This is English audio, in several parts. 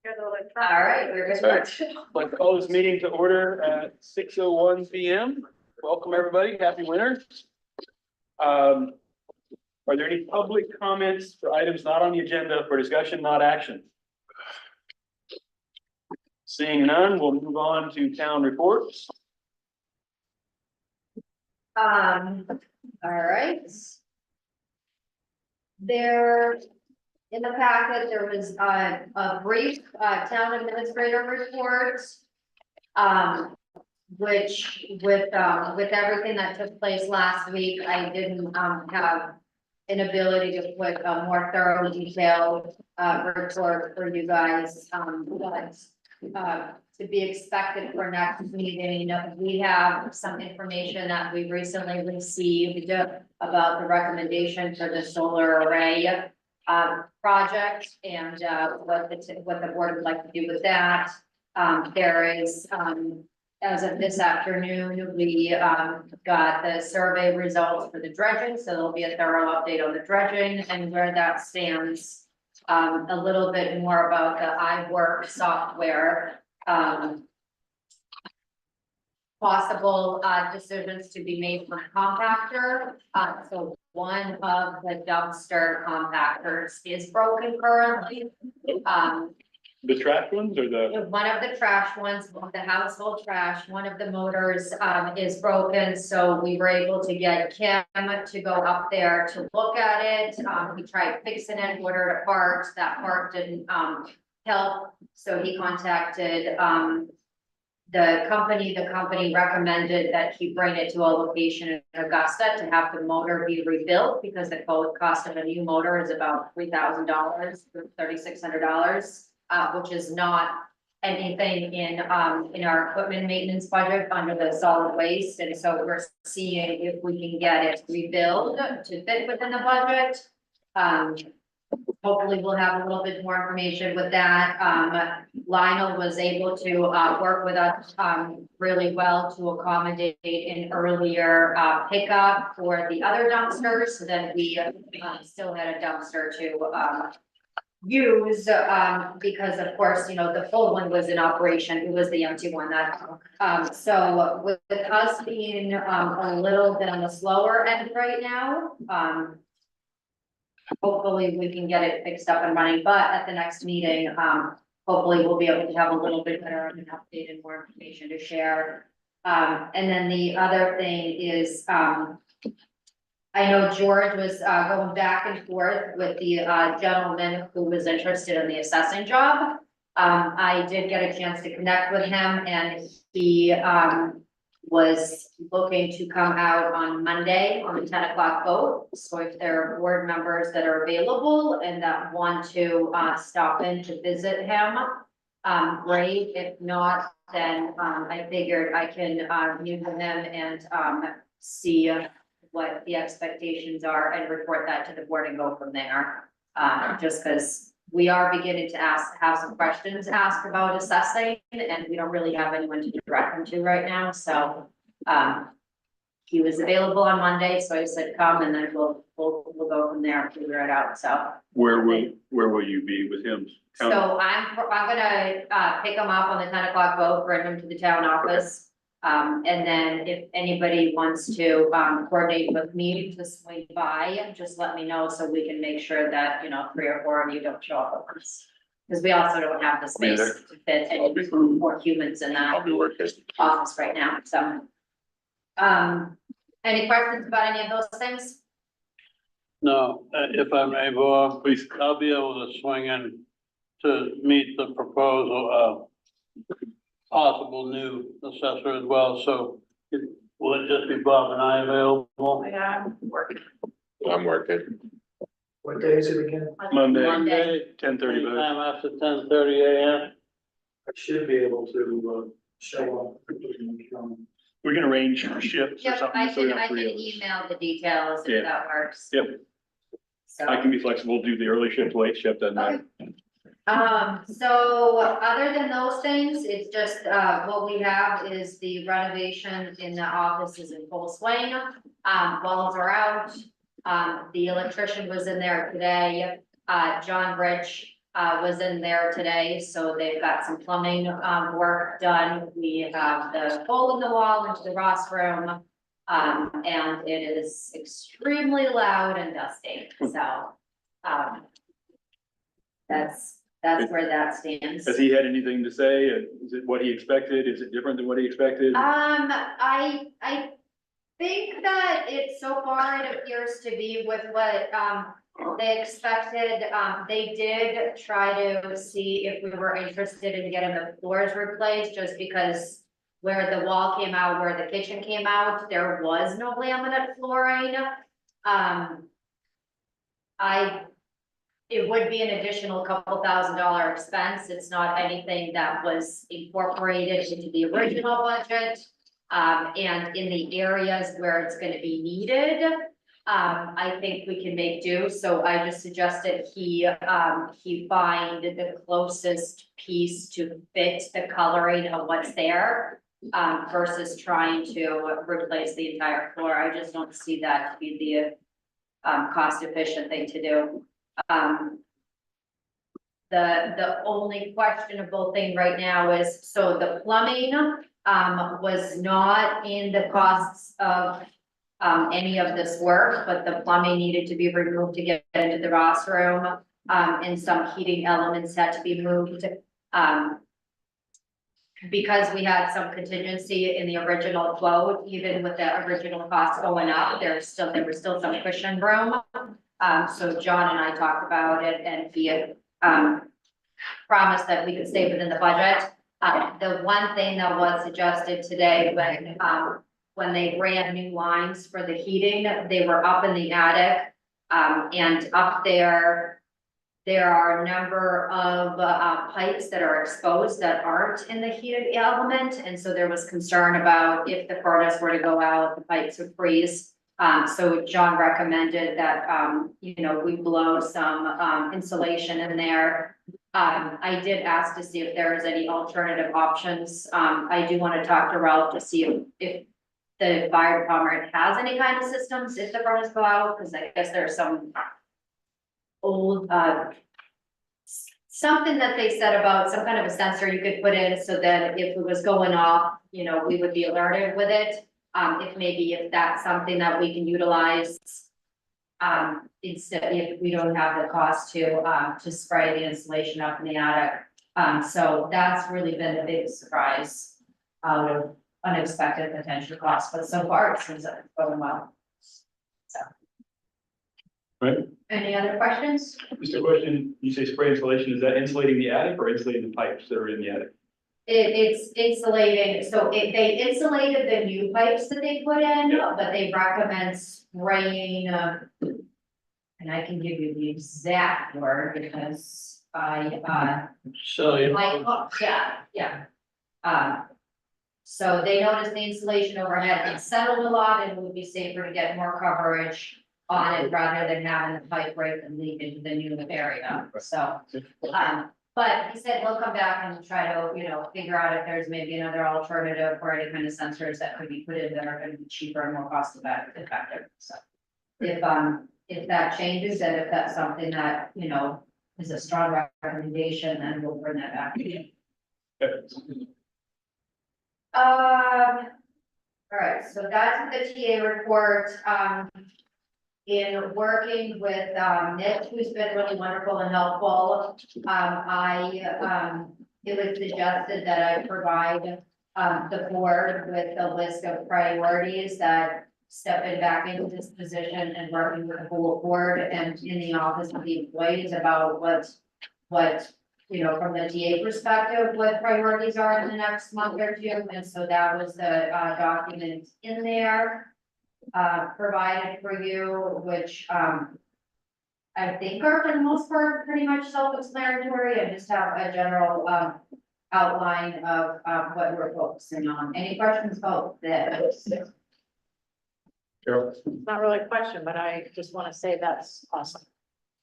All right, we're good. All right. Let's call this meeting to order at 6:01 PM. Welcome, everybody. Happy winter. Are there any public comments for items not on the agenda for discussion, not action? Seeing none, we'll move on to town reports. All right. There, in the packet, there was a brief town administrator report. Which with everything that took place last week, I didn't have an ability to put a more thorough detailed report for you guys, but to be expected for next meeting, we have some information that we recently received about the recommendation for the solar array project and what the board would like to do with that. There is as of this afternoon, we got the survey results for the dredging, so there'll be a thorough update on the dredging and where that stands. A little bit more about the iWork software. Possible decisions to be made for compactor. So one of the dumpster compactors is broken currently. The trash ones or the? One of the trash ones, the household trash, one of the motors is broken, so we were able to get Kim to go up there to look at it. We tried fixing it, ordered a part, that part didn't help, so he contacted the company recommended that he bring it to a location in Augusta to have the motor be rebuilt, because the cost of a new motor is about $3,000, $3,600. Which is not anything in our equipment maintenance budget under the solid waste. And so we're seeing if we can get it rebuilt to fit within the budget. Hopefully we'll have a little bit more information with that. Lionel was able to work with us really well to accommodate an earlier pickup for the other dumpsters, so that we still had a dumpster to use, because of course, you know, the full one was in operation, it was the empty one that, so with us being, a little bit on the slower end right now, hopefully we can get it fixed up and running, but at the next meeting, hopefully we'll be able to have a little bit better of an update and more information to share. And then the other thing is, I know George was going back and forth with the gentleman who was interested in the assessing job. I did get a chance to connect with him, and he was looking to come out on Monday on the 10 o'clock boat. So if there are board members that are available and that want to stop in to visit him, great. If not, then I figured I can meet with him and see what the expectations are and report that to the board and go from there. Just because we are beginning to have some questions asked about assessing, and we don't really have anyone to direct them to right now, so. He was available on Monday, so I said, come, and then we'll go from there and figure it out, so. Where will you be with him? So I'm gonna pick him up on the 10 o'clock boat, bring him to the town office. And then if anybody wants to coordinate with me to swing by, just let me know so we can make sure that, you know, 3 or 4 of you don't show up at once. Because we also don't have the space to fit any more humans in that office right now, so. Any questions about any of those things? No, if I may, Bob, Please. I'll be able to swing in to meet the proposal of possible new assessor as well, so will it just be Bob and I available? Yeah, I'm working. I'm working. What day is it again? Monday, 10:30. Anytime after 10:30 a.m. I should be able to show up. We can arrange shifts or Yep, something. I so we can, have I can 3 of us. email the details Yeah. if that works. Yep, So. I can be flexible, do the early shift, late shift, doesn't matter. So other than those things, it's just, what we have is the renovation in the office is in full swing. Walls are out. The electrician was in there today. John Rich was in there today, so they've got some plumbing, work done. We have the hole in the wall into the rostrum. And it is extremely loud and dusty, so, that's where that stands. Has he had anything to say? Is it what he expected? Is it different than what he expected? I think that so far it appears to be with what, they expected. They did try to see if we were interested in getting the floors replaced, just because where the wall came out, where the kitchen came out, there was no laminate flooring. It would be an additional couple $1,000 expense. It's not anything that was incorporated into the original budget. And in the areas where it's gonna be needed, I think we can make do. So I just suggested he find the closest piece to fit the coloring of what's there, versus trying to replace the entire floor. I just don't see that to be the cost efficient thing to do. The only questionable thing right now is, so the plumbing was not in the costs of any of this work, but the plumbing needed to be removed to get into the rostrum. And some heating elements had to be moved. Because we had some contingency in the original quote, even with the original cost going up, there was still some cushion room. So John and I talked about it, and he had promised that we could stay within the budget. The one thing that was suggested today, when they ran new lines for the heating, they were up in the attic. And up there are a number of pipes that are exposed that aren't in the heated element. And so there was concern about if the furnace were to go out, the pipes would freeze. So John recommended that, we blow some insulation in there. I did ask to see if there is any alternative options. I do want to talk to Ralph to see if the fire department has any kind of systems if the furnace go out, because I guess there's some old, something that they said about some kind of a sensor you could put in so that if it was going off, we would be alerted with it. If that's something that we can utilize, instead, if we don't have the cost to spray the insulation up in the attic. So that's really been the big surprise out of unexpected potential costs, but so far it seems like it's going well. So. Right. Any other questions? Just a question, you say spray insulation, is that insulating the attic or insulating the pipes that are in the attic? It's insulating, so they insulated the new pipes that they put in, but they recommend spraying, and I can give you the exact word because So, so they noticed the insulation overhead had settled a lot and it would be safer to get more coverage on it rather than having the pipe break and leak into the new area, so. But he said he'll come back and try to, figure out if there's maybe another alternative or any kind of sensors that could be put in that are gonna be cheaper and more cost effective, so. If that changes and if that's something that, is a strong recommendation, then we'll bring that back. All right, so that's the TA report. In working with Nick, who's been really wonderful and helpful, it was suggested that I provide the board with a list of priorities that stepping back into this position and working with the whole board and in the office with the employees about what from the TA perspective, what priorities are in the next month or two. And so that was the document in there provided for you, which I think are for the most part pretty much self-explanatory, and just have a general outline of what we're focusing on. Any questions about that? Carol? Not really a question, but I just want to say that's awesome.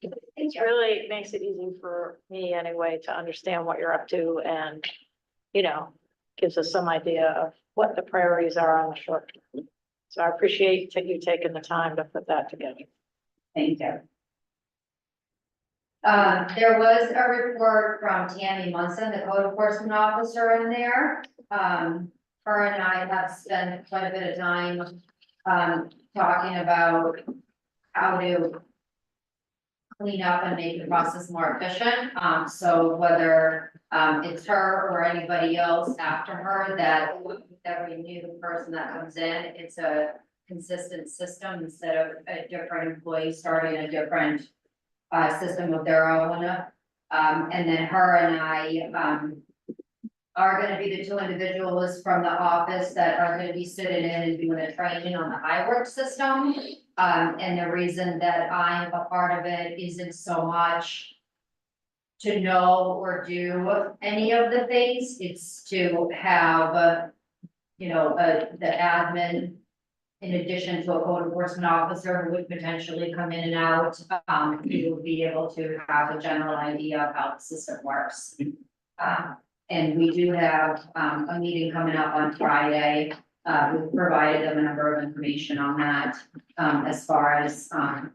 It really makes it easy for me anyway to understand what you're up to and, gives us some idea of what the priorities are on the short term. So I appreciate you taking the time to put that together. Thank you. There was a report from Tammy Munson, the code enforcement officer in there. Her and I have spent quite a bit of time, talking about how to clean up and make the process more efficient. So whether, it's her or anybody else after her, that every new person that comes in, it's a consistent system instead of a different employee starting a different system of their own. And then her and I, are gonna be the two individuals from the office that are gonna be sitting in and doing a training on the iWork system. And the reason that I'm a part of it isn't so much to know or do any of the things, it's to have, the admin in addition to a code enforcement officer who would potentially come in and out, you will be able to have a general idea of how the system works. And we do have, a meeting coming up on Friday. We've provided them a number of information on that, as far as, tax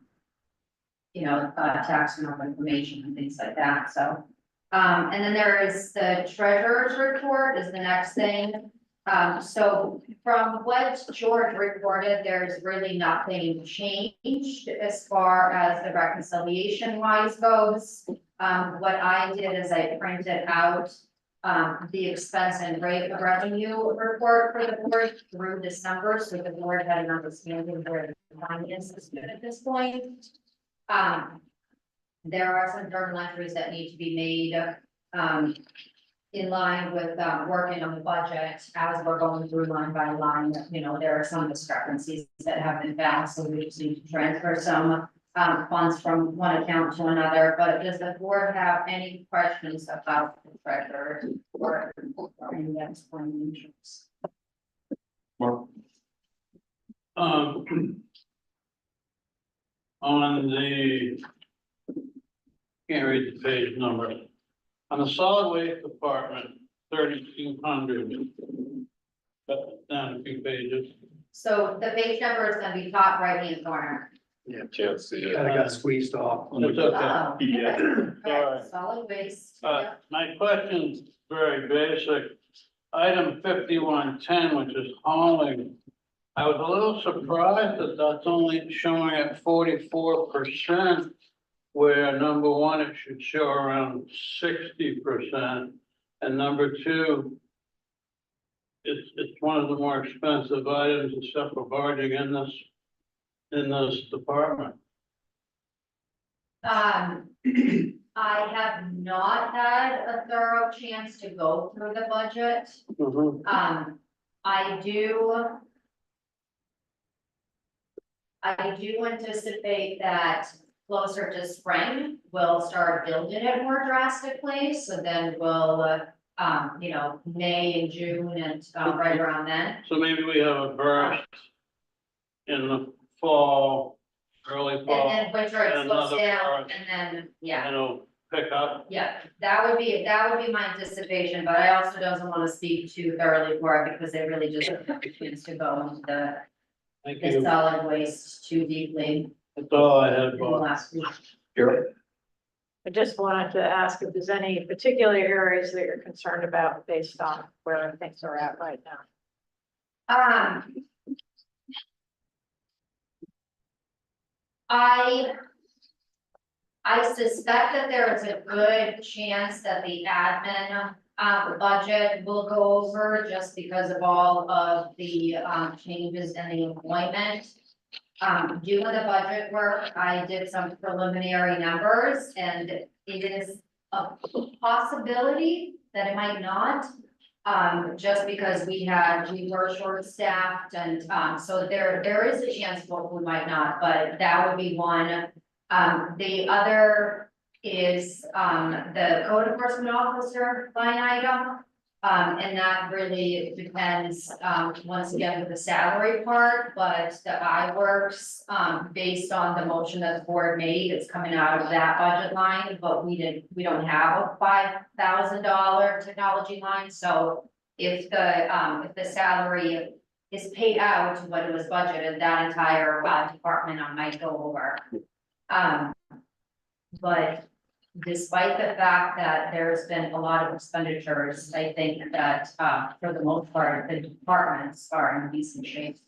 and other information and things like that, so. And then there is the treasurer's report is the next thing. So from what George reported, there's really nothing changed as far as the reconciliation wise goes. What I did is I printed out the expense and rate of revenue report for the board through December, so the board had an understanding where the finances stood at this point. There are some journal entries that need to be made, in line with, working on the budget as we're going through line by line. There are some discrepancies that have been found, so we just need to transfer some, funds from one account to another. But does the board have any questions about the treasurer or any explanations? On the, can't read the page number, on the solid waste department, 3,200. Down a few pages. So the page number is gonna be top right hand corner. Yeah, Can't see it. kind of got squeezed off. That's okay. Oh, Yeah. okay. Sorry. Solid waste. My question's very basic. Item 5110, which is hauling. I was a little surprised that that's only showing at 44%, where number one, it should show around 60%. And number two, it's one of the more expensive items except for barging in this department. I have not had a thorough chance to go through the budget. I do anticipate that closer to spring, we'll start building it more drastically, so then we'll, May and June and, right around then. So maybe we have a burst in the fall, early And fall, then winter it and slows another down, burst. and then, and yeah, it'll pick up. yeah, that would be my anticipation, but I also don't wanna speak too thoroughly for it, because they really just have a chance to go into Thank the you. solid waste too deeply That's all I had, in the Bob. last week. I just wanted to ask if there's any particular areas that you're concerned about based on where things are at right now. I suspect that there is a good chance that the admin budget will go over just because of all of the changes in the employment. Doing the budget work, I did some preliminary numbers, and it is a possibility that it might not. Just because we were short-staffed, and so there is a chance we might not, but that would be one. The other is the code enforcement officer line item. And that really depends, once again, with the salary part, but the iWorks, based on the motion that the board made, it's coming out of that budget line, but we don't have a $5,000 technology line, so if the salary is paid out to what it was budgeted, that entire department might go over. But despite the fact that there's been a lot of expenditures, I think that, for the most part, the departments are in decent shape.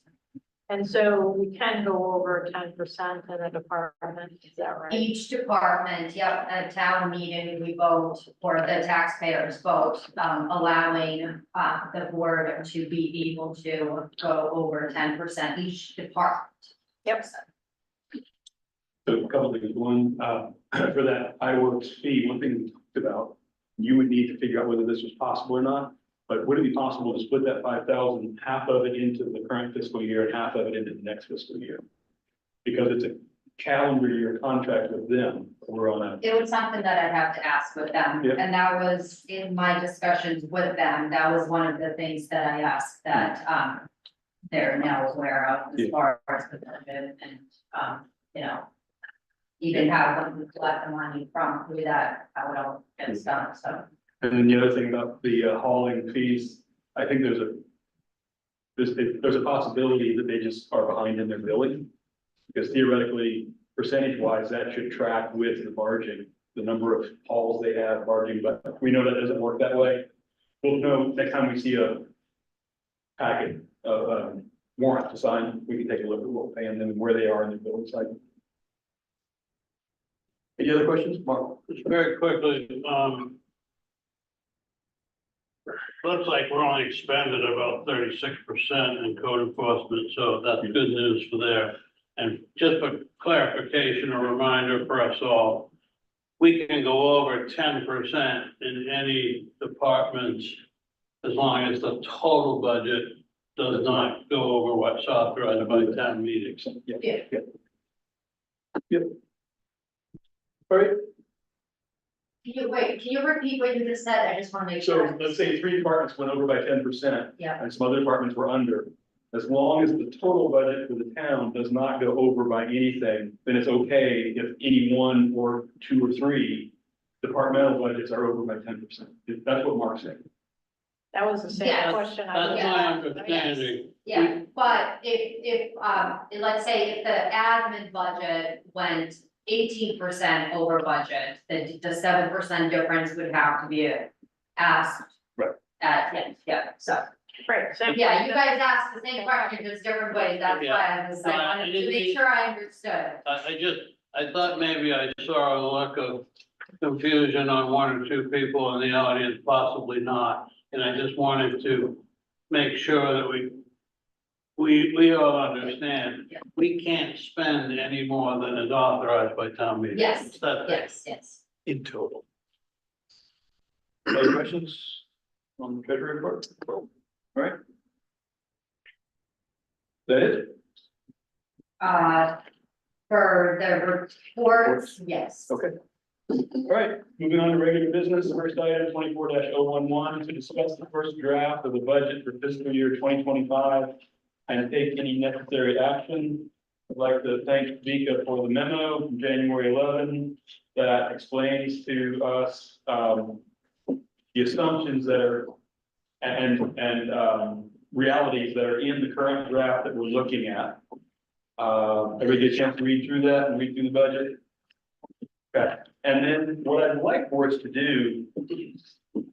And so we can go over 10% in a department, is that right? Each department, yep, at a town meeting, we vote, or the taxpayers vote, allowing, the board to be able to go over 10% each department. Yep. So a couple of things. One, for that iWorks fee, one thing we talked about, you would need to figure out whether this was possible or not. But would it be possible to split that 5,000, half of it into the current fiscal year and half of it into the next fiscal year? Because it's a calendar year contract with them. We're on a, It was something that I'd have to ask with them, Yep. and that was in my discussions with them, that was one of the things that I asked that, they're now aware of as Yeah. far as the budget and, you know, even have them collect the money from through that, how it all gets done, so. and then the other thing about the hauling fees, I think there's a possibility that they just are behind in their billing. Because theoretically, percentage wise, that should track with the barging, the number of hauls they have barging, but we know that doesn't work that way. We'll know next time we see a packet of warrant to sign, we can take a look at what we're paying them and where they are in the billing cycle. Any other questions, Mark? Just very quickly, looks like we're only expended about 36% in code enforcement, so that's good news for there. And just for clarification, a reminder for us all, we can go over 10% in any departments as long as the total budget does not go over what's authorized by town meetings. Yeah. All right, Can you repeat what you just said? I just want to make so sure. let's say 3 departments went over by 10%. Yeah, And some other departments were under. As long as the total budget for the town does not go over by anything, then it's okay if any 1 or 2 or 3 departmental budgets are over by 10%. That's what Mark's saying. That was the same Yes. question. I That's was my asking. understanding. yeah, but let's say if the admin budget went 18% over budget, the 7% difference would have to be asked. Right. Yeah, so, Right, same. yeah, you guys asked the same question, just different ways, that's why I was like, Yeah. wanted to make sure I understood. I thought maybe I saw a look of confusion on 1 or 2 people in the audience, possibly not. And I just wanted to make sure that we all understand, Yeah. we can't spend any more than is authorized by town meeting. Yes, It's that- Yes. In total. Other questions on the treasury report? All right. Is that it? For the reports, yes. Okay. All right, moving on to regular business, first item 24-011 to discuss the first draft of the budget for fiscal year 2025 and take any necessary action. I'd like to thank Vika for the memo from January 11 that explains to us the assumptions that are and realities that are in the current draft that we're looking at. Everybody get a chance to read through that and read through the budget? Okay, and then what I'd like for us to do,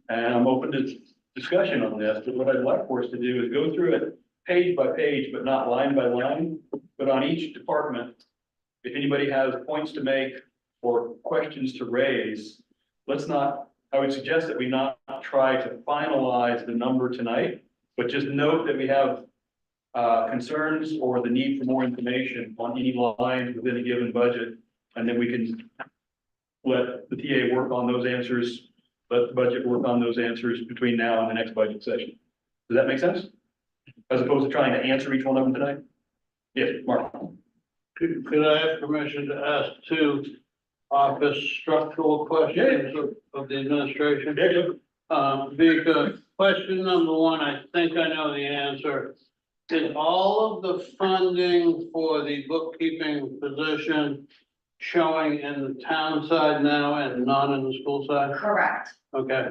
and I'm open to discussion on this, but what I'd like for us to do is go through it page by page, but not line by line, but on each department. If anybody has points to make or questions to raise, I would suggest that we not try to finalize the number tonight, but just note that we have concerns or the need for more information on any line within a given budget, and then we can let the TA work on those answers, let the budget work on those answers between now and the next budget session. Does that make sense? As opposed to trying to answer each one of them tonight? Yes, Mark. Could I have permission to ask 2 office structural questions of the administration? Vika, question number 1, I think I know the answer. Is all of the funding for the bookkeeping position showing in the town side now and not in the school side? Correct. Okay.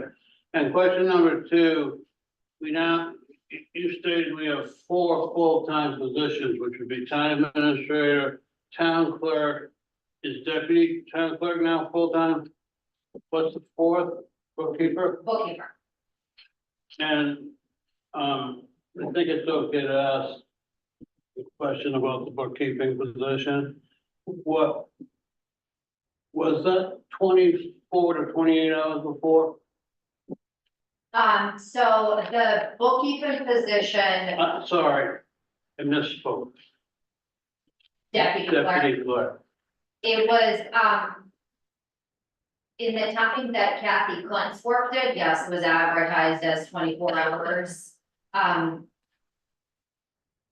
And question number 2, you stated we have 4 full-time positions, which would be town administrator, town clerk. Is deputy town clerk now full-time? What's the fourth bookkeeper? bookkeeper. And, I think it's okay to ask a question about the bookkeeping position. What? Was that 24 to 28 hours before? So the bookkeeping position, Sorry, I misspoke. deputy clerk, Deputy clerk. it was, in the time that Kathy Kuntz worked it, yes, it was advertised as 24 hours.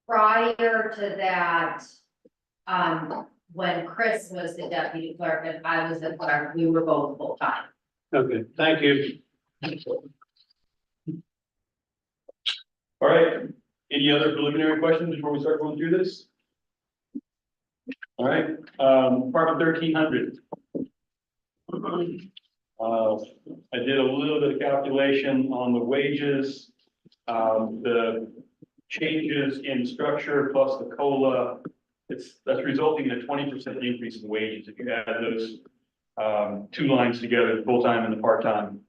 Prior to that, when Chris was the deputy clerk and I was the clerk, we were both full-time. Okay, thank you. All right, any other preliminary questions before we start going through this? All right, Department 1300. I did a little bit of calculation on the wages, the changes in structure plus the COLA. That's resulting in a 20% increase in wages if you add those two lines together, the full-time and the part-time.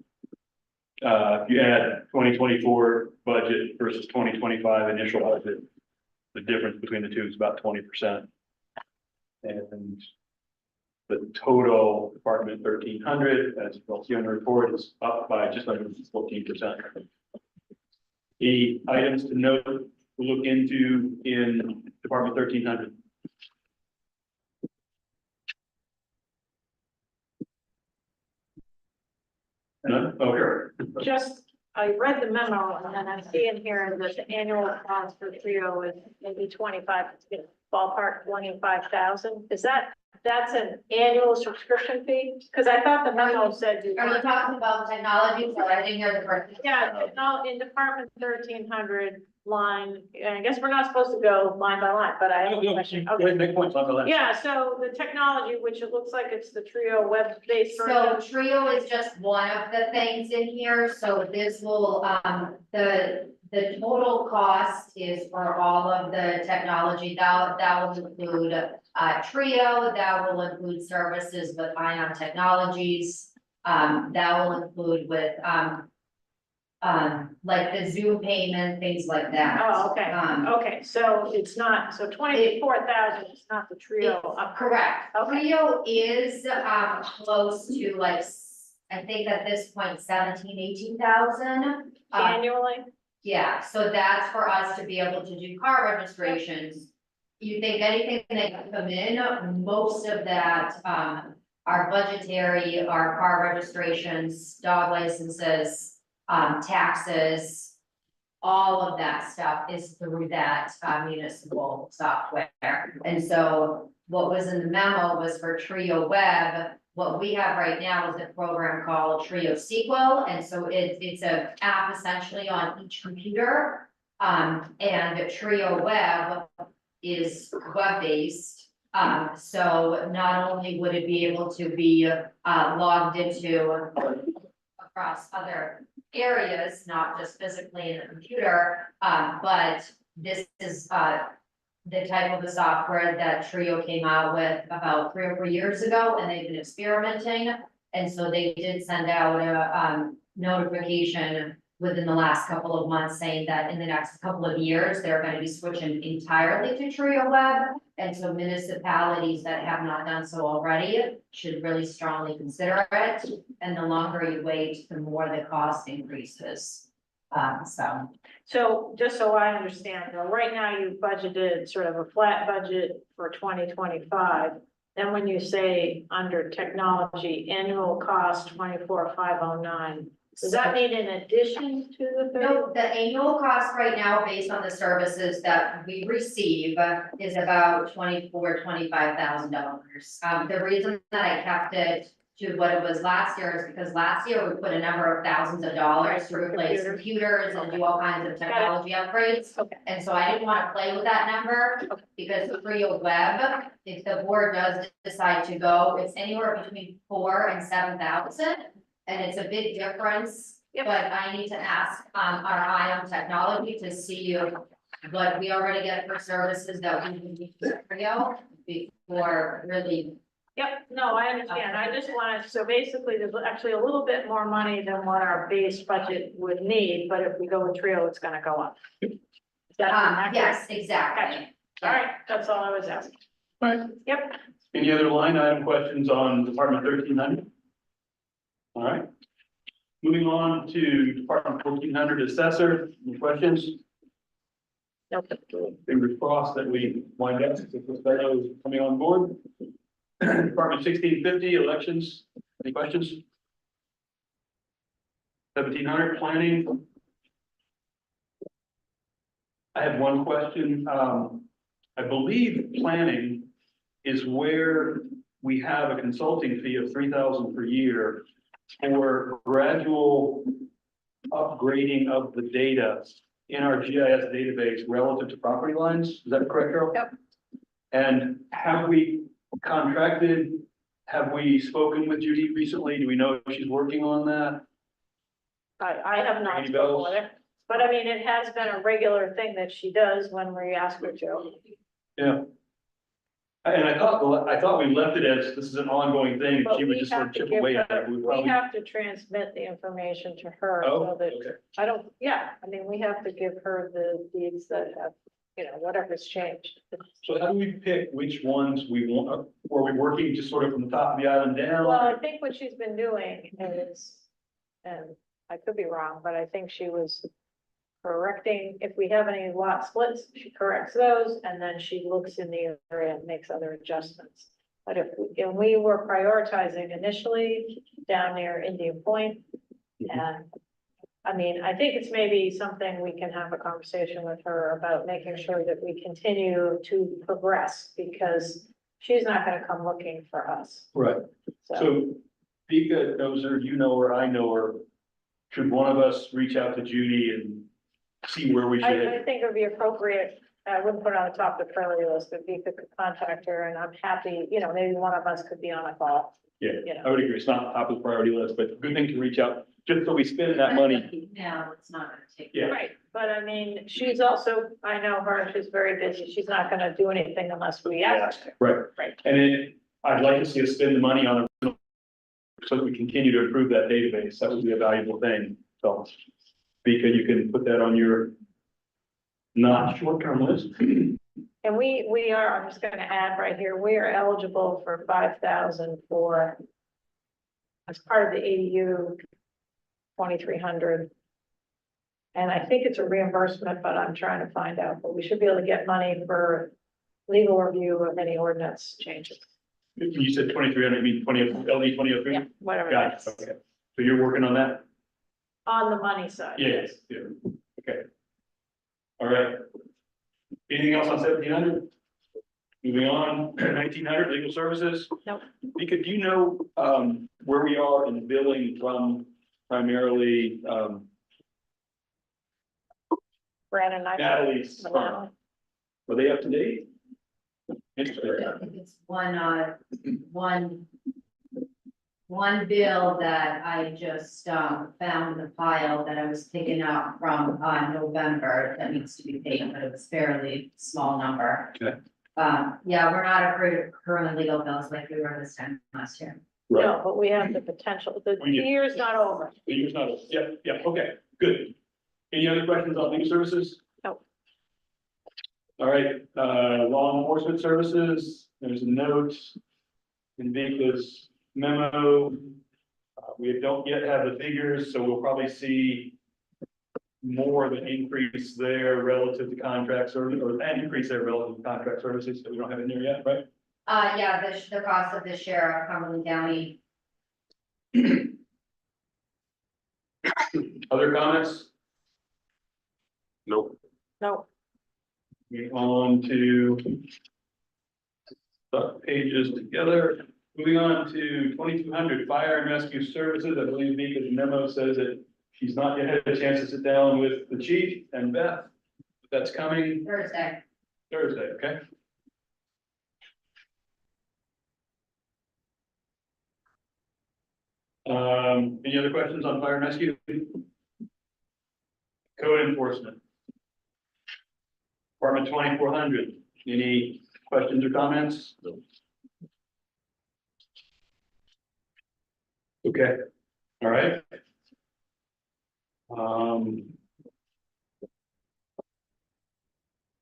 If you add 2024 budget versus 2025 initial budget, the difference between the two is about 20%. And the total Department 1300, as you will see on the report, is up by just under 14%. The items to note, to look into in Department 1300. None? Okay. Just, I read the memo and then I see in here that the annual cost for Trio is maybe 25, ballpark 25,000. Is that's an annual subscription fee? Because I thought the memo said you. Are you talking about technology? So I didn't hear the first. Yeah, no, in Department 1300 line, and I guess we're not supposed to go line by line, but I have a question. Okay. Make points on the left. Yeah, so the technology, which it looks like it's the Trio web-based. So Trio is just one of the things in here, so this will, the total cost is for all of the technology, that will include, Trio, that will include services with Ion Technologies. That will include with, like the Zoom payment, things like that. Oh, okay, okay, so it's not, so 24,000 is not the Trio up. Correct. Okay. Trio is, close to like, I think at this point, 18,000. Annually? Yeah, so that's for us to be able to do car registrations. You think anything that come in, most of that, are budgetary, our car registrations, dog licenses, taxes. All of that stuff is through that municipal software. And so what was in the memo was for Trio Web. What we have right now is a program called Trio SQL. And so it's an app essentially on each computer. And Trio Web is web-based. So not only would it be able to be logged into across other areas, not just physically in the computer, but this is the type of the software that Trio came out with about 3 or 4 years ago, and they've been experimenting. And so they did send out a notification within the last couple of months saying that in the next couple of years, they're going to be switching entirely to Trio Web. And so municipalities that have not done so already should really strongly consider it. And the longer you wait, the more the cost increases. So just so I understand, though, right now you budgeted sort of a flat budget for 2025. Then when you say under technology, annual cost 24,509, does that mean in addition to the 30? No, the annual cost right now, based on the services that we receive, is about $25,000. The reason that I kept it to what it was last year is because last year we put a number of thousands of dollars to replace computers and do all kinds of technology upgrades. Okay. And so I didn't want to play with that number because Trio Web, if the board does decide to go, it's anywhere between 4,000 and 7,000. And it's a big difference, Yep. but I need to ask, our Ion Technology to see what we already get for services that we can use for Trio before really Yep, no, I understand. I just wanted, so basically, there's actually a little bit more money than what our base budget would need, but if we go with trio, it's gonna go up. Is that accurate? Yes, exactly. Gotcha. All right, that's all I was asking. Right. Yep, Any other line item questions on Department 1300? All right. Moving on to Department 1400 Assessor, any questions? nope. Fingers crossed that we wind up, if this fellow is coming on board. Department 1650 Elections, any questions? 1700 Planning. I have one question. I believe planning is where we have a consulting fee of 3,000 per year for gradual upgrading of the data in our GIS database relative to property lines. Is that correct, Carol? Yep. And have we contracted, have we spoken with Judy recently? Do we know if she's working on that? I have not Any spoken bells? with her, but I mean, it has been a regular thing that she does when we ask her to. Yeah. And I thought we left it as, this is an ongoing thing, and But she would we just sort have of to chip give away at her, it. We we probably. have to transmit the information to her Oh, so that, okay. I don't, yeah, I mean, we have to give her the deeds that have, whatever's changed. So how do we pick which ones we want? Were we working just sort of from the top of the island down? Well, I think what she's been doing is, and I could be wrong, but I think she was correcting, if we have any lot splits, she corrects those, and then she looks in the area and makes other adjustments. But and we were prioritizing initially down near Indian Point, and I mean, I think it's maybe something we can have a conversation with her about making sure that we continue to progress, because she's not gonna come looking for us, Right. so. So Vika knows her, you know her, I know her. Should one of us reach out to Judy and see where we should I head? think it would be appropriate, I wouldn't put it on the top of the priority list, but Vika could contact her, and I'm happy, maybe one of us could be on a call. Yeah, you know. I would agree. It's not top of the priority list, but good thing to reach out, just so we spend that money. Now, it's not gonna take. Yeah. Right, but I mean, she's also, I know her, she's very busy, she's not gonna do anything unless we ask her. Right. Right. And I'd like to see us spend the money on it so that we continue to improve that database. That would be a valuable thing. So, Vika, you can put that on your not short-term list. And we are, I'm just gonna add right here, we are eligible for 5,000 for, as part of the ADU 2,300. And I think it's a reimbursement, but I'm trying to find out, but we should be able to get money for legal review of any ordinance changes. You said 2,300, you mean 20, LD 2003? Yeah, whatever Got that's, it, okay. So you're working on that? on the money side. Yes, yeah, okay. All right. Anything else on 1,700? Moving on, 1,900 legal services? Nope. Vika, do you know, where we are in billing from primarily, Brandon and I. Natalie's firm? Were they up to date? Interesting. I think it's one bill that I just, found in the file that I was picking up from, November that needs to be paid, but it was fairly small number. Okay. Yeah, we're not accruing legal bills like we were this time last year. Right. No, but we have the potential, the We do. year's not over. The year's not, yeah, okay, good. Any other questions on legal services? No. All right, law enforcement services, there's a note in Vika's memo. We don't yet have the figures, so we'll probably see more of an increase there relative to contract service, or an increase there relative to contract services that we don't have in there yet, right? Yeah, the cost of the sheriff of Cumberland County. Other comments? Nope. No, Moving on to the pages together. Moving on to 2,200 fire and rescue services. I believe Vika's memo says that she's not yet had a chance to sit down with the chief and Beth. That's coming Thursday. Thursday, okay? Any other questions on fire and rescue? Code enforcement. Department 2,400, any questions or comments? Okay, all right.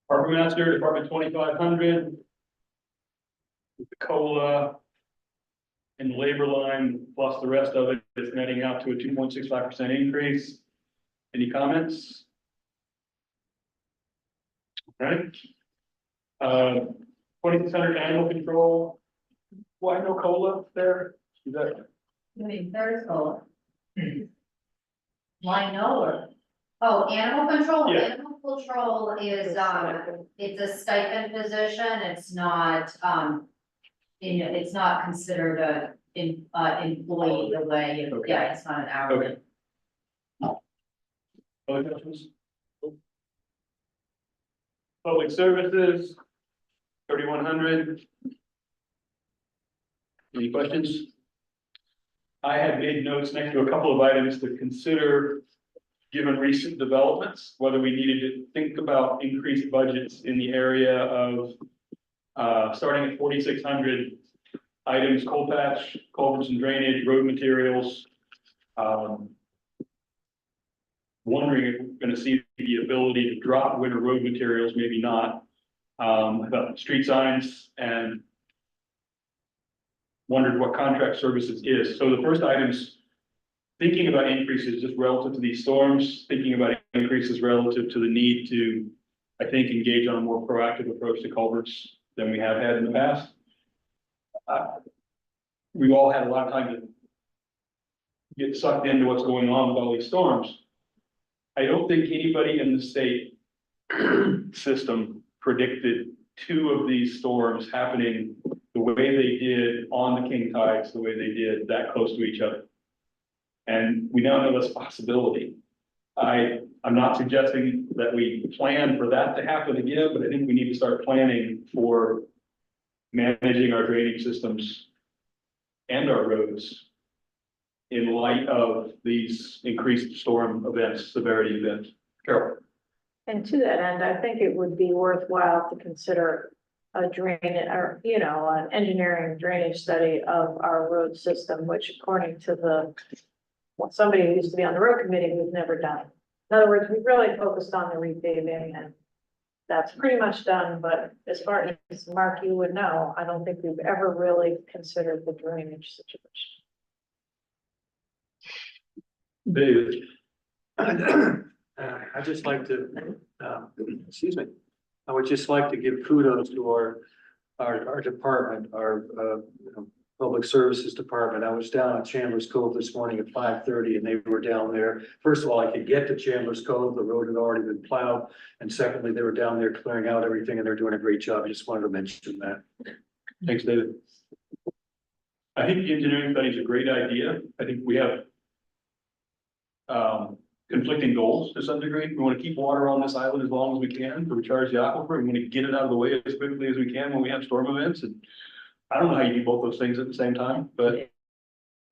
Harbor Master, Department 2500. The COLA. And the labor line plus the rest of it is netting out to a 2.65% increase. Any comments? All right. 2600 animal control. Why no COLA there? Is that? I mean, there's COLA. Why no? Oh, animal control, Yeah. animal control is, it's a stipend position, it's not, it's not considered a, employee the way, Okay. yeah, it's not an hourly. Okay. Other questions? Public services, 3100. Any questions? I had made notes next to a couple of items to consider, given recent developments, whether we needed to think about increased budgets in the area of, starting at 4600 items, coal patch, culverts and drainage, road materials. Wondering if we're gonna see the ability to drop winter road materials, maybe not. About street signs and wondered what contract services is. So the first item's thinking about increases just relative to these storms, thinking about increases relative to the need to, I think, engage on a more proactive approach to culverts than we have had in the past. We've all had a lot of time to get sucked into what's going on with all these storms. I don't think anybody in the state system predicted two of these storms happening the way they did on the king tides, the way they did that close to each other. And we now know that's a possibility. I'm not suggesting that we plan for that to happen again, but I think we need to start planning for managing our drainage systems and our roads in light of these increased storm events, severity events. Carol? And to that end, I think it would be worthwhile to consider a drain or, an engineering drainage study of our road system, which according to somebody who used to be on the road committee, we've never done. In other words, we've really focused on the repaving and that's pretty much done, but as far as Mark, you would know, I don't think we've ever really considered the drainage situation. David? I'd just like to, excuse me, I would just like to give kudos to our department, our, public services department. I was down at Chandler's Cove this morning at 5:30 and they were down there. First of all, I could get to Chandler's Cove, the road had already been plowed. And secondly, they were down there clearing out everything and they're doing a great job. I just wanted to mention that. Thanks, David. I think the engineering study is a great idea. I think we have conflicting goals to some degree. We want to keep water on this island as long as we can to recharge the aquifer. We want to get it out of the way as quickly as we can when we have storm events. And I don't know how you do both those things at the same time, but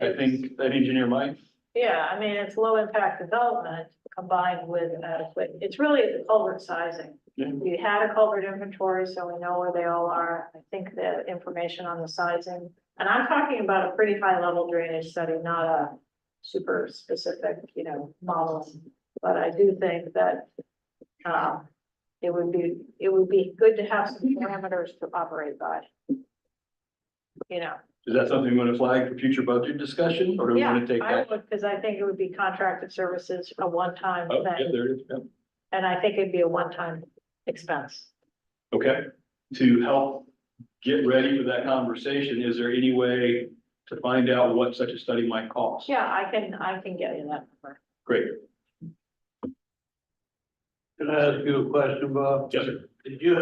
I think that engineer might. Yeah, I mean, it's low impact development combined with adequate, it's really the culvert sizing. Yeah. We had a culvert inventory, so we know where they all are. I think the information on the sizing, and I'm talking about a pretty high level drainage study, not a super specific, modeling. But I do think that it would be good to have some parameters to operate by. Is that something we want to flag for future budget discussion, or do we want to take I that? would, because I think it would be contracted services, a one-time Oh, yeah, thing, there it is. Yeah. and I think it'd be a one-time expense. Okay, to help get ready for that conversation, is there any way to find out what such a study might cost? Yeah, I can get you that number. Great. Can I ask you a question, Bob? Yes, sir. Did you,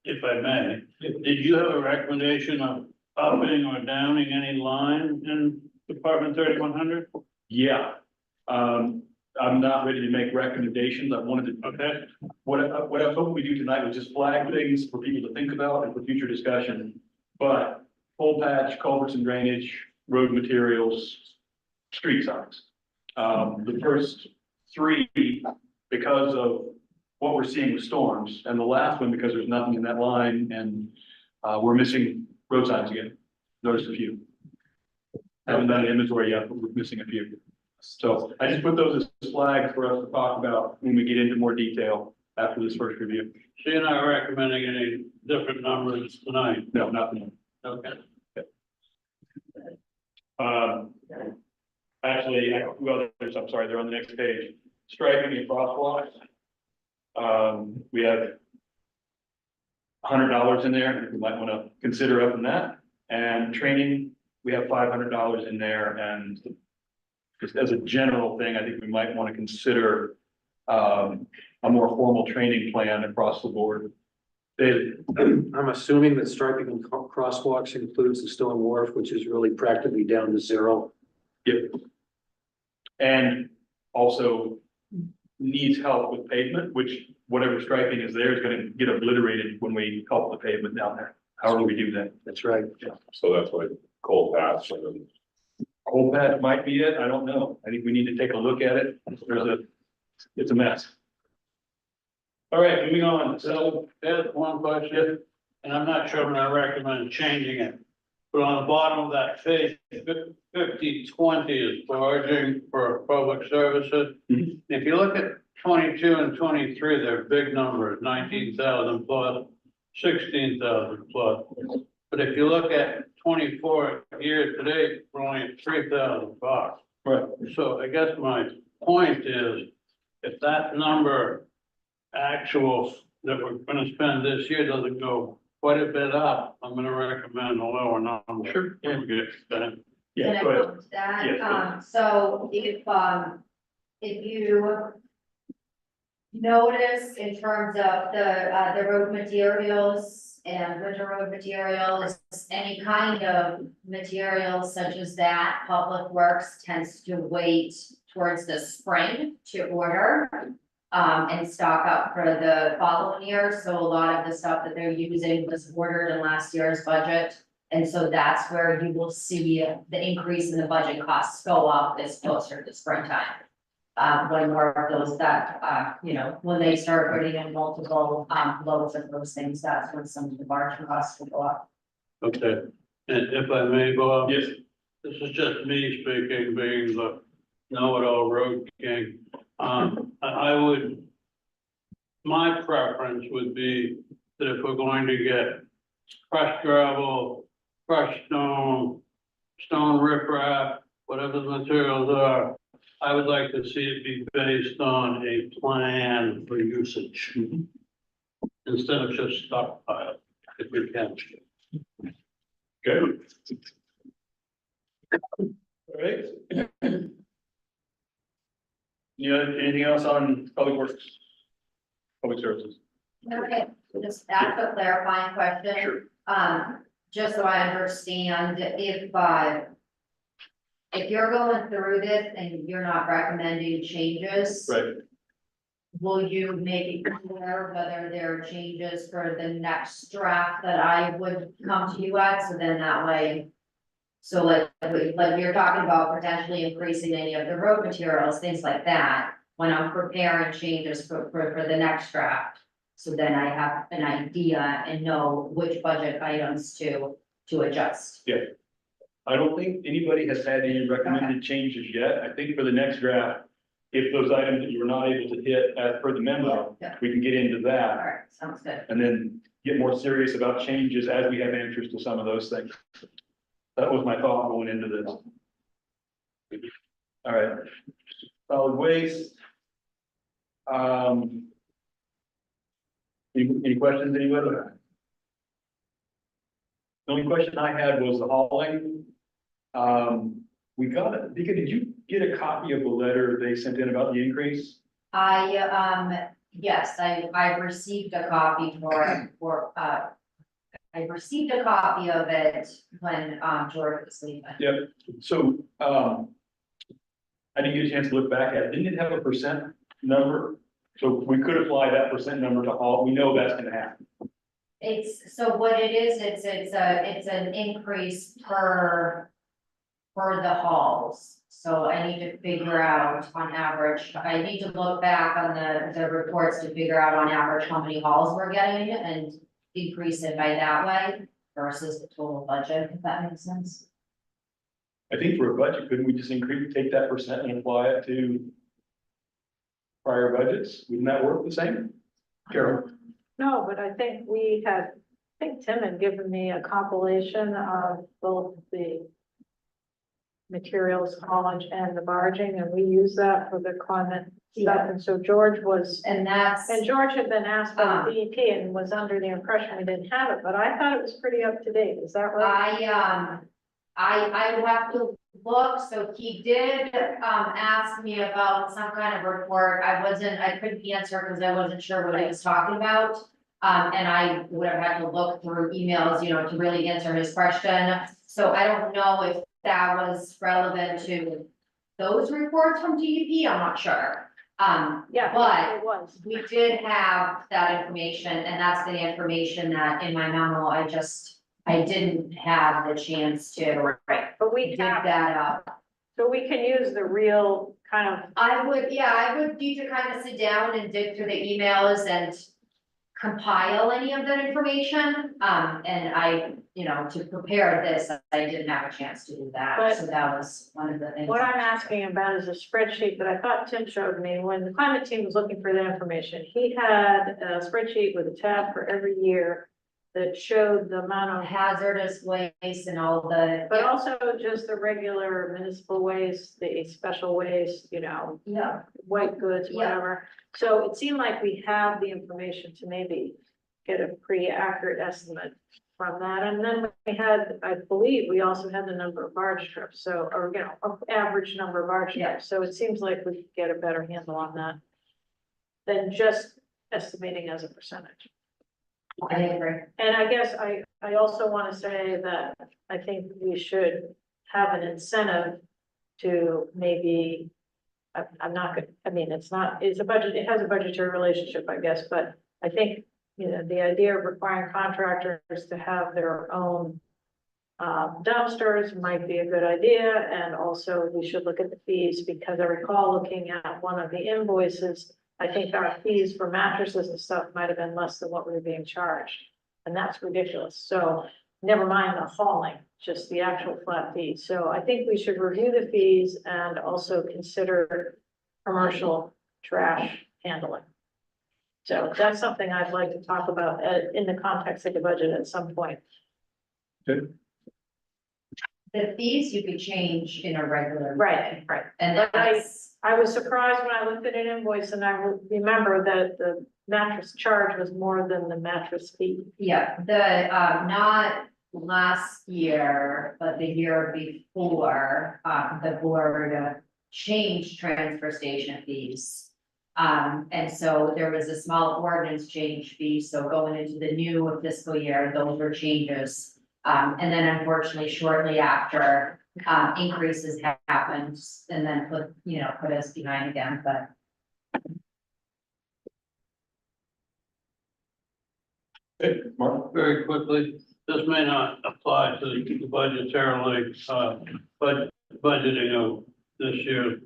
if I may, did you have a recommendation of upping or downing any line in Department 3100? Yeah. I'm not ready to make recommendations. I wanted to, Okay, what I was hoping we do tonight was just flag things for people to think about and for future discussion. But full patch, culverts and drainage, road materials, street signs. The first three, because of what we're seeing with storms, and the last one because there's nothing in that line and we're missing road signs again. Noticed a few. Haven't done an inventory yet, but we're missing a few. So I just put those as flags for us to talk about when we get into more detail after this first review. So you're not recommending any different numbers tonight? No, nothing. Okay. Actually, well, I'm sorry, they're on the next page. Striping and crosswalks. We have $100 in there, and we might want to consider up in that. And training, we have $500 in there, and just as a general thing, I think we might want to consider a more formal training plan across the board. David? I'm assuming that striping and crosswalks includes the stone wharf, which is really practically down to zero. Yep. And also needs help with pavement, which whatever striping is there is gonna get obliterated when we help the pavement down there. How do we do that? That's right. So that's why cold patch and then Cold patch might be it, I don't know. I think we need to take a look at it. It's a mess. All right, moving on. So there's one question, and I'm not sure I'm gonna recommend changing it. But on the bottom of that page, 50/20 is charging for public services. Mhm. If you look at 22 and 23, they're big numbers, 19,000 plus, 16,000 plus. But if you look at 24 year to date, we're only at $3,000. Right. So I guess my point is, if that number actual that we're gonna spend this year doesn't go quite a bit up, I'm gonna recommend a lower number. Sure. Yeah. We get that. Yeah, Can I go ahead. come to that? Yes, please. So if you notice in terms of the road materials and winter road materials, any kind of material such as that, Public Works tends to wait towards the spring to order and stock up for the following year. So a lot of the stuff that they're using was ordered in last year's budget. And so that's where you will see the increase in the budget costs go up this closer to springtime. When more of those that, when they start putting in multiple, loads of those things, that's when some of the margin costs will go up. Okay, and if I may, Bob? Yes. This is just me speaking, being the know-it-all road king. I would, my preference would be that if we're going to get crushed gravel, crushed stone, stone riprap, whatever the materials are, I would like to see it be based on a plan for usage. Instead of just stockpile, if we can. Good. All right. Anything else on public works? Public services? Okay, just ask a clarifying question. Sure. Just so I understand, if you're going through this and you're not recommending changes. Right. Will you make it clear whether there are changes for the next draft that I would come to you at, so then that way. So like you're talking about potentially increasing any of the road materials, things like that, when I'm preparing changes for the next draft. So then I have an idea and know which budget items to adjust. Yeah. I don't think anybody has had any recommended changes yet. I think for the next draft, if those items that you were not able to hit as per the memo, Yeah. we can get into All that right, sounds good. and then get more serious about changes as we have answers to some of those things. That was my thought going into this. All right. Solid waste. Any questions, anybody? The only question I had was the hauling. We got it. Vika, did you get a copy of the letter they sent in about the increase? Yes, I received a copy I received a copy of it when, George was leaving. Yep. So, I didn't get a chance to look back at it. Didn't it have a percent number? So we could apply that percent number to haul. We know that's gonna happen. So what it is, it's an increase for the hauls. So I need to figure out on average, I need to look back on the reports to figure out on average how many hauls we're getting and increase it by that way versus the total budget, if that makes sense. I think for a budget, couldn't we just take that percent and apply it to prior budgets? Wouldn't that work the same? Carol? No, but I think I think Tim had given me a compilation of both the materials haulage and the barging, and we use that for the climate stuff. And so George And George had been asked by the DEP and was under the impression we didn't have it, but I thought it was pretty up to date. Is that right? I would have to look, so he did, ask me about some kind of report. I couldn't answer because I wasn't sure what he was talking about. And I would have had to look through emails, to really answer his question. So I don't know if that was relevant to those reports from DEP, I'm not sure. Yeah, but it was. we did have that information, and that's the information that in my memo, I didn't have the chance to Right, but we dig have, that up. so we can use the real kind of, I would need to kind of sit down and dig through the emails and compile any of that information. And to prepare this, I didn't have a chance to do that, But so that was one of the things. what I'm asking about is a spreadsheet that I thought Tim showed me when the climate team was looking for the information. He had a spreadsheet with a tab for every year that showed the amount of, Hazardous waste and all the. but also just the regular municipal waste, the special waste, Yeah. white goods, Yeah. whatever. So it seemed like we have the information to maybe get a pretty accurate estimate from that. And then we had, I believe, we also had the number of barge trips, so, or, average number of barge Yeah. trips. So it seems like we could get a better handle on that than just estimating as a percentage. I agree. And I guess I also want to say that I think we should have an incentive to maybe, I'm not good, I mean, it's a budget, it has a budgetary relationship, I guess, but I think, the idea of requiring contractors to have their own dumpsters might be a good idea, and also we should look at the fees, because I recall looking at one of the invoices, I think our fees for mattresses and stuff might have been less than what we were being charged, and that's ridiculous. So never mind the hauling, just the actual flat fee. So I think we should review the fees and also consider commercial trash handling. So that's something I'd like to talk about in the context of the budget at some point. Okay. The fees you could change in a regular. Right, right. And But that's, I was surprised when I looked at an invoice and I remember that the mattress charge was more than the mattress fee. yeah, not last year, but the year before, the board changed transfer station fees. And so there was a small ordinance change fee, so going into the new fiscal year, those were changes. And then unfortunately, shortly after, increases happened and then put us behind again, but. Hey, Mark? Very quickly, this may not apply to the budgetarily, budgeting of this year's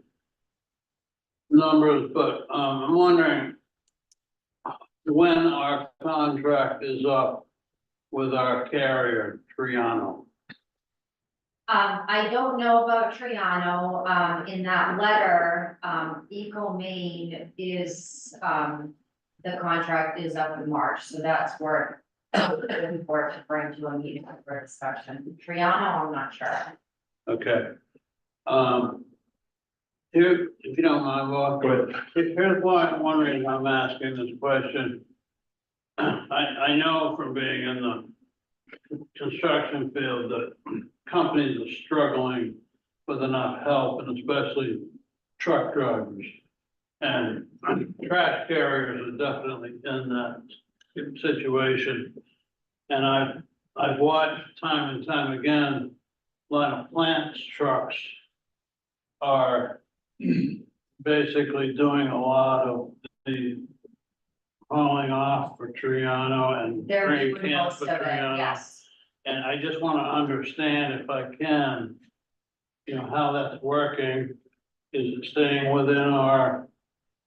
numbers, but, I'm wondering when our contract is up with our carrier, Triano. I don't know about Triano, in that letter, Eco Maine is, the contract is up in March, so that's where. Looking forward to bring to a meeting for discussion. Triano, I'm not sure. Okay. Here, if you don't mind, Bob. Go ahead. Here's why I'm wondering, I'm asking this question. I know from being in the construction field that companies are struggling with enough help, and especially truck drivers. And trash carriers are definitely in that situation. And I've watched time and time again, a lot of plants trucks are basically doing a lot of the hauling off for Triano and They're grain doing cans most for of it, Triano. yes. And I just want to understand, if I can, how that's working. Is it staying within our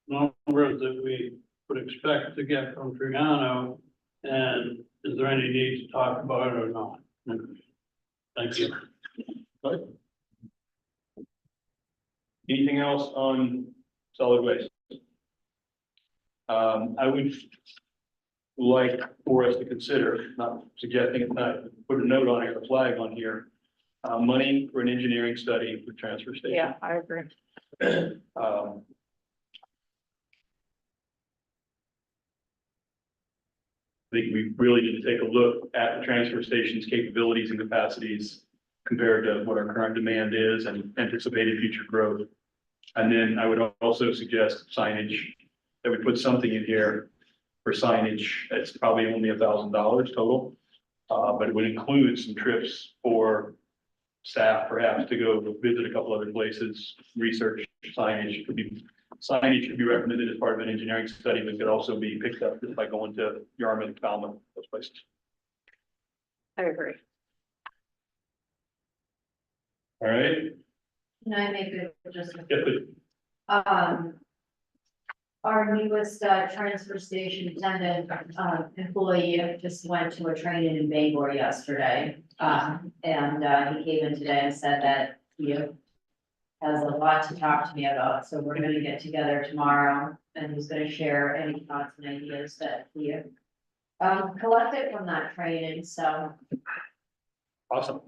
numbers that we would expect to get from Triano? And is there any need to talk about it or not? Thank you. Anything else on solid waste? I would like for us to consider, not suggesting it tonight, but put a note on it, a flag on here. Money for an engineering study for transfer station. Yeah, I agree. Um, I think we really need to take a look at the transfer station's capabilities and capacities compared to what our current demand is and anticipated future growth. And then I would also suggest signage, that we put something in here for signage. It's probably only $1,000 total. But it would include some trips for staff perhaps to go visit a couple other places, research signage. Signage could be recommended as part of an engineering study, but could also be picked up just by going to Yarmouth, Falmouth, those places. I agree. All right. Can I make it just, Yeah, but our newest, transfer station attendant, employee just went to a training in Bangor yesterday. And he came in today and said that he has a lot to talk to me about, so we're gonna get together tomorrow, and he's gonna share any thoughts and ideas that he collected from that training, so. awesome.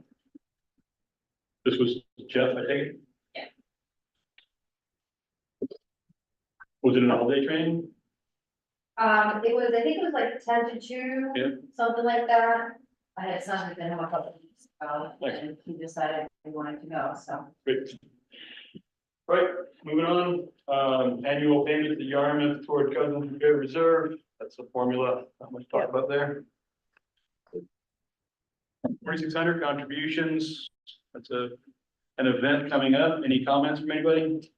This was Jeff, I think. Yeah. Was it an all-day training? It was, I think it was like 10 to 2. Yeah. Something like that. I had something to him a couple of weeks ago, Nice. and he decided he wanted to go, so. Great. All right, moving on, annual payment to Yarmouth toward Cousins Repair Reserve, that's the formula, not much to talk about there. 4,600 contributions, that's an event coming up, any comments from anybody?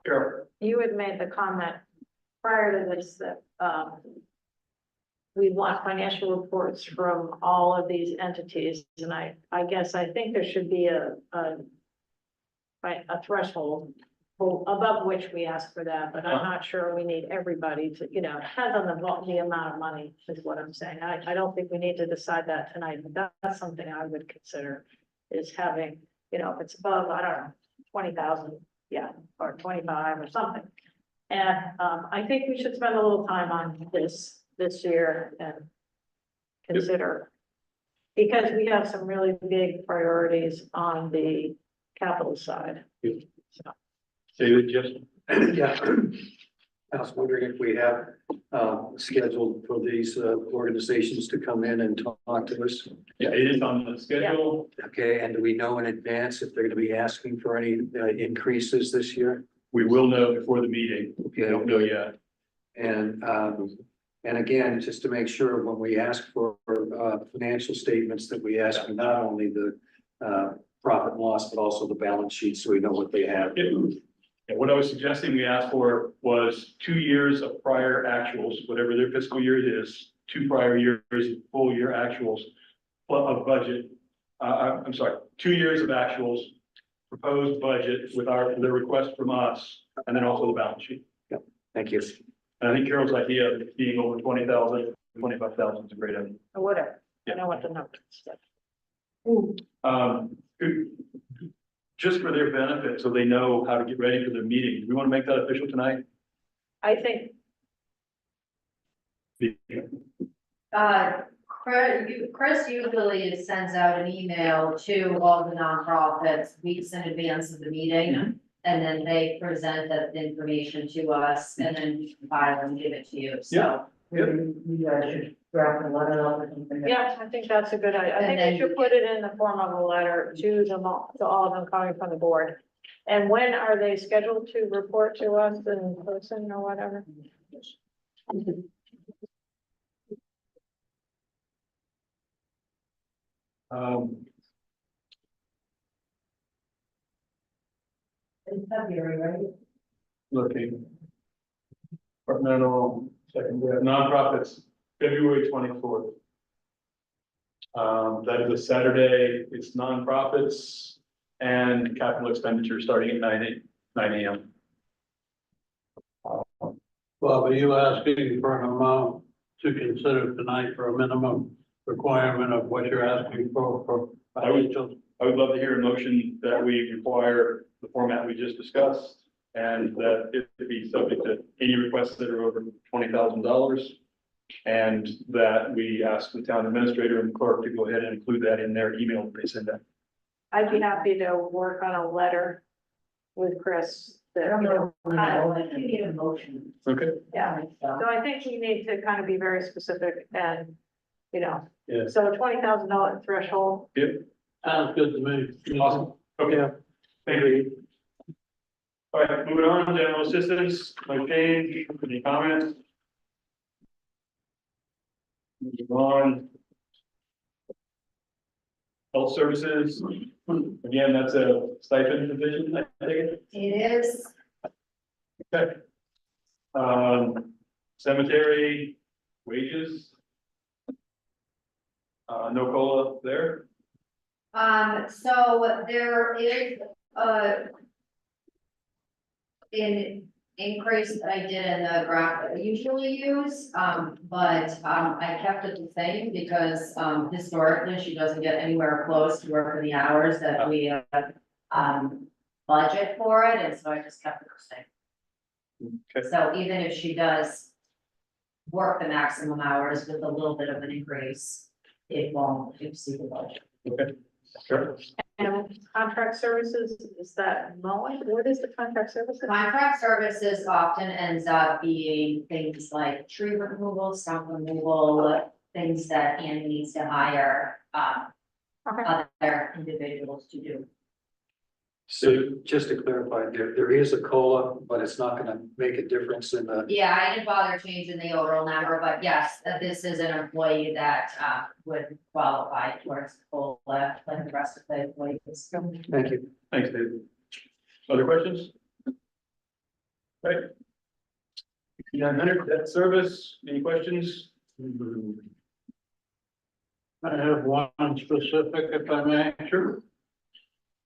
Carol? You had made the comment prior to this that, we want financial reports from all of these entities, and I guess I think there should be a threshold above which we ask for that, but I'm not sure we need everybody to, it depends on the amount of money is what I'm saying. I don't think we need to decide that tonight, but that's something I would consider is having, if it's above, I don't know, 20,000, yeah, or 25 or something. And, I think we should spend a little time on this year and consider, because we have some really big priorities on the capital side. So, David, just, Yeah. I was wondering if we have scheduled for these organizations to come in and talk to us. yeah, it is on the schedule. Okay, and do we know in advance if they're gonna be asking for any increases this year? We will know before the meeting, we don't know yet. And again, just to make sure when we ask for financial statements, that we ask for not only the profit and loss, but also the balance sheet, so we know what they have. And what I was suggesting we asked for was 2 years of prior actuals, whatever their fiscal year it is, 2 prior years of full year actuals of budget. I'm sorry, 2 years of actuals, proposed budget with their request from us, and then also the balance sheet. Thank you. And I think Carol's idea of it being over 20,000, 25,000 is a great idea. or whatever, I Yeah. know what the number is. Just for their benefit, so they know how to get ready for their meeting. Do we want to make that official tonight? I think, Chris usually sends out an email to all the nonprofits weeks in advance of the meeting. And then they present that information to us and then file and give it to you, so. Yeah. You guys should draft a letter up or something. yeah, I think that's a good idea. I think we should put it in the form of a letter to them, to all of them coming from the board. And when are they scheduled to report to us in person or whatever? In February, right? Looking. Departmental, secondary, nonprofits, February 24th. That is a Saturday, it's nonprofits and capital expenditure starting at 9 a.m. Bob, are you asking for an amount to consider tonight for a minimum requirement of what you're asking for I would- financial? I would love to hear a motion that we require the format we just discussed. And that it would be subject to any requests that are over $20,000. And that we ask the town administrator and clerk to go ahead and include that in their email that they send out. I'd be happy to work on a letter with Chris. That, you know, You need a motion. Okay. yeah, so I think we need to kind of be very specific and, you know. Yeah. So $20,000 threshold. Sounds good to me. Awesome. Okay. Yeah. Thank you. All right, moving on, general assistance, no change, any comments? Moving on. Health services, again, that's a stipend position, I think. It is, Okay. Cemetery wages. No COLA there. so there is an increase that I did in the graph that I usually use, but I kept it the same because historically, she doesn't get anywhere close to working the hours that we budget for it, and so I just kept it the same. Okay. So even if she does work the maximum hours with a little bit of an increase, it won't exceed the budget. Okay. Sure. And contract services, is that mowing? What is the contract services? Contract services often ends up being things like tree removal, stump removal, things that Annie needs to hire Okay. other individuals to do. So just to clarify, there is a COLA, but it's not gonna make a difference in the, Yeah, I didn't bother changing the overall number, but yes, this is an employee that would qualify towards COLA like the rest of the employees. thank you. Thanks, David. Other questions? Right. 900, debt service, any questions? I have one specific, if I may. Sure.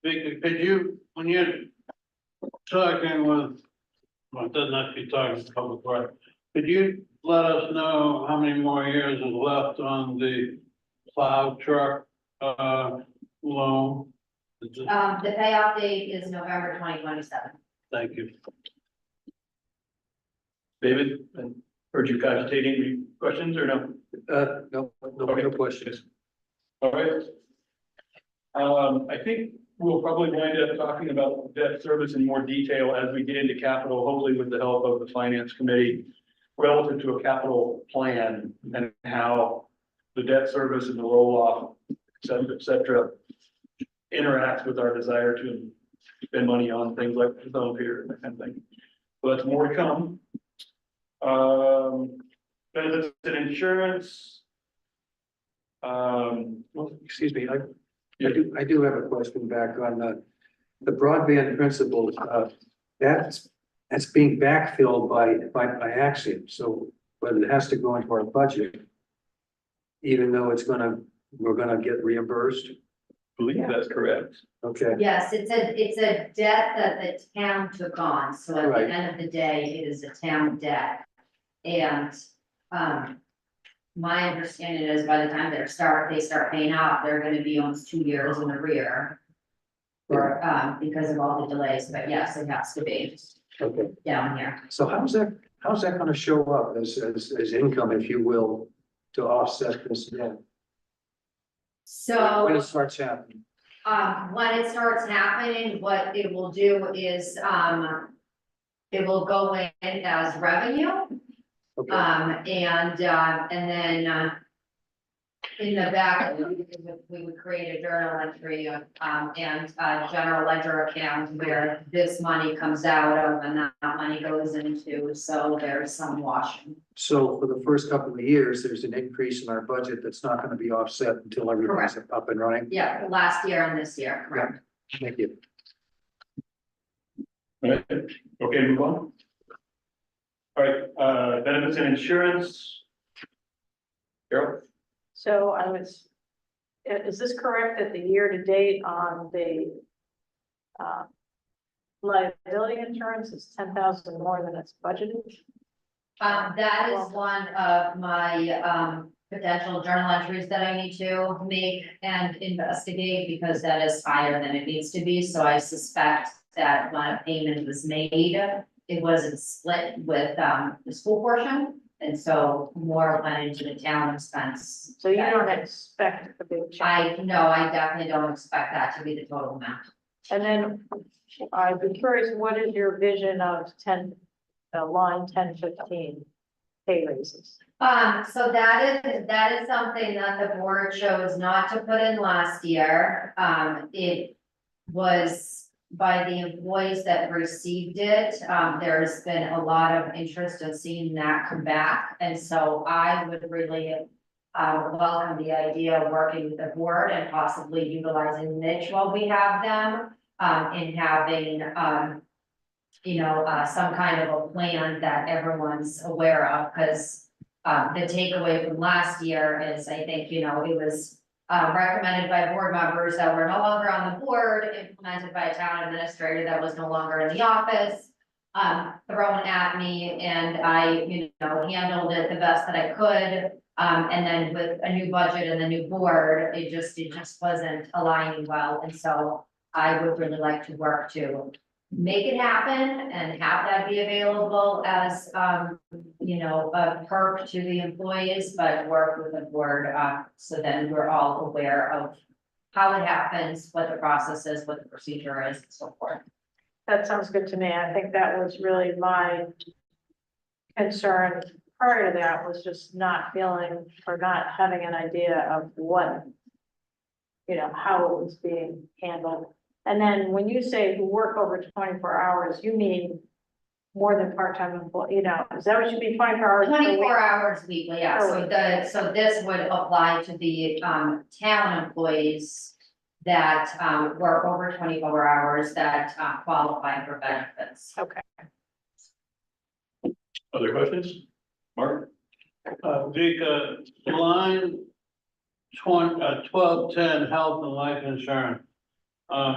Could you, when you're talking with, well, it doesn't have to be talking to public work, could you let us know how many more years is left on the plow truck, loan? The payoff date is November 2027. Thank you. David, I heard you cogitating, any questions or no? No questions. All right. I think we'll probably wind up talking about debt service in more detail as we get into capital, hopefully with the help of the finance committee, relative to a capital plan and how the debt service and the roll off, et cetera, interacts with our desire to spend money on things like the zone pier and that kind of thing. So that's more to come. Benefits and insurance. Well, excuse me, I do have a question back on the broadband principles. That's being backfilled by Axiom, so, but it has to go into our budget. Even though we're gonna get reimbursed, Believe that's correct. okay, Yes, it's a debt that the town took on, so at Right. the end of the day, it is a town debt. And, my understanding is by the time they start paying off, they're gonna be almost 2 years in arrear. For, because of all the delays, but yes, it has to be okay. down here. So how's that gonna show up as income, if you will, to offset this debt? So. When it starts happening? When it starts happening, what it will do is, it will go in as revenue. Okay, And then, in the back, we would create a journal entry, and a general ledger account where this money comes out of and that money goes into, so there's some washing. so for the first couple of years, there's an increase in our budget that's not gonna be offset until everything's up and running. Yeah, last year and this year, correct? Thank you. All right. Okay, move on. All right, benefits and insurance. Carol? So is this correct that the year to date on the liability insurance is 10,000 more than it's budgeted? That is one of my, potential journal entries that I need to make and investigate because that is higher than it needs to be, so I suspect that when a payment was made, it wasn't split with, the school portion. And so more went into the town expense. So you don't expect a big change. I definitely don't expect that to be the total amount. And then I'd be curious, what is your vision of line 1015 pay raises? So that is something that the board chose not to put in last year. It was by the employees that received it. There's been a lot of interest in seeing that come back. And so I would really welcome the idea of working with the board and possibly utilizing Mitch while we have them, in having, some kind of a plan that everyone's aware of, because the takeaway from last year is, I think, it was recommended by board members that were no longer on the board, implemented by a town administrator that was no longer in the office, thrown at me, and I, handled it the best that I could. And then with a new budget and a new board, it just wasn't aligning well, and so I would really like to work to make it happen and have that be available as, a perk to the employees, but work with the board, so then we're all aware of how it happens, what the process is, what the procedure is, and so forth. That sounds good to me. I think that was really my concern prior to that, was just not feeling or not having an idea of what, how it was being handled. And then when you say who work over 24 hours, you mean more than part-time employee, is that what you mean, 24 hours? per week? 24 hours weekly, yeah, Per so this would apply to the, town employees that, work over 24 hours that, qualify for benefits. Okay. Other questions? Mark? Vika, line 1210, health and life insurance.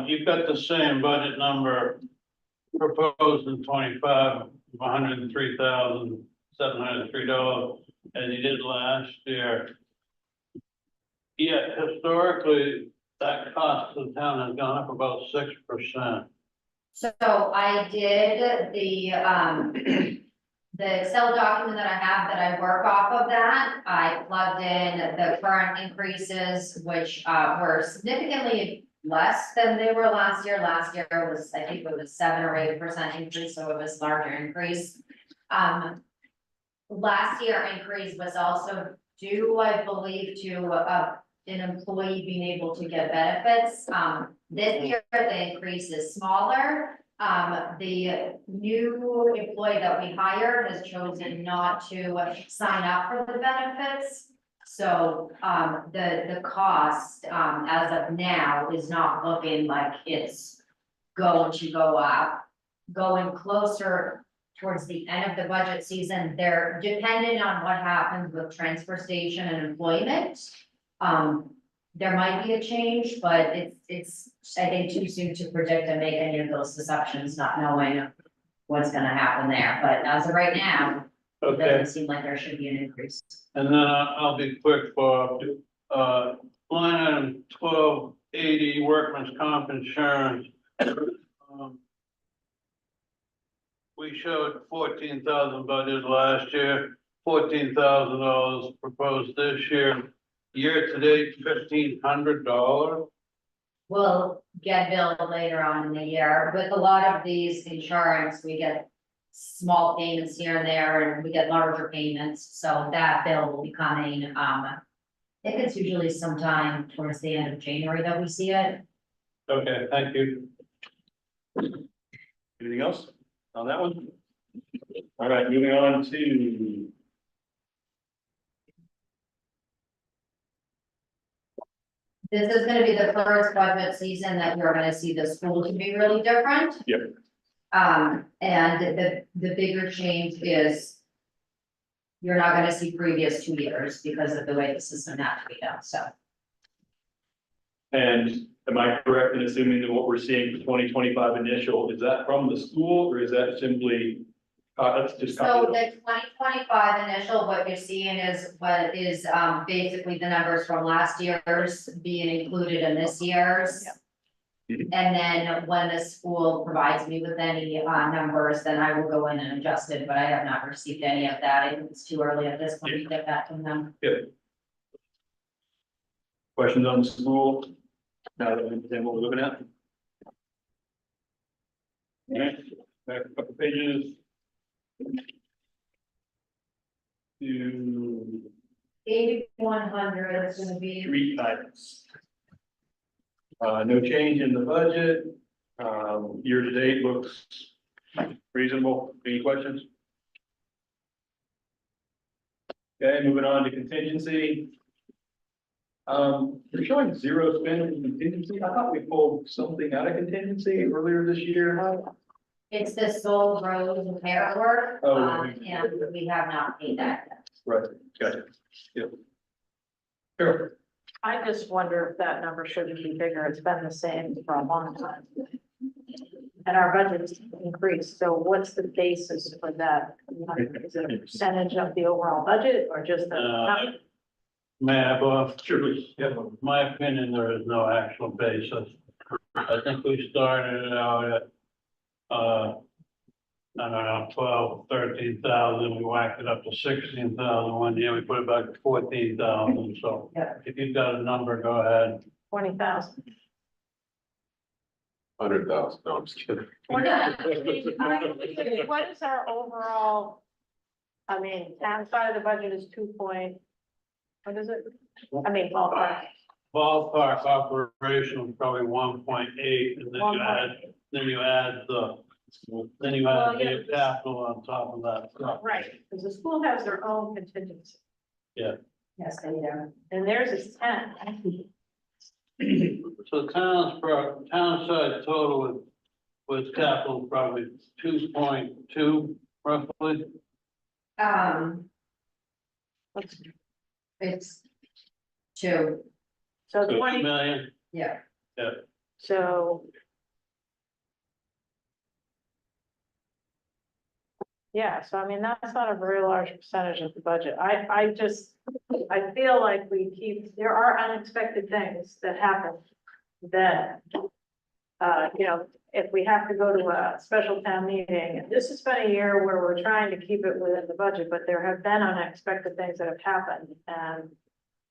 You've got the same budget number proposed in 25, $103,703 as you did last year. Yet historically, that cost to the town has gone up about 6%. So I did the Excel document that I have that I work off of that. I plugged in the current increases, which were significantly less than they were last year. Last year was, I think it was 7 or 8% increase, so it was larger increase. Last year increase was also due, I believe, to an employee being able to get benefits. This year, the increase is smaller. The new employee that we hired has chosen not to sign up for the benefits. So, the cost, as of now, is not looking like it's going to go up. Going closer towards the end of the budget season, they're dependent on what happens with transfer station and employment. There might be a change, but it's, I think, too soon to predict and make any of those assumptions, not knowing what's gonna happen there. But as of right now, it Okay, doesn't seem like there should be an increase. and then I'll be quick, Bob. Line item 1280, workman's comp insurance. We showed 14,000 budget last year, $14,000 proposed this year. Year to date, $1,500. We'll get billed later on in the year. With a lot of these insurance, we get small payments here and there, and we get larger payments, so that bill will be coming, I think it's usually sometime towards the end of January that we see it. Okay, thank you. Anything else on that one? All right, moving on to. This is gonna be the first budget season that you're gonna see the school to be really different. Yep. And the bigger change is you're not gonna see previous 2 years because of the way the system had to be done, so. And am I correct in assuming that what we're seeing for 2025 initial, is that from the school or is that simply, that's just. So the 2025 initial, what you're seeing is what is, basically the numbers from last year's being included in this year's. And then when the school provides me with any, numbers, then I will go in and adjust it, but I have not received any of that. I think it's too early at this point to get that from them. Questions on the school? Now that we understand what we're looking at? Alright, back a couple pages. To 8,100 is gonna be. street items. No change in the budget. Year to date looks reasonable. Any questions? Okay, moving on to contingency. You're showing zero spend in contingency. I thought we pulled something out of contingency earlier this year. It's the sole road repair work, Oh, and we have not paid that yet. Right, gotcha. Yep. Sure. I just wonder if that number shouldn't be bigger. It's been the same for a long time. And our budget's increased, so what's the basis for that? Is it a percentage of the overall budget or just the? May I, Bob? Sure. Yeah. My opinion, there is no actual basis. I think we started out at, I don't know, 12, 13,000, we whacked it up to 16,000 one year, we put it back to 14,000, so. Yeah. If you've got a number, go ahead. 20,000. 100,000, no, I'm just kidding. What is our overall? I mean, town side of the budget is 2 point, what is it? I mean, ballpark. Ballpark operational, probably 1.8, and then you add the Well, yeah, capital on top of that. Right, because the school has their own contingency, Yes, they do. and theirs is 10. So town side total with capital probably 2.2 roughly. It's 2, So So 20, 2 million. yeah. so. Yeah, so I mean, that's not a very large percentage of the budget. I feel like there are unexpected things that happen that, if we have to go to a special town meeting, this has been a year where we're trying to keep it within the budget, but there have been unexpected things that have happened. And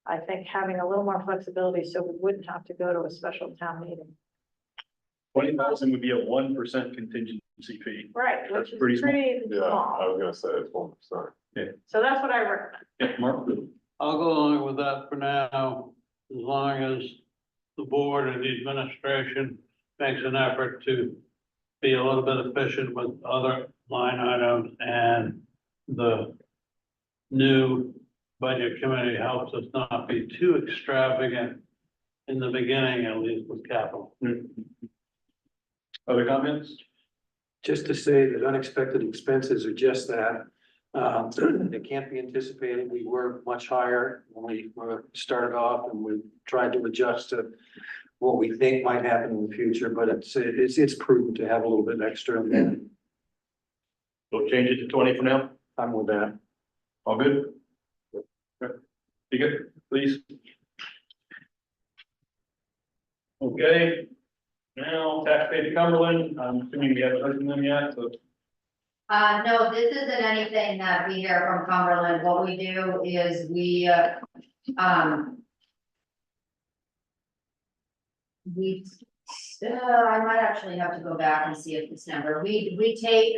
I think having a little more flexibility so we wouldn't have to go to a special town meeting. 20,000 would be a 1% contingency fee. Right, That's which is pretty small. pretty Yeah, I small. was gonna say it's 1%. So that's what I recommend. Yeah, Mark. I'll go along with that for now, as long as the board and the administration makes an effort to be a little bit efficient with other line items, and the new budget committee helps us not be too extravagant in the beginning, at least with capital. Other comments? Just to say that unexpected expenses are just that. They can't be anticipated. We were much higher when we started off, and we tried to adjust to what we think might happen in the future, but it's prudent to have a little bit extra. And We'll change it to 20 for now. I'm with that. All good? Okay. You good, please? Okay. Now, tax pay to Cumberland, I'm assuming we haven't heard from them yet, so. No, this isn't anything that we hear from Cumberland. What we do is I might actually have to go back and see if this number, we take,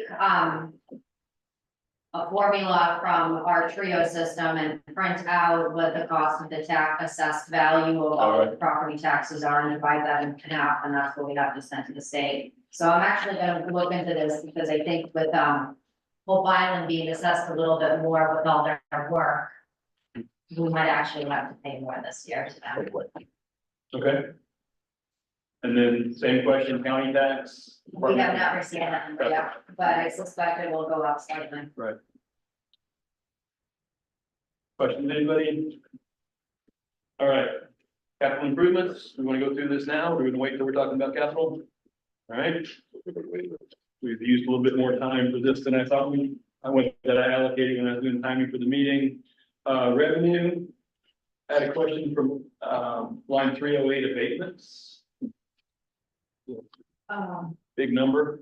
a formula from our Trio system and print out what the cost of the tax assessed value of all the property taxes are and divide that in half, and that's what we have to send to the state. So I'm actually gonna look into this because I think with, Hope Island being assessed a little bit more with all their work, we might actually have to pay more this year to them. Okay. And then same question, county tax? We have not received that number yet, but I suspect it will go up slightly. Right. Questions, anybody? All right, capital improvements, we want to go through this now, we're gonna wait till we're talking about capital? All right, we've used a little bit more time for this than I thought I went that I allocated when I was doing timing for the meeting. Revenue, I had a question from, line 308 abatements. Um, Big number.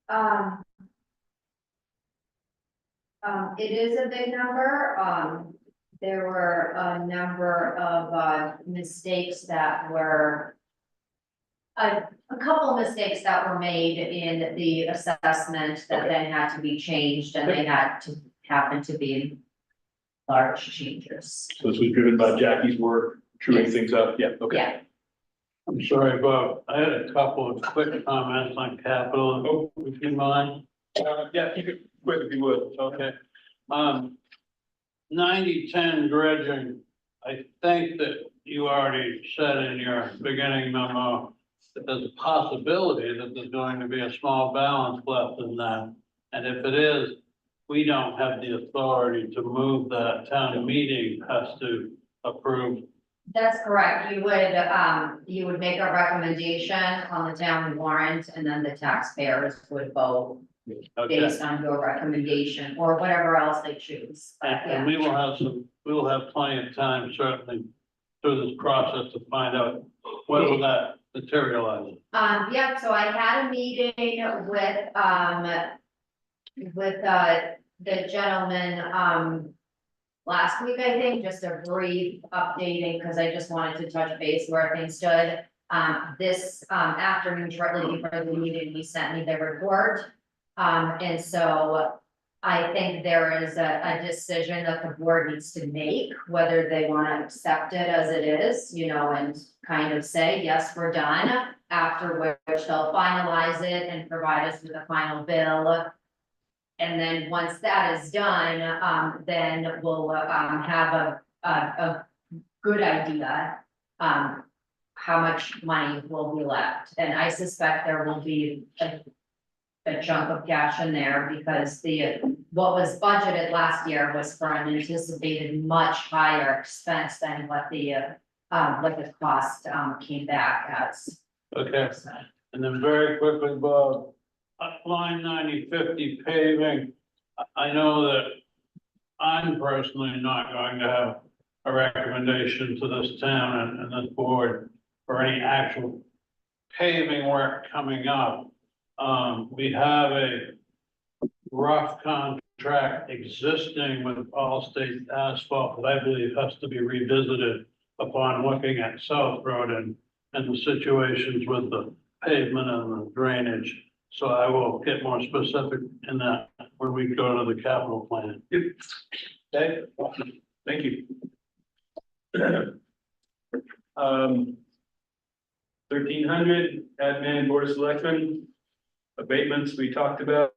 um, it is a big number. There were a number of, mistakes that were a couple mistakes that were made in the assessment that then had to be changed, and they had to happen to be large changes. So this was driven by Jackie's work, truing Yes. things up. Yeah, okay. Yeah, I'm sorry, Bob, I had a couple of quick comments on capital, if you mind. Yeah, keep it quick if you would. Okay, 90-10 dredging, I think that you already said in your beginning memo that there's a possibility that there's going to be a small balance left in that. And if it is, we don't have the authority to move that. Town meeting has to approve. that's correct. You would make a recommendation on the town warrant, and then the taxpayers would vote Okay, based on your recommendation or whatever else they choose. But, and we will have plenty of time certainly through this process to find out whether that materializes. Yeah, so I had a meeting with, the gentleman, last week, I think, just a brief updating, because I just wanted to touch base where things stood. This, afternoon, shortly before the meeting, he sent me the report. And so I think there is a decision that the board needs to make, whether they want to accept it as it is, and kind of say, yes, we're done. After which they'll finalize it and provide us with a final bill. And then once that is done, then we'll, have a good idea, how much money will be left. And I suspect there will be a chunk of cash in there, because what was budgeted last year was for an anticipated much higher expense than what the cost, came back as. Okay, and then very quickly, Bob, line 9050 paving, I know that I'm personally not going to have a recommendation to this town and this board for any actual paving work coming up. We have a rough contract existing with Allstate Asphalt that I believe has to be revisited upon looking at South Road and the situations with the pavement and the drainage. So I will get more specific in that when we go to the capital plan. Okay, thank you. 1300, admin, board of selectmen, abatements we talked about.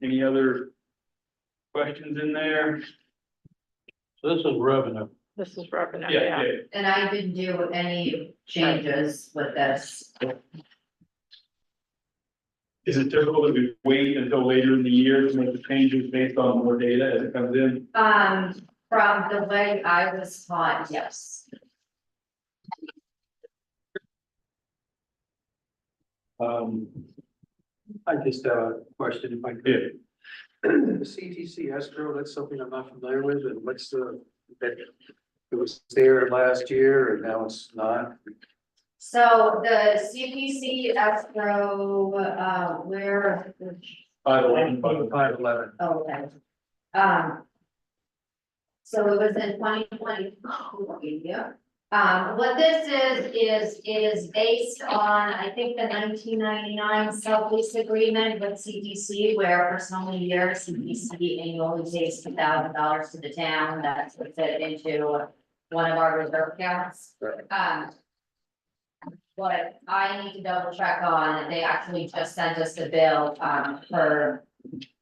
Any other questions in there? So this is revenue. This is revenue, Yeah, yeah. yeah. And I didn't do any changes with this. Is it typical that we wait until later in the year to make the changes based on more data as it comes in? From the way I was taught, yes. I just have a question if I could. The CTC escrow, that's something I'm not familiar with, and what's that, it was there last year and now it's not? So the CPC escrow, where? 511, 511. Oh, okay. So it was in 2020. Yeah. What this is it is based on, I think, the 1999 sublease agreement with CDC, where for so many years CDC annually pays $2,000 to the town. That's what's it into one of our reserve accounts. Right. What I need to double check on, they actually just sent us the bill, for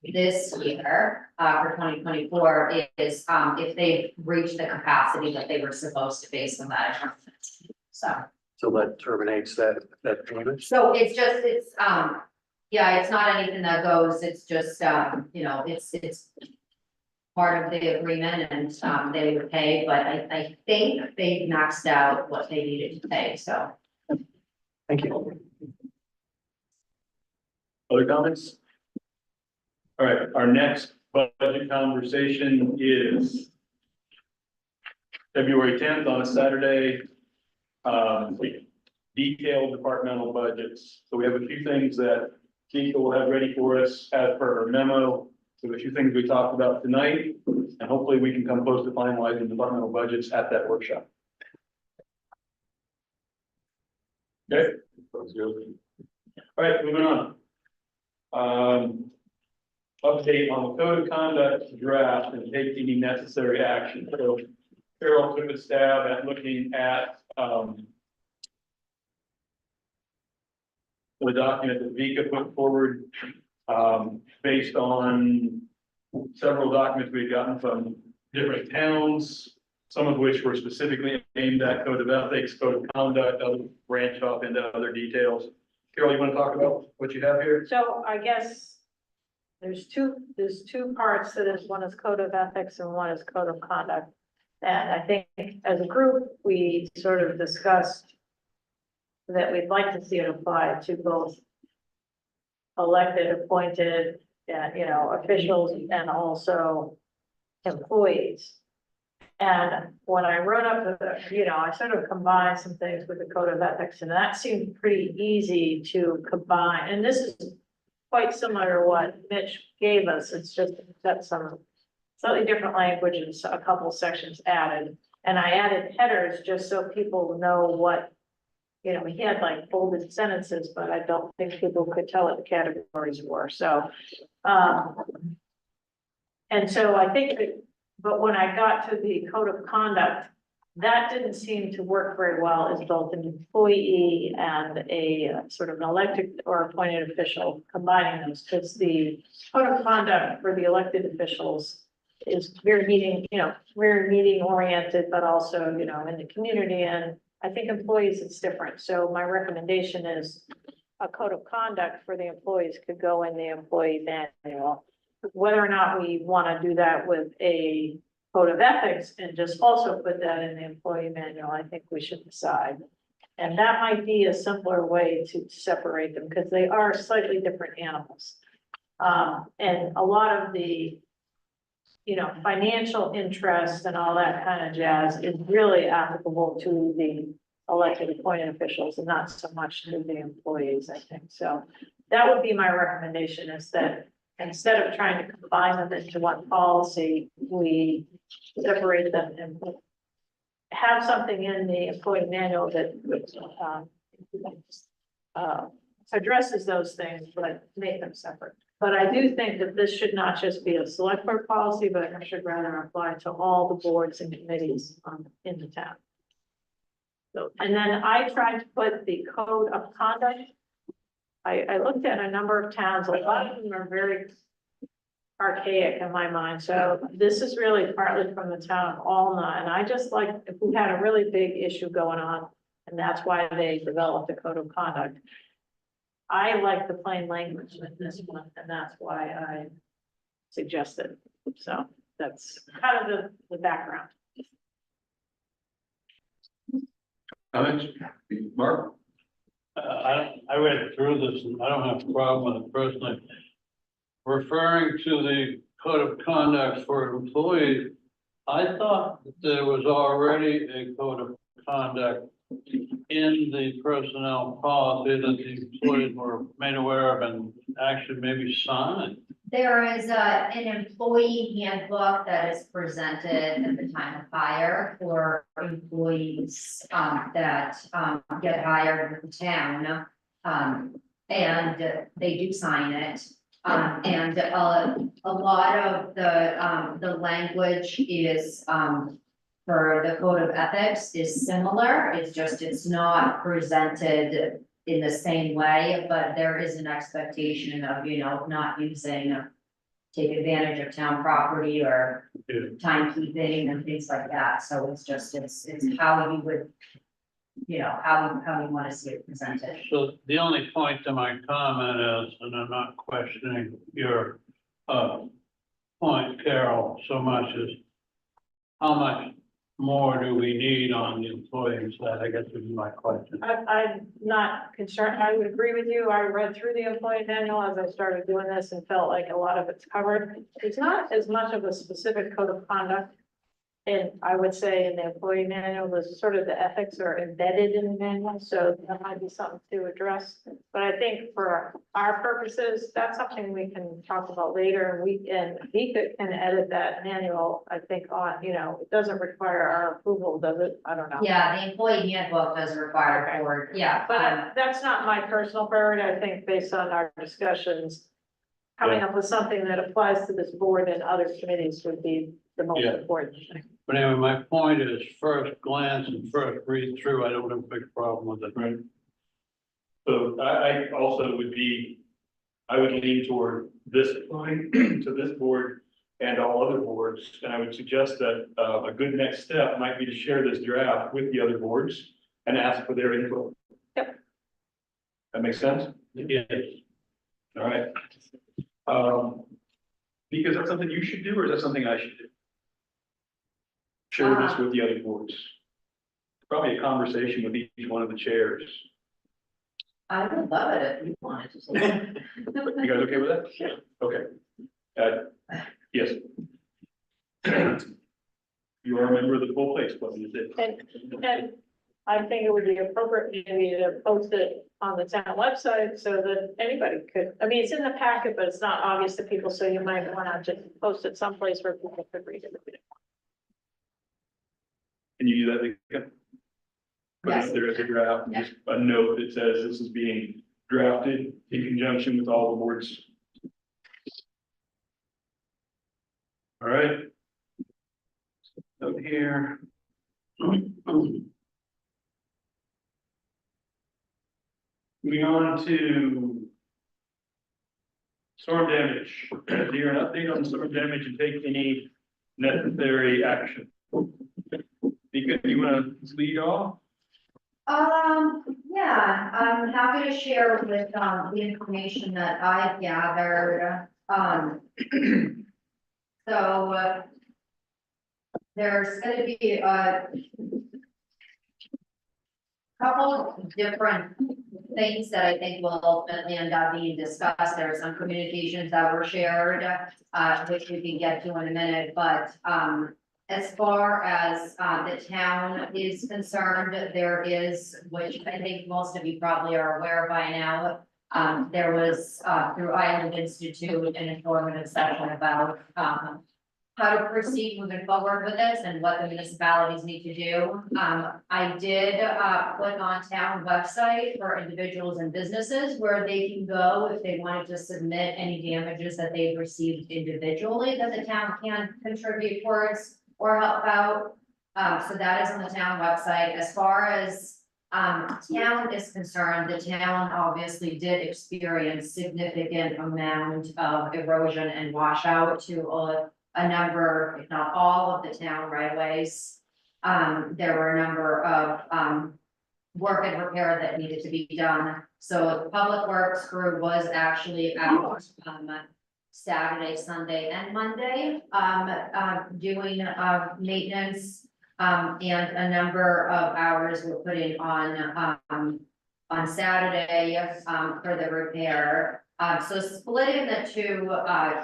this year, for 2024, is, if they've reached the capacity that they were supposed to based on that agreement. So that terminates that payment? So it's just, yeah, it's not anything that goes, it's just, it's part of the agreement, and, they would pay, but I think they've maxed out what they needed to pay, so. Thank you. Other comments? All right, our next budget conversation is February 10th on a Saturday. detailed departmental budgets. So we have a few things that Keith will have ready for us as per our memo. So a few things we talked about tonight, and hopefully we can come close to finalizing departmental budgets at that workshop. Okay, Sounds good. all right, moving on. Update on the code of conduct draft and take any necessary action. So Carol took a stab at looking at, the document that Vika put forward, based on several documents we've gotten from different towns, some of which were specifically aimed at code of ethics, code of conduct, other branch off into other details. Carol, you want to talk about what you have here? So I guess there's two parts to this. One is code of ethics and one is code of conduct. And I think as a group, we sort of discussed that we'd like to see it applied to both elected, appointed, officials and also employees. And when I wrote up I sort of combined some things with the code of ethics, and that seemed pretty easy to combine. And this is quite similar to what Mitch gave us. It's just got some slightly different language and a couple sections added. And I added headers just so people know what, we had like folded sentences, but I don't think people could tell what the categories were. So, and so I think that, but when I got to the code of conduct, that didn't seem to work very well as both an employee and a sort of an elected or appointed official, combining those, because the code of conduct for the elected officials is very meeting oriented, but also, in the community. And I think employees, it's different. So my recommendation is a code of conduct for the employees could go in the employee manual. Whether or not we want to do that with a code of ethics and just also put that in the employee manual, I think we should decide. And that might be a simpler way to separate them because they are slightly different animals. And a lot of the, financial interest and all that kind of jazz is really applicable to the elected appointed officials and not so much to the employees, I think. So that would be my recommendation, is that instead of trying to combine them into one policy, we separate them and have something in the employee manual that addresses those things, but make them separate. But I do think that this should not just be a select board policy, but it should rather apply to all the boards and committees in the town. So, and then I tried to put the code of conduct. I looked at a number of towns. A lot of them are very archaic in my mind. So this is really partly from the town of Alna. And I just like, if we had a really big issue going on, and that's why they developed a code of conduct. I like the plain language with this one, and that's why I suggested. So that's kind of the background. Comments? Mark? I read through this and I don't have a problem with it personally. Referring to the code of conduct for employees, I thought that there was already a code of conduct in the personnel policy that the employees were made aware of and actually maybe signed. There is an employee handbook that is presented at the time of hire for employees that get hired with the town. And they do sign it. And a lot of the language is for the code of ethics is similar. It's not presented in the same way, but there is an expectation of, not using, take advantage of town property or timekeeping and things like that. So it's how you would, how you want to see it presented. So the only point to my comment is, and I'm not questioning your point, Carol, so much as how much more do we need on the employees? That I guess would be my question. I'm not concerned. I would agree with you. I read through the employee manual as I started doing this and felt like a lot of it's covered. It's not as much of a specific code of conduct and I would say in the employee manual, there's sort of the ethics are embedded in the manual, so that might be something to address. But I think for our purposes, that's something we can talk about later, and we can edit that manual, I think, on, it doesn't require our approval, does it? I don't know. Yeah, the employee handbook does require Okay. board, yeah. But that's not my personal priority, I think based on our discussions, coming up with something that applies to this board and other committees would be the most Yeah. important thing. But anyway, my point is, first glance and first read through, I don't have a big problem with it. Right. So I also I would lean toward this line to this board and all other boards. And I would suggest that a good next step might be to share this draft with the other boards and ask for their input. Yep. That makes sense? Yes. All right. Because that's something you should do, or is that something I should do? Share this with the other boards. Probably a conversation with each one of the chairs. I would love it if you wanted to. You guys okay with that? Yeah. Okay. Yes. You are a member of the full place club, you did. And I think it would be appropriate maybe to post it on the town website so that anybody could, I mean, it's in the packet, but it's not obvious to people, so you might want to just post it someplace where people could read it. Can you do that? Lisa? Put Yes. it there as a draft, Yeah. just a note that says this is being drafted in conjunction with all the boards. All right. Note here. Moving on to storm damage. Do you have an update on storm damage and take any necessary action? Because you want to lead off? Yeah, I'm happy to share with, the information that I've gathered, so, there's gonna be a couple of different things that I think will ultimately end up being discussed. There are some communications that were shared, which we can get to in a minute, but, as far as, the town is concerned, there is, which I think most of you probably are aware by now. There was, through Island Institute, an informative session about, how to proceed moving forward with this and what the municipalities need to do. I did, put on town website for individuals and businesses where they can go if they wanted to submit any damages that they've received individually that the town can contribute towards or help out. So that is on the town website. As far as town is concerned, the town obviously did experience significant amount of erosion and washout to a number, if not all of the town right of ways. There were a number of work and repair that needed to be done. So the Public Works crew was actually out Saturday, Sunday, and Monday doing maintenance. And a number of hours were put in on Saturday for the repair. So splitting the two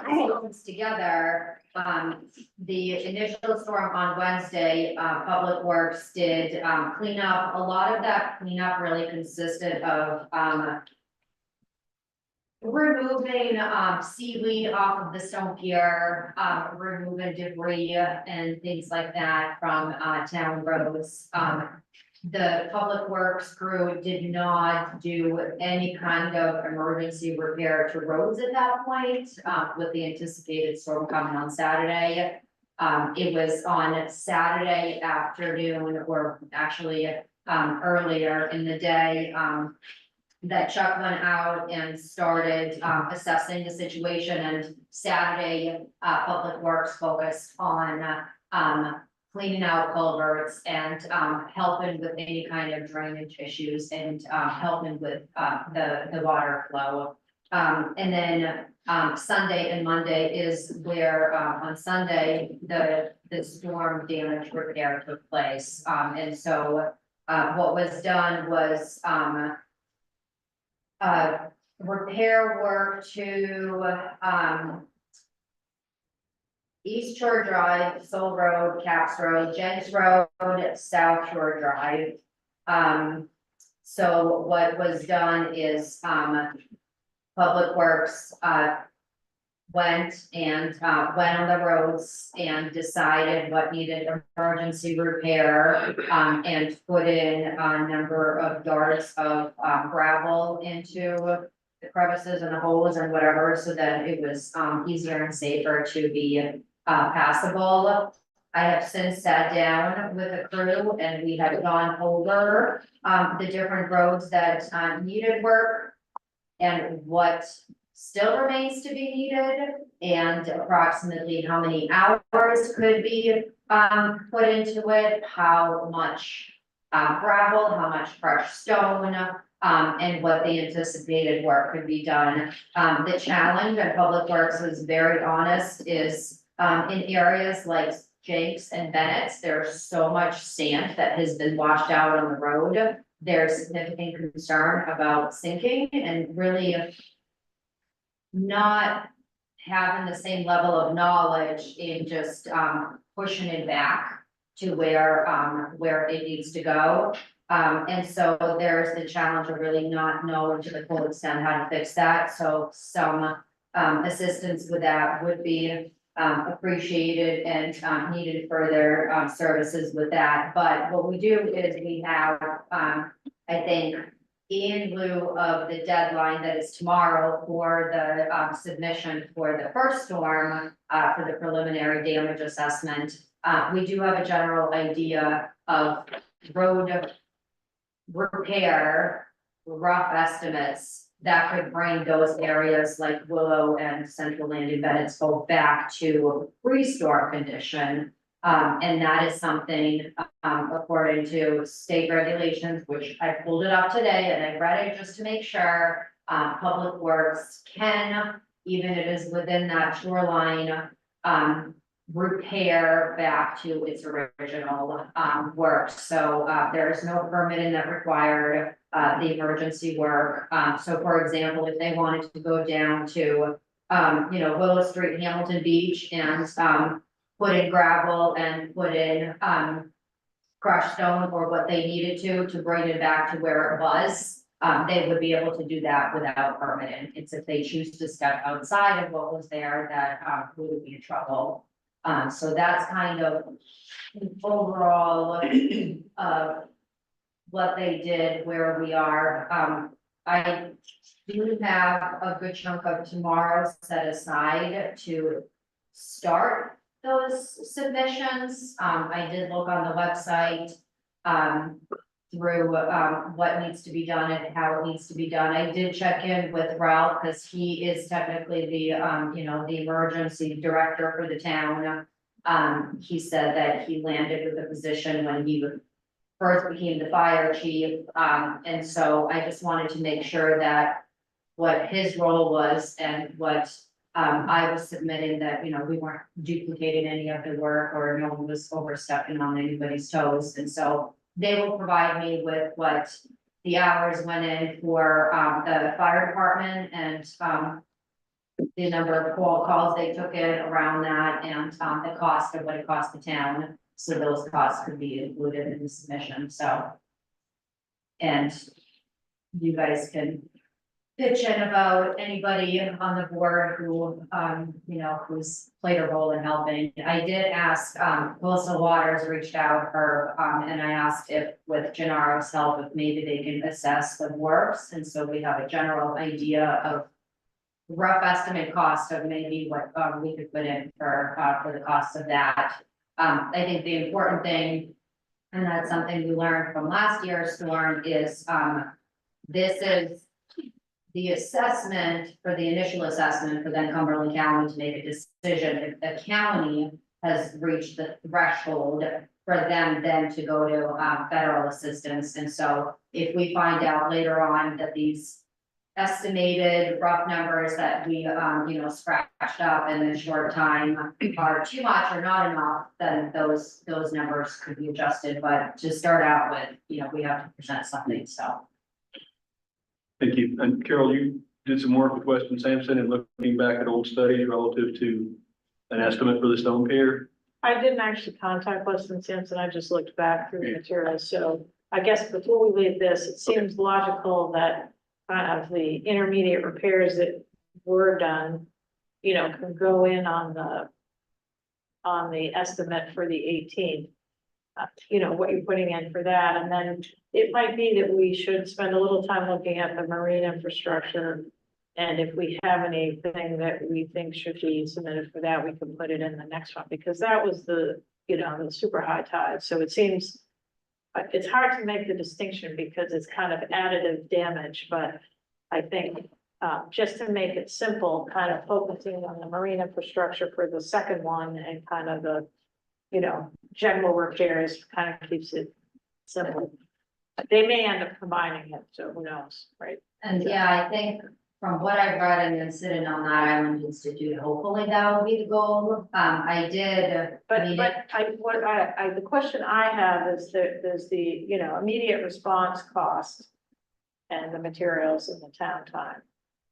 seasons together, the initial storm on Wednesday, Public Works did clean up. A lot of that cleanup really consisted of removing seaweed off of the stone pier, removing debris and things like that from town roads. The Public Works crew did not do any kind of emergency repair to roads at that point, with the anticipated storm coming on Saturday. It was on Saturday afternoon, or actually earlier in the day, that Chuck went out and started assessing the situation, and Saturday, Public Works focused on cleaning out culverts and helping with any kind of drainage issues and helping with the water flow. And then Sunday and Monday is where on Sunday the storm damage repair took place. And so what was done was repair work to East Shore Drive, Soul Road, Caps Road, Jenks Road, South Shore Drive. So what was done is, Public Works, went on the roads and decided what needed emergency repair, and put in a number of yards of, gravel into the crevices and the holes and whatever, so that it was, easier and safer to be, passable. I have since sat down with a crew and we have gone over, the different roads that, needed work and what still remains to be needed, and approximately how many hours could be, put into it, how much, gravel, how much fresh stone, and what the anticipated work could be done. The challenge, and Public Works was very honest, is, in areas like Jenks and Bennett's, there's so much sand that has been washed out on the road. There's significant concern about sinking and really not having the same level of knowledge in just, pushing it back to where it needs to go. And so there's the challenge of really not knowing to the full extent how to fix that. So some, assistance with that would be, appreciated and, needed further, services with that. But what we do is we have, I think, in lieu of the deadline that is tomorrow for the, submission for the first storm, for the preliminary damage assessment, we do have a general idea of road repair, rough estimates that could bring those areas like Willow and Central Landing Bennett's both back to pre-storm condition. And that is something, according to state regulations, which I pulled it up today and I read it just to make sure, Public Works can, even if it is within that shoreline, repair back to its original, work. So, there is no permitting that required, the emergency work. So for example, if they wanted to go down to, Willow Street, Hamilton Beach, and, put in gravel and put in, crushed stone or what they needed to bring it back to where it was, they would be able to do that without permitting. It's if they choose to step outside of what was there that, we would be in trouble. So that's kind of overall, what they did, where we are. I do have a good chunk of tomorrow set aside to start those submissions. I did look on the website, through, what needs to be done and how it needs to be done. I did check in with Ralph, because he is technically the, the emergency director for the town. He said that he landed with the position when he first became the fire chief. And so I just wanted to make sure that what his role was and what, I was submitting, that, we weren't duplicating any of the work or no one was overstepping on anybody's toes. And so they will provide me with what the hours went in for, the fire department and, the number of calls they took in around that, and, the cost of what it cost the town. So those costs could be included in the submission, so. And you guys can pitch in about anybody on the board who, who's played a role in helping. I did ask, Coastal Waters reached out her, and I asked if with Gennaro's help, if maybe they can assess the works, and so we have a general idea of rough estimate cost of maybe what, we could put in for the cost of that. I think the important thing, and that's something we learned from last year's storm, is, this is the assessment for the initial assessment for then Cumberland County to make a decision. If the county has reached the threshold for them then to go to, federal assistance. And so if we find out later on that these estimated rough numbers that we, scratched up in a short time are too much or not enough, then those numbers could be adjusted. But to start out with, we have to present something, so. Thank you. And Carol, you did some work with Weston Sampson and looking back at old studies relative to an estimate for the stone pier? I didn't actually contact Weston Sampson, I just looked back through the materials, so I guess before we leave this, it seems logical that kind of the intermediate repairs that were done, you know, can go in on the estimate for the 18th. You know, what you're putting in for that, and then it might be that we should spend a little time looking at the marine infrastructure. And if we have anything that we think should be submitted for that, we can put it in the next one, because that was the, you know, the super high tide, so it seems. It's hard to make the distinction because it's kind of additive damage, but I think, just to make it simple, kind of focusing on the marine infrastructure for the second one and kind of the, you know, general repairs kind of keeps it simple. They may end up combining it, so who knows, right? And yeah, I think from what I've read and been sitting on that Island Institute, hopefully that will be the goal. I did. But, mean, the question I have is that there's the, you know, immediate response cost and the materials and the town time.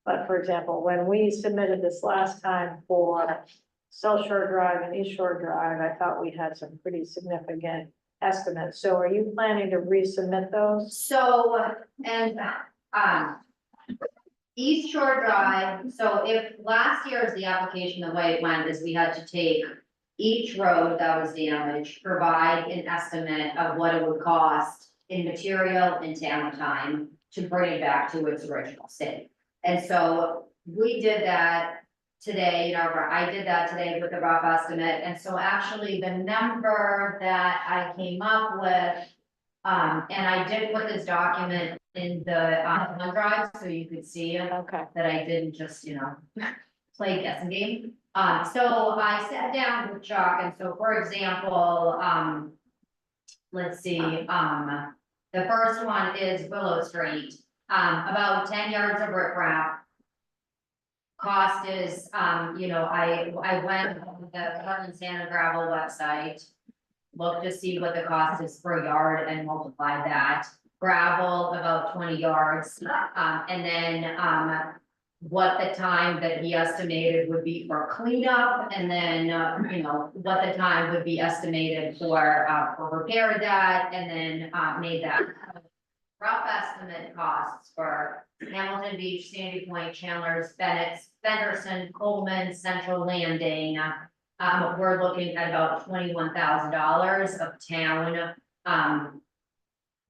But for example, when we submitted this last time for South Shore Drive and East Shore Drive, I thought we had some pretty significant estimates. So are you planning to resubmit those? So, and, East Shore Drive, so if last year's the application, the way it went is we had to take each road that was damaged, provide an estimate of what it would cost in material and town time to bring it back to its original state. And so we did that today, you know, I did that today with the rough estimate. And so actually the number that I came up with, and I did put this document in the OneDrive, so you could see Okay. that I didn't just, you know, play a guessing game. So I sat down with Chuck, and so for example, let's see, the first one is Willow Street, about 10 yards of riprap. Cost is, you know, I went on the Heartland Sand and Gravel website, looked to see what the cost is per yard and multiply that. Gravel about 20 yards, and then, what the time that he estimated would be for cleanup, and then, you know, what the time would be estimated for repair of that, and then, made that rough estimate costs for Hamilton Beach, Sandy Point, Chandler's, Bennett's, Fenderson, Coleman, Central Landing. We're looking at about $21,000 of town,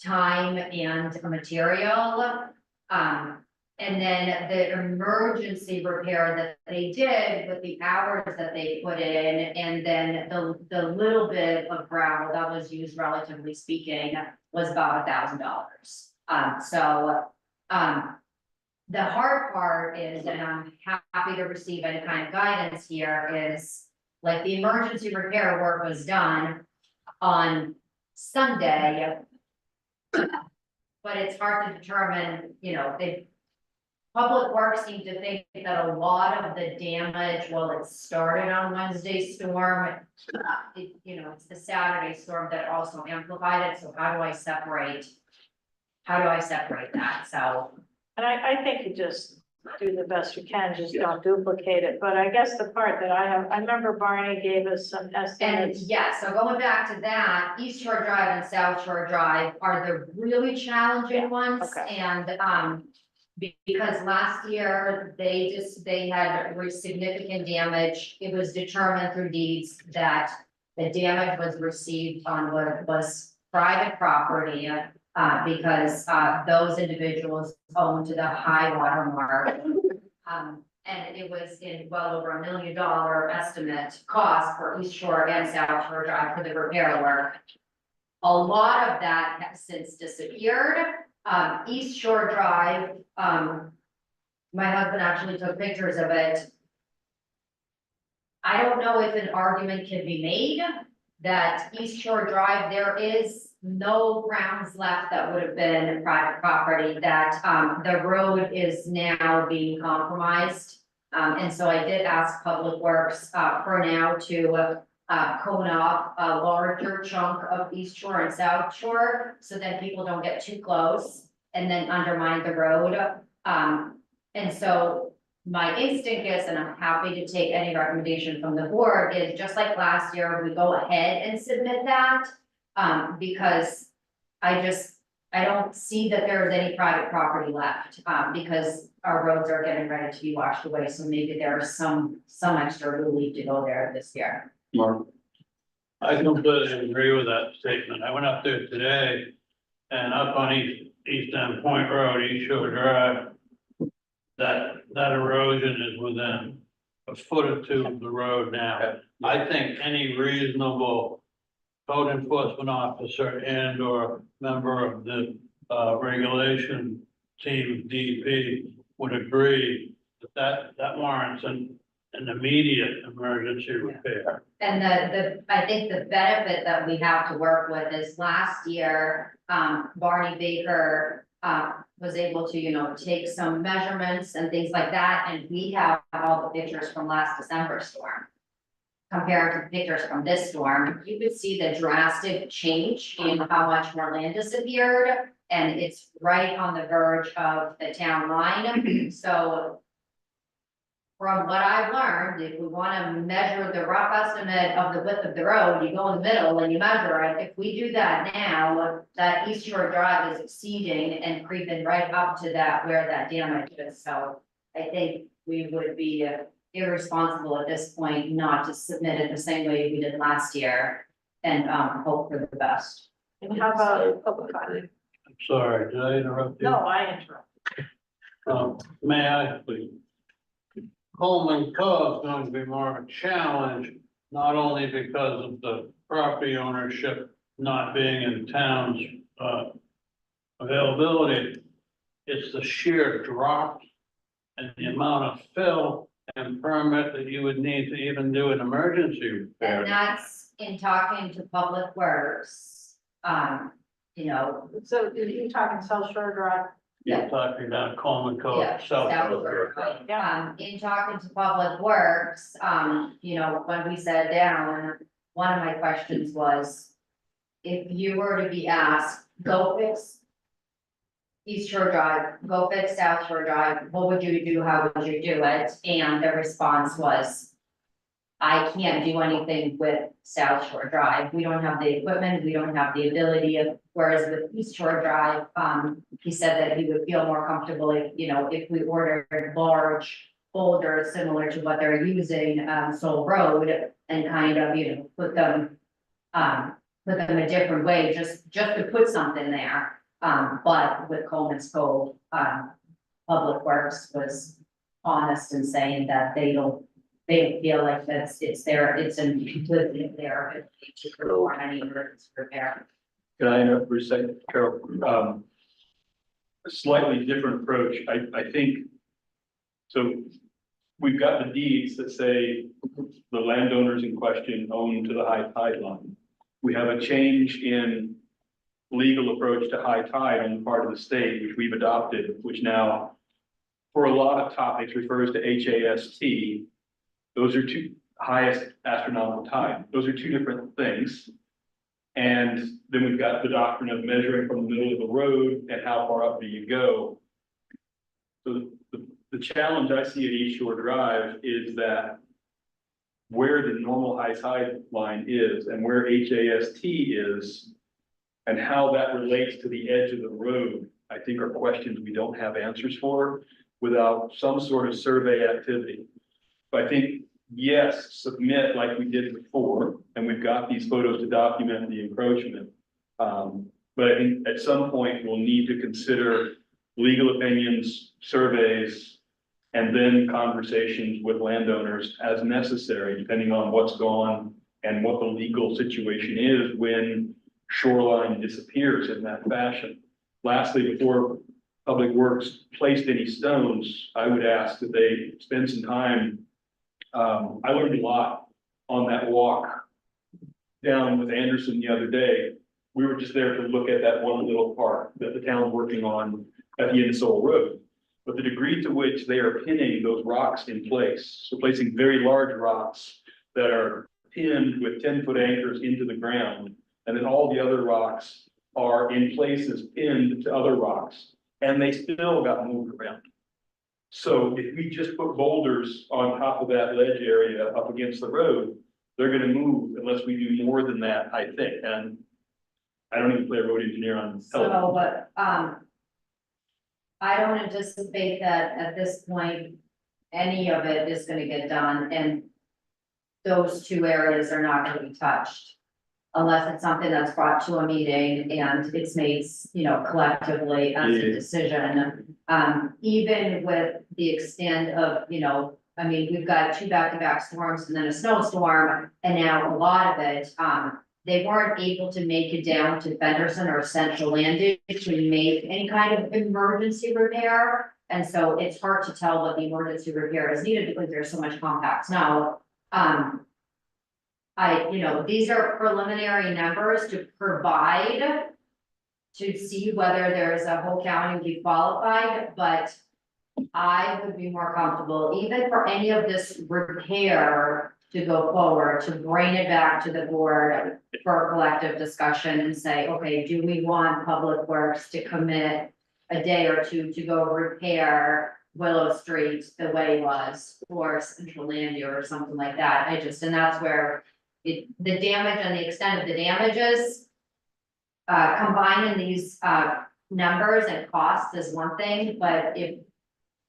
time and material. And then the emergency repair that they did with the hours that they put in, and then the little bit of gravel that was used, relatively speaking, was about $1,000. The hard part is, and I'm happy to receive any kind of guidance here, is like the emergency repair work was done on Sunday. But it's hard to determine, you know, if Public Works seemed to think that a lot of the damage, well, it started on Wednesday's storm. You know, it's the Saturday storm that also amplified it, so how do I separate that, so. And I think you just do the best you can, just don't duplicate it, but I guess the part that I remember Barney gave us some And estimates. yeah, so going back to that, East Shore Drive and South Shore Drive are the really challenging ones. Okay. And, because last year, they had significant damage. It was determined through deeds that the damage was received on what was private property. Because, those individuals owned the high water mark. And it was in well over $1 million estimate cost for East Shore and South Shore Drive for the repair work. A lot of that has since disappeared. East Shore Drive, my husband actually took pictures of it. I don't know if an argument can be made that East Shore Drive, there is no grounds left that would have been private property, that the road is now being compromised. And so I did ask Public Works for now to cone off a larger chunk of East Shore and South Shore, so that people don't get too close and then undermine the road. And so my instinct is, and I'm happy to take any recommendation from the board, is just like last year, we go ahead and submit that. Because I don't see that there is any private property left, because our roads are getting ready to be washed away, so maybe there's some extra relief to go there this year. Mark? I completely agree with that statement. I went up there today and up on East End Point Road, East Shore Drive. That erosion is within a foot or two of the road now. I think any reasonable code enforcement officer and or member of the regulation team, DEP, would agree that warrants an immediate emergency repair. And I think the benefit that we have to work with is last year, Barney Baker, was able to, take some measurements and things like that, and we have all the pictures from last December storm. Compared to the pictures from this storm, you could see the drastic change in how much more land disappeared, and it's right on the verge of the town line, so. From what I've learned, if we wanna measure the rough estimate of the width of the road, you go in the middle and you measure it. If we do that now, that East Shore Drive is exceeding and creeping right up to that where that damage is, so I think we would be irresponsible at this point not to submit it the same way we did last year and hope for the best. And how about public comment? I'm sorry, did I interrupt you? No, I interrupted. May I please? Coleman Cove is going to be more of a challenge, not only because of the property ownership not being in town's availability. It's the sheer drop and the amount of fill and permit that you would need to even do an emergency repair. And that's in talking to Public Works, So you're talking South Shore Drive? You're talking about Coleman Cove, Yeah, South South Shore. Shore. Yeah. in talking to Public Works, when we sat down, one of my questions was, if you were to be asked, go fix East Shore Drive, go fix South Shore Drive, what would you do, how would you do it? And the response was, I can't do anything with South Shore Drive, we don't have the equipment, we don't have the ability of, whereas with East Shore Drive, he said that he would feel more comfortable if, if we ordered large boulders similar to what they're using, Soul Road, and kind of, put them a different way, just to put something there. But with Coleman's Cove, Public Works was honest in saying that they don't feel like it's completely their ability to perform any emergency repair. Can I interrupt for a second, Carol? A slightly different approach, I think. So we've got the deeds that say the landowners in question own to the high tide line. We have a change in legal approach to high tide on the part of the state, which we've adopted, which now, for a lot of topics, refers to HAST. Those are two highest astronomical tide. Those are two different things. And then we've got the doctrine of measuring from the middle of the road and how far up do you go. So the challenge I see at East Shore Drive is that where the normal high tide line is and where HAST is and how that relates to the edge of the road, I think are questions we don't have answers for without some sort of survey activity. But I think, yes, submit like we did before, and we've got these photos to document the encroachment. But I think at some point we'll need to consider legal opinions, surveys, and then conversations with landowners as necessary, depending on what's gone and what the legal situation is when shoreline disappears in that fashion. Lastly, before Public Works placed any stones, I would ask that they spend some time. I learned a lot on that walk down with Anderson the other day. We were just there to look at that one little park that the town's working on at the end of Soul Road. But the degree to which they are pinning those rocks in place, so placing very large rocks that are pinned with 10-foot anchors into the ground, and then all the other rocks are in places pinned to other rocks, and they still got moved around. So if we just put boulders on top of that ledge area up against the road, they're gonna move unless we do more than that, I think, and I don't even play a road engineer on So, television. but, I don't anticipate that at this point, any of it is gonna get done, and those two areas are not gonna be touched. Unless it's something that's brought to a meeting and it's made, you know, collectively as a Yeah. decision. Even with the extent of, you know, I mean, we've got 2 back-to-back storms and then a snowstorm, and now a lot of it, they weren't able to make it down to Fenderson or Central Landing to make any kind of emergency repair. And so it's hard to tell what the emergency repair is needed because there's so much compact snow. You know, these are preliminary numbers to provide to see whether there's a whole county would be qualified, but I would be more comfortable, even for any of this repair to go forward, to bring it back to the board for a collective discussion and say, okay, do we want Public Works to commit a day or two to go repair Willow Street the way it was, or Central Landy or something like that? And that's where the damage and the extent of the damages, combining these, numbers and costs is one thing, but if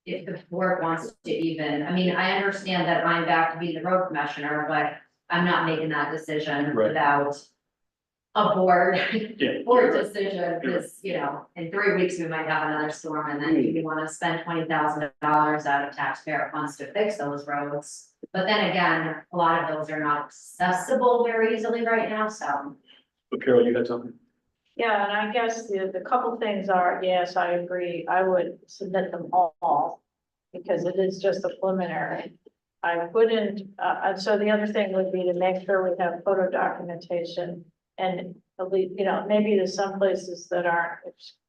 the board wants to even, I mean, I understand that I'm back to be the road commissioner, but I'm not making that decision Right. without a board, Yeah. board decision, because, you know, in 3 weeks, we might have another storm, and then you wanna spend $20,000 out of taxpayer funds to fix those roads. But then again, a lot of those are not accessible very easily right now, so. But Carol, you had something? Yeah, and I guess the couple things are, yes, I agree, I would submit them all, because it is just a preliminary. I wouldn't, and so the other thing would be to make sure we have photo documentation, and at least, you know, maybe there's some places that aren't,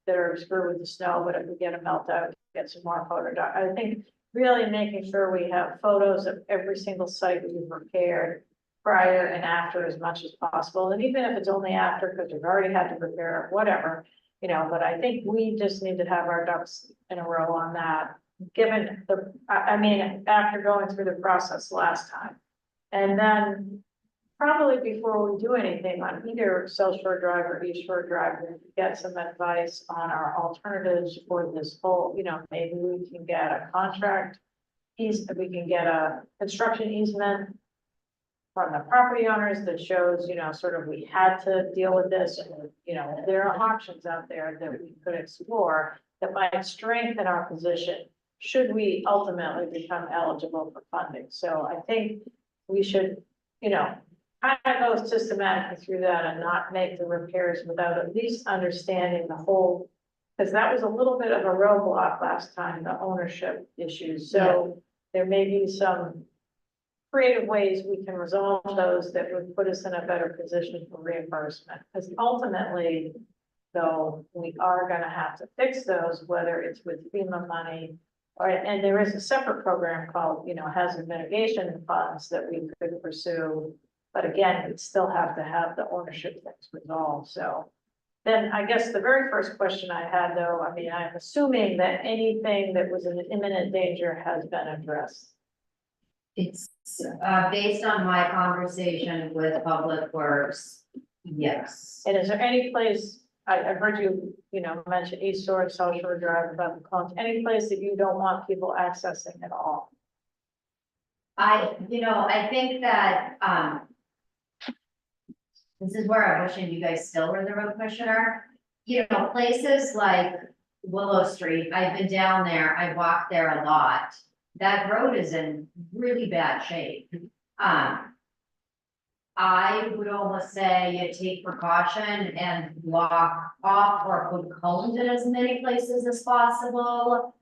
that are screwed with the snow, but if we get a melt out, get some more photo doc. I think really making sure we have photos of every single site we've repaired prior and after as much as possible, and even if it's only after, because we've already had to prepare, whatever, you know, but I think we just need to have our ducks in a row on that, given the, I mean, after going through the process last time. And then probably before we do anything on either South Shore Drive or East Shore Drive, we get some advice on our alternatives for this whole, you know, maybe we can get a contract we can get a construction easement from the property owners that shows, you know, sort of we had to deal with this, and, you know, there are options out there that we could explore that might strengthen our position should we ultimately become eligible for funding. So I think we should, you know, kind of go systematically through that and not make the repairs without at least understanding the whole, because that was a little bit of a roadblock last time, the ownership issues. So there may be some creative ways we can resolve those that would put us in a better position for reimbursement. Because ultimately, though, we are gonna have to fix those, whether it's with FEMA money, or, and there is a separate program called, you know, hazard mitigation funds that we could pursue. But again, we'd still have to have the ownership things resolved, so. Then I guess the very first question I had, though, I mean, I'm assuming that anything that was in imminent danger has been addressed. It's, based on my conversation with Public Works, yes. And is there any place, I heard you, you know, mention East Shore, South Shore Drive, about the cones, any place that you don't want people accessing at all? You know, I think that, this is where I'm wishing you guys still were the road commissioner. You know, places like Willow Street, I've been down there, I walked there a lot. That road is in really bad shape. I would almost say you take precaution and block off or put cones in as many places as possible.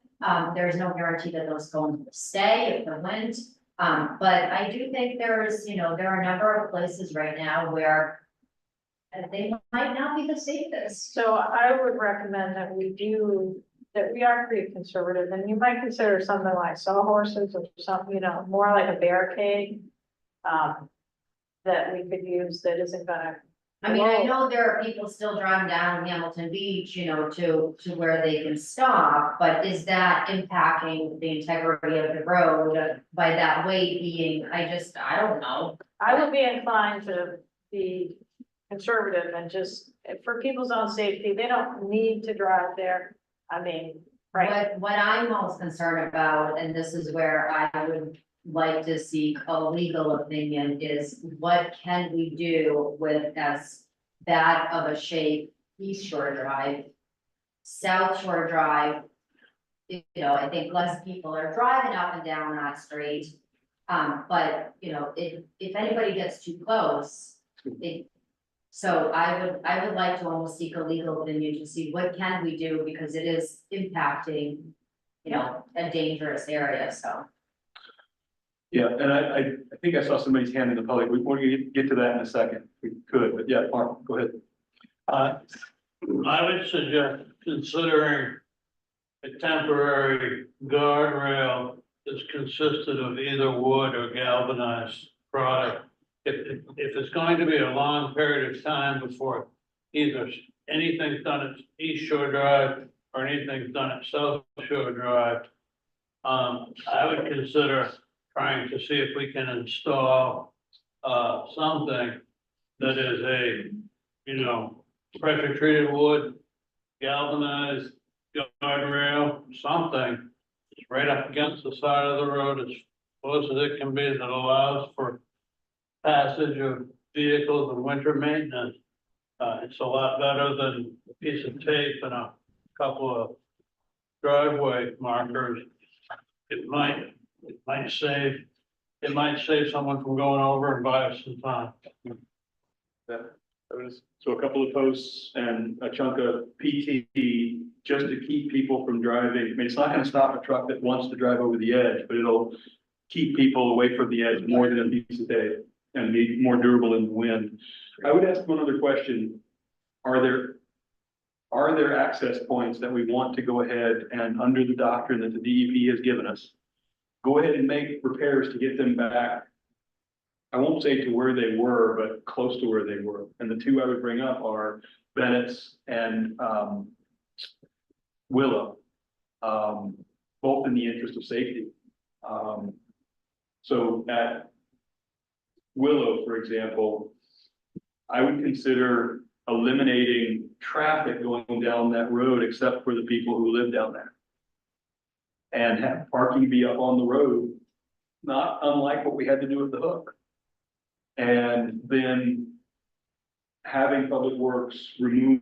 There's no guarantee that those cones will stay if they're wind. But I do think there's, you know, there are a number of places right now where they might not be the safest. So I would recommend that we are pretty conservative, and you might consider something like sawhorses or something, you know, more like a barricade. That we could use that isn't gonna I mean, I know there are people still driving down Hamilton Beach, you know, to where they can stop, but is that impacting the integrity of the road by that weight being, I don't know. I would be inclined to be conservative and just, for people's own safety, they don't need to drive there. I mean, right, What I'm most concerned about, and this is where I would like to seek a legal opinion, is what can we do with as bad of a shape East Shore Drive, South Shore Drive? You know, I think less people are driving up and down that street. But, you know, if anybody gets too close, so I would like to almost seek a legal opinion to see what can we do, because it is impacting, you know, a dangerous area, so. Yeah, and I think I saw somebody's hand in the public. We want to get to that in a second. We could, but yeah, Mark, go ahead. I would suggest considering a temporary guardrail that's consisted of either wood or galvanized product. If it's going to be a long period of time before either anything's done at East Shore Drive or anything's done at South Shore Drive, I would consider trying to see if we can install something that is a, you know, pressure treated wood, galvanized guardrail, something right up against the side of the road as close as it can be, that allows for passage of vehicles and winter maintenance. It's a lot better than a piece of tape and a couple of driveway markers. It might save someone from going over and buy us some time. So a couple of posts and a chunk of PT just to keep people from driving. I mean, it's not gonna stop a truck that wants to drive over the edge, but it'll keep people away from the edge more than a piece of tape and be more durable in the wind. I would ask one other question. Are there access points that we want to go ahead and, under the doctrine that the DEP has given us, go ahead and make repairs to get them back? I won't say to where they were, but close to where they were. And the two I would bring up are Bennett's and Willow, both in the interest of safety. So at Willow, for example, I would consider eliminating traffic going down that road except for the people who live down there. And have parking be up on the road, not unlike what we had to do with the Hook. And then having Public Works remove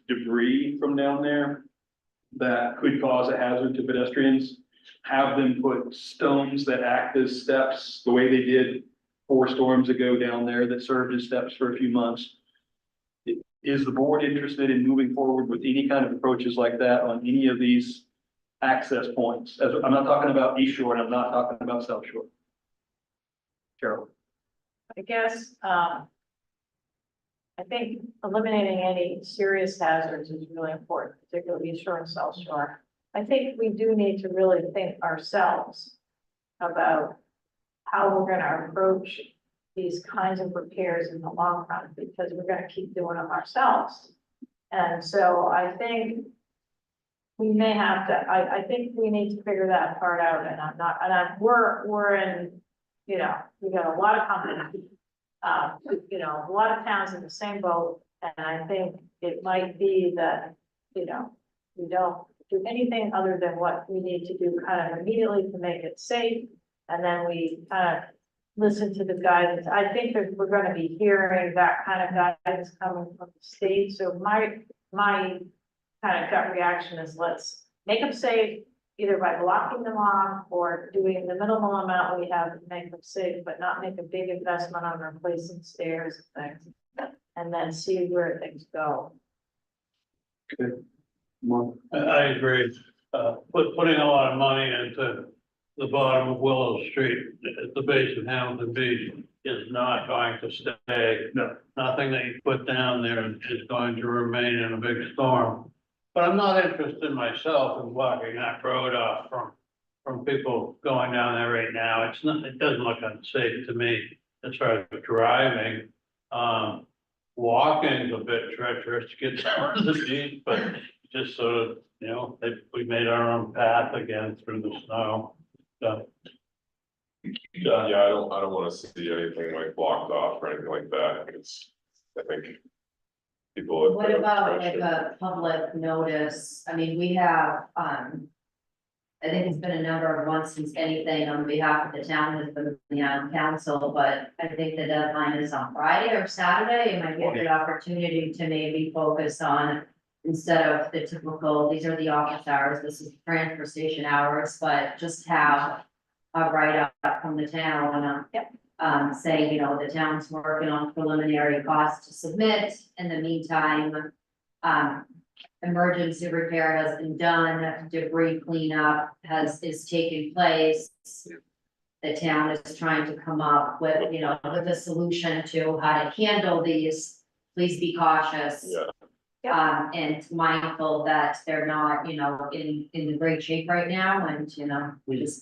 debris from down there that could cause a hazard to pedestrians. Have them put stones that act as steps, the way they did 4 storms ago down there that served as steps for a few months. Is the board interested in moving forward with any kind of approaches like that on any of these access points? I'm not talking about East Shore and I'm not talking about South Shore. Carol. I guess, I think eliminating any serious hazards is really important, particularly East Shore and South Shore. I think we do need to really think ourselves about how we're gonna approach these kinds of repairs in the long run, because we're gonna keep doing them ourselves. And so I think we may have to, I think we need to figure that part out, and we're in, you know, we got a lot of companies, you know, a lot of towns in the same boat, and I think it might be that, you know, we don't do anything other than what we need to do kind of immediately to make it safe, and then we kind of listen to the guidance. I think that we're gonna be hearing that kind of guidance coming from the state, so my kind of gut reaction is let's make them safe, either by blocking them off or doing the minimal amount we have to make them safe, but not make a big investment on replacing stairs and things, and then see where things go. Okay. Mark. I agree. Putting a lot of money into the bottom of Willow Street at the base of Hamilton Beach is not going to stay. No. Nothing that you put down there is going to remain in a big storm. But I'm not interested myself in blocking that road off from people going down there right now. It doesn't look unsafe to me as far as driving. walking's a bit treacherous to get down the beach, but just sort of, you know, we made our own path again through the snow. So, Yeah, I don't wanna see anything like blocked off or anything like that. I think people. What about like a public notice? I mean, we have, I think it's been a number of months since anything on behalf of the town has been on council, but I think the deadline is on Friday or Saturday. It might be a good opportunity to maybe focus on, instead of the typical, these are the office hours, this is transfer station hours, but just have a write-up from the town, saying, you know, the town's working on preliminary costs to submit. In the meantime, emergency repair has been done, debris cleanup is taking place. The town is trying to come up with, you know, with a solution to how to handle these. Please be cautious. Yeah. And mindful that they're not, you know, in great shape right now, and, you know,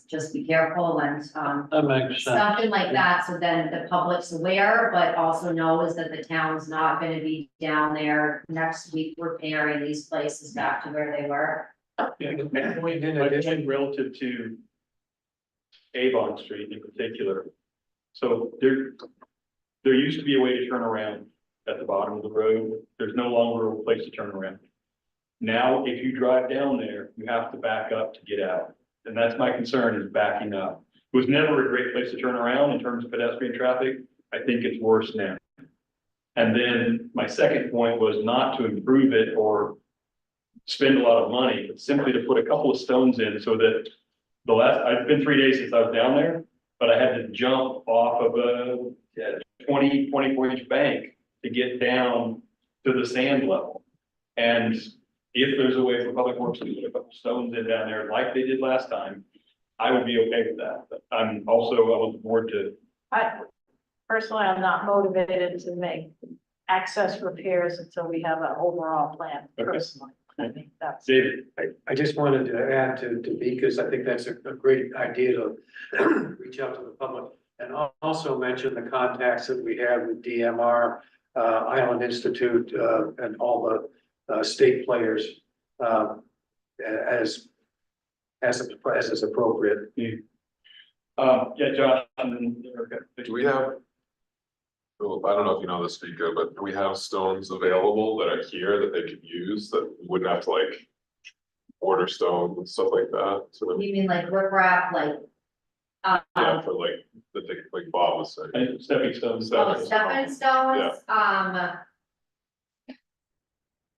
just be careful and, that makes sense. something like that, so then the public's aware, but also knows that the town's not gonna be down there next week repairing these places back to where they were. Yeah, In I addition- think relative to Avon Street in particular. So there used to be a way to turn around at the bottom of the road. There's no longer a place to turn around. Now, if you drive down there, you have to back up to get out. And that's my concern, is backing up. It was never a great place to turn around in terms of pedestrian traffic. I think it's worse now. And then my second point was not to improve it or spend a lot of money, but simply to put a couple of stones in so that it's been 3 days since I was down there, but I had to jump off of a 24-inch bank to get down to the sand level. And if there's a way for Public Works to put a couple stones in down there like they did last time, I would be okay with that. But I'm looking forward to. Personally, I'm not motivated to make access repairs until we have an overall plan, Okay. personally. I think that's. David. I just wanted to add to B, because I think that's a great idea to reach out to the public. And also mention the contacts that we have with DMR, Island Institute, and all the state players, as is appropriate. Yeah, Josh, and then Erica. Do we have? Well, I don't know if you know this, Vika, but do we have stones available that are here that they could use that wouldn't have to like order stones and stuff like that? So You mean like riprap, like, yeah, for like like Bob was saying. And stepping stones. stepping stones,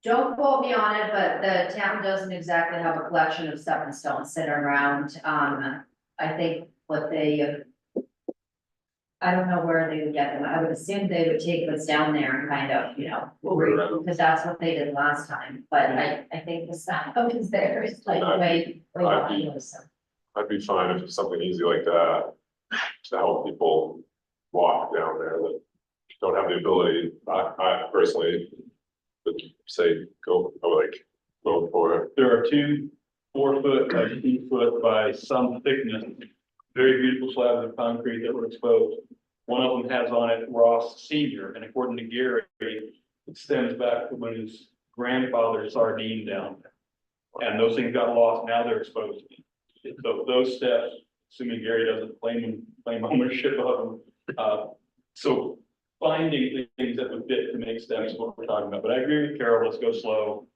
don't quote me on it, but the town doesn't exactly have a collection of stepping stones sitting around. I think what they, I don't know where they would get them. I would assume they would take what's down there and kind of, you know, because that's what they did last time. But I think the stuff is there is like way popular, so. I'd be fine if it's something easy like that to help people walk down there that don't have the ability. I personally would say go for it. There are 2 4-foot by 2-foot by some thickness, very beautiful slabs of concrete that were exposed. One of them has on it Ross Senior, and according to Gary, it stems back to when his grandfather sardined down there. And those things got lost, now they're exposed. So those steps, assuming Gary doesn't claim ownership of them, so finding things that would fit to make steps is what we're talking about. But I agree with Carol, let's go slow.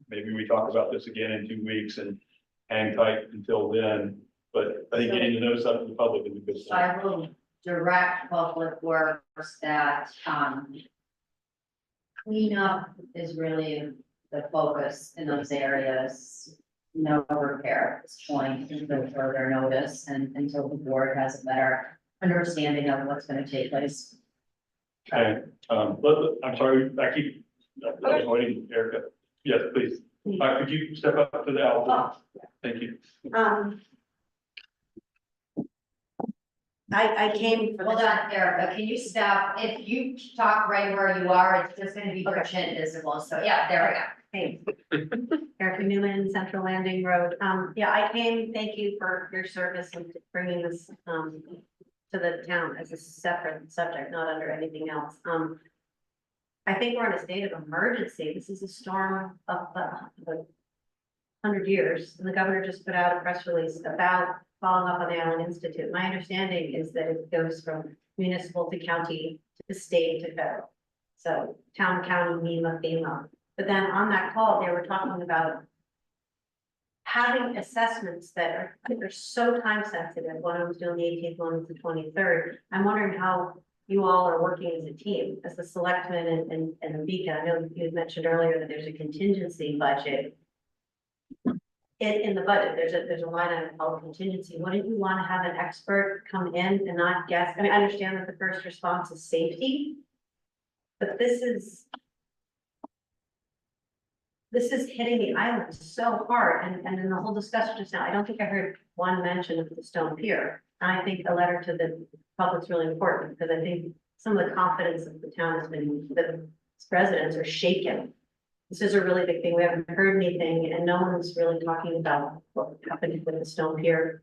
Maybe we talk about this again in 2 weeks and hang tight until then. But I think getting the notice out to the public is a good So start. I will direct Public Works that, cleanup is really the focus in those areas. No repair at this point, until further notice and until the board has a better understanding of what's gonna take place. Okay, but I'm sorry, I keep avoiding Erica. Yes, please. Could you step up to the album? Thank you. I came for Hold this. on, Erica, can you stop? If you talk right where you are, it's just gonna be your chin visible, so yeah, there we go. Hey. Erica Newman, Central Landing Road. Yeah, I came, thank you for your service and bringing this, to the town as a separate subject, not under anything else. I think we're in a state of emergency. This is a storm of 100 years. And the governor just put out a press release about following up on the Allen Institute. My understanding is that it goes from municipal to county to state to federal. So town, county, MEMA, FEMA. But then on that call, they were talking about having assessments that are so time sensitive. One of them's doing the 18th, one was the 23rd. I'm wondering how you all are working as a team, as the selectmen and the beacon. I know you had mentioned earlier that there's a contingency budget. In the budget, there's a line item called contingency. Wouldn't you want to have an expert come in and not guess? I mean, I understand that the first response is safety. But this is hitting the island so hard, and in the whole discussion just now, I don't think I heard one mention of the stone pier. And I think a letter to the public's really important, because I think some of the confidence of the town has been, that its residents are shaken. This is a really big thing. We haven't heard anything, and no one's really talking about what happened with the stone pier.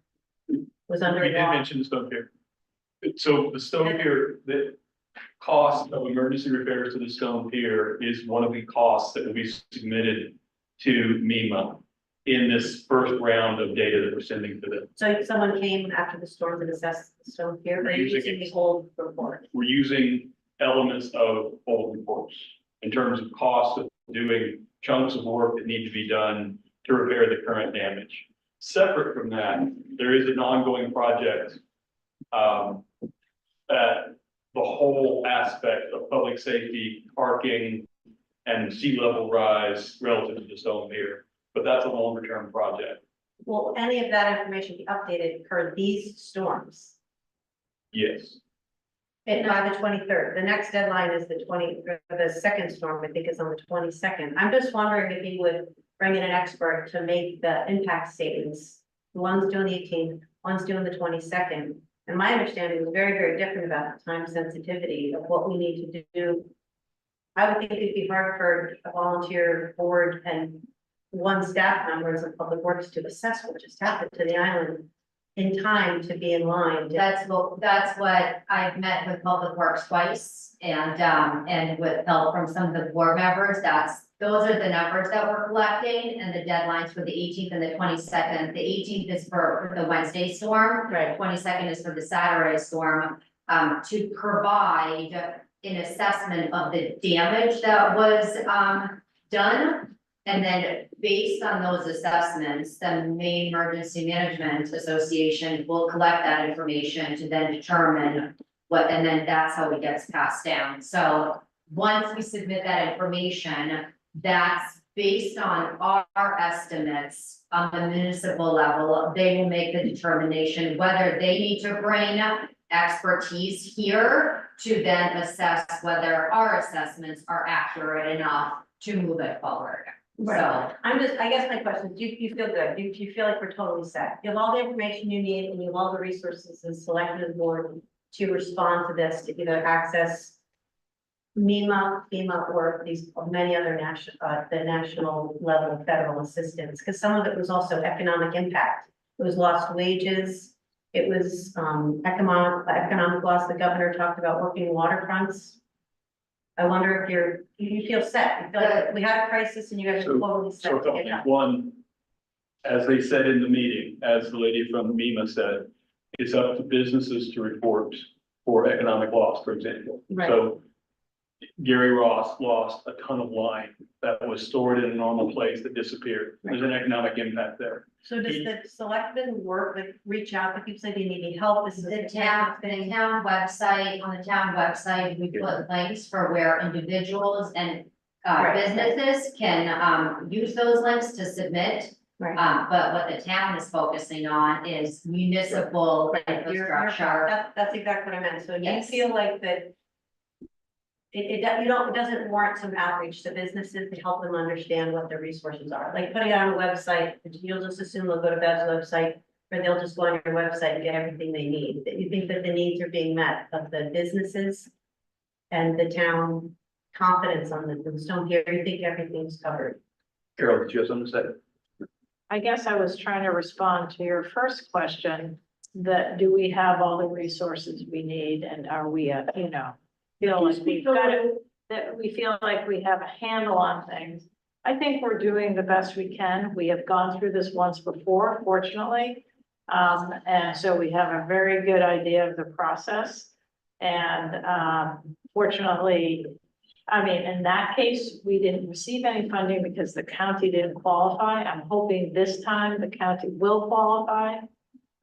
Was under. We did mention the stone pier. So the stone pier, the cost of emergency repairs to the stone pier is one of the costs that will be submitted to MEMA in this first round of data that we're sending to them. So someone came after the storm to assess the stone pier, We're they're using using it. the old report. We're using elements of old reports in terms of cost of doing chunks of work that need to be done to repair the current damage. Separate from that, there is an ongoing project that the whole aspect of public safety, parking, and sea level rise relative to the stone pier, but that's a longer term project. Will any of that information be updated for these storms? Yes. And by the 23rd, the next deadline is the second storm, I think is on the 22nd. I'm just wondering if you would bring in an expert to make the impact statements. One's doing the 18th, one's doing the 22nd. And my understanding was very, very different about the time sensitivity of what we need to do. I would think it'd be hard for a volunteer board and one staff member as a public works to assess what just happened to the island in time to be in line. That's what I've met with Public Works twice and with help from some of the board members, those are the numbers that we're collecting and the deadlines for the 18th and the 22nd. The 18th is for the Wednesday storm. Right. 22nd is for the Saturday storm, to provide an assessment of the damage that was, done. And then based on those assessments, the Maine Emergency Management Association will collect that information to then determine what, and then that's how it gets passed down. So once we submit that information, that's based on our estimates on the municipal level. They will make the determination whether they need to bring expertise here to then assess whether our assessments are accurate enough to move it forward. Right. I guess my question is, do you feel good? Do you feel like we're totally set? You have all the information you need and you have all the resources as selected board to respond to this, to either access MEMA, FEMA, or these many other the national level federal assistance, because some of it was also economic impact. It was lost wages. It was economic loss. The governor talked about working waterfronts. I wonder if you feel set. You feel like we had a crisis and you guys are totally set. So a couple things. One, as they said in the meeting, as the lady from MEMA said, it's up to businesses to report for economic loss, for example. Right. So Gary Ross lost a ton of line that was stored in a normal place that disappeared. There's an economic impact there. So does the selectmen work, like reach out to people, say they need help? This is The town website, on the town website, we put links for where individuals and Right. businesses can use those links to submit. Right. But what the town is focusing on is municipal infrastructure. That's exactly what I meant. So you Yes. feel like that it doesn't warrant some outreach to businesses to help them understand what their resources are, like putting it on a website. You'll just assume they'll go to Bev's website, or they'll just go on your website and get everything they need. That you think that the needs are being met of the businesses and the town confidence on the stone pier, you think everything's covered? Carol, did you have something to say? I guess I was trying to respond to your first question, that do we have all the resources we need and are we, feel like we've got it, that we feel like we have a handle on things. I think we're doing the best we can. We have gone through this once before, fortunately. And so we have a very good idea of the process. And, fortunately, I mean, in that case, we didn't receive any funding because the county didn't qualify. I'm hoping this time the county will qualify.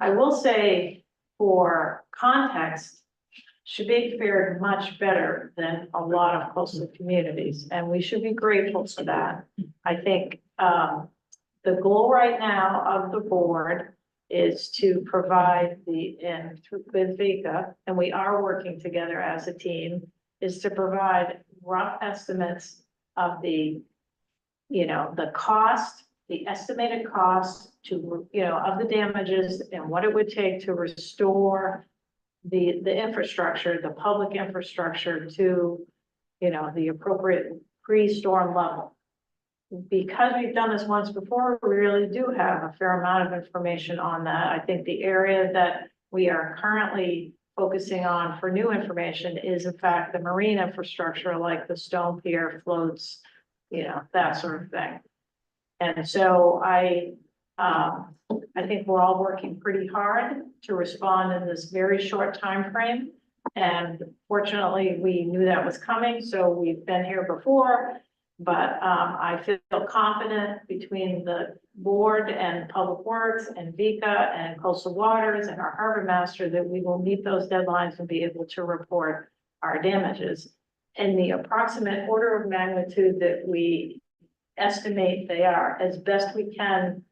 I will say, for context, Shabik fared much better than a lot of coastal communities, and we should be grateful for that. I think, the goal right now of the board is to provide with Vika, and we are working together as a team, is to provide rough estimates of the, the cost, the estimated cost to, of the damages and what it would take to restore the infrastructure, the public infrastructure to, the appropriate pre-storm level. Because we've done this once before, we really do have a fair amount of information on that. I think the area that we are currently focusing on for new information is in fact the marine infrastructure, like the stone pier, floats, that sort of thing. And so I think we're all working pretty hard to respond in this very short time frame. And fortunately, we knew that was coming, so we've been here before. But I feel confident between the board and Public Works and Vika and Coastal Waters and our harbor master that we will meet those deadlines and be able to report our damages. And the approximate order of magnitude that we estimate they are, as best we can.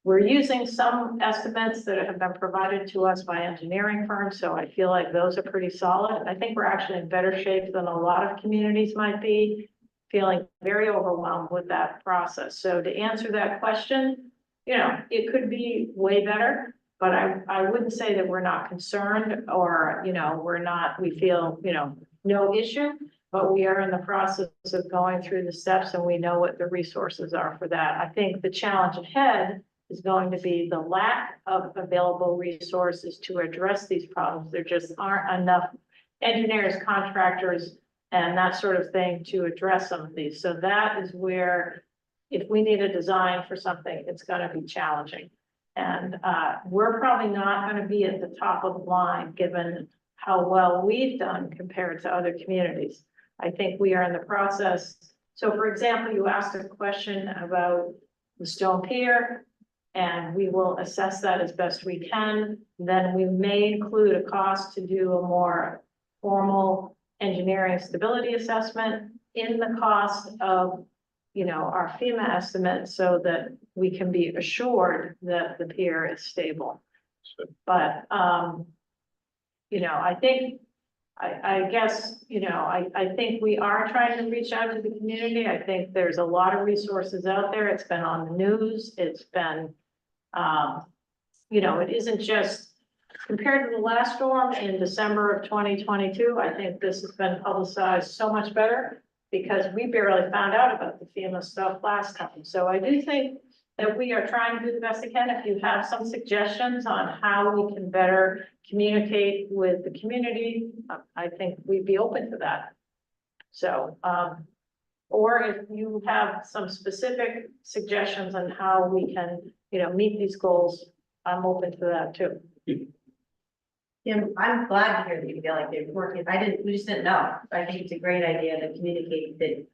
We're using some estimates that have been provided to us by engineering firms, so I feel like those are pretty solid. I think we're actually in better shape than a lot of communities might be, feeling very overwhelmed with that process. So to answer that question, it could be way better, but I wouldn't say that we're not concerned or, we feel, no issue, but we are in the process of going through the steps and we know what the resources are for that. I think the challenge ahead is going to be the lack of available resources to address these problems. There just aren't enough engineers, contractors, and that sort of thing to address some of these. So that is where, if we need a design for something, it's gonna be challenging. And we're probably not gonna be at the top of the line, given how well we've done compared to other communities. I think we are in the process. So for example, you asked a question about the stone pier, and we will assess that as best we can. Then we may include a cost to do a more formal engineering stability assessment in the cost of, our FEMA estimate so that we can be assured that the pier is stable. But, I think, I guess, I think we are trying to reach out to the community. I think there's a lot of resources out there. It's been on the news. It's been, it isn't just compared to the last storm in December of 2022, I think this has been publicized so much better because we barely found out about the FEMA stuff last time. So I do think that we are trying to do the best we can. If you have some suggestions on how we can better communicate with the community, I think we'd be open to that. So, or if you have some specific suggestions on how we can, meet these goals, I'm open to that too. Yeah, I'm glad to hear that you feel like they're working. We just didn't know. I think it's a great idea to communicate that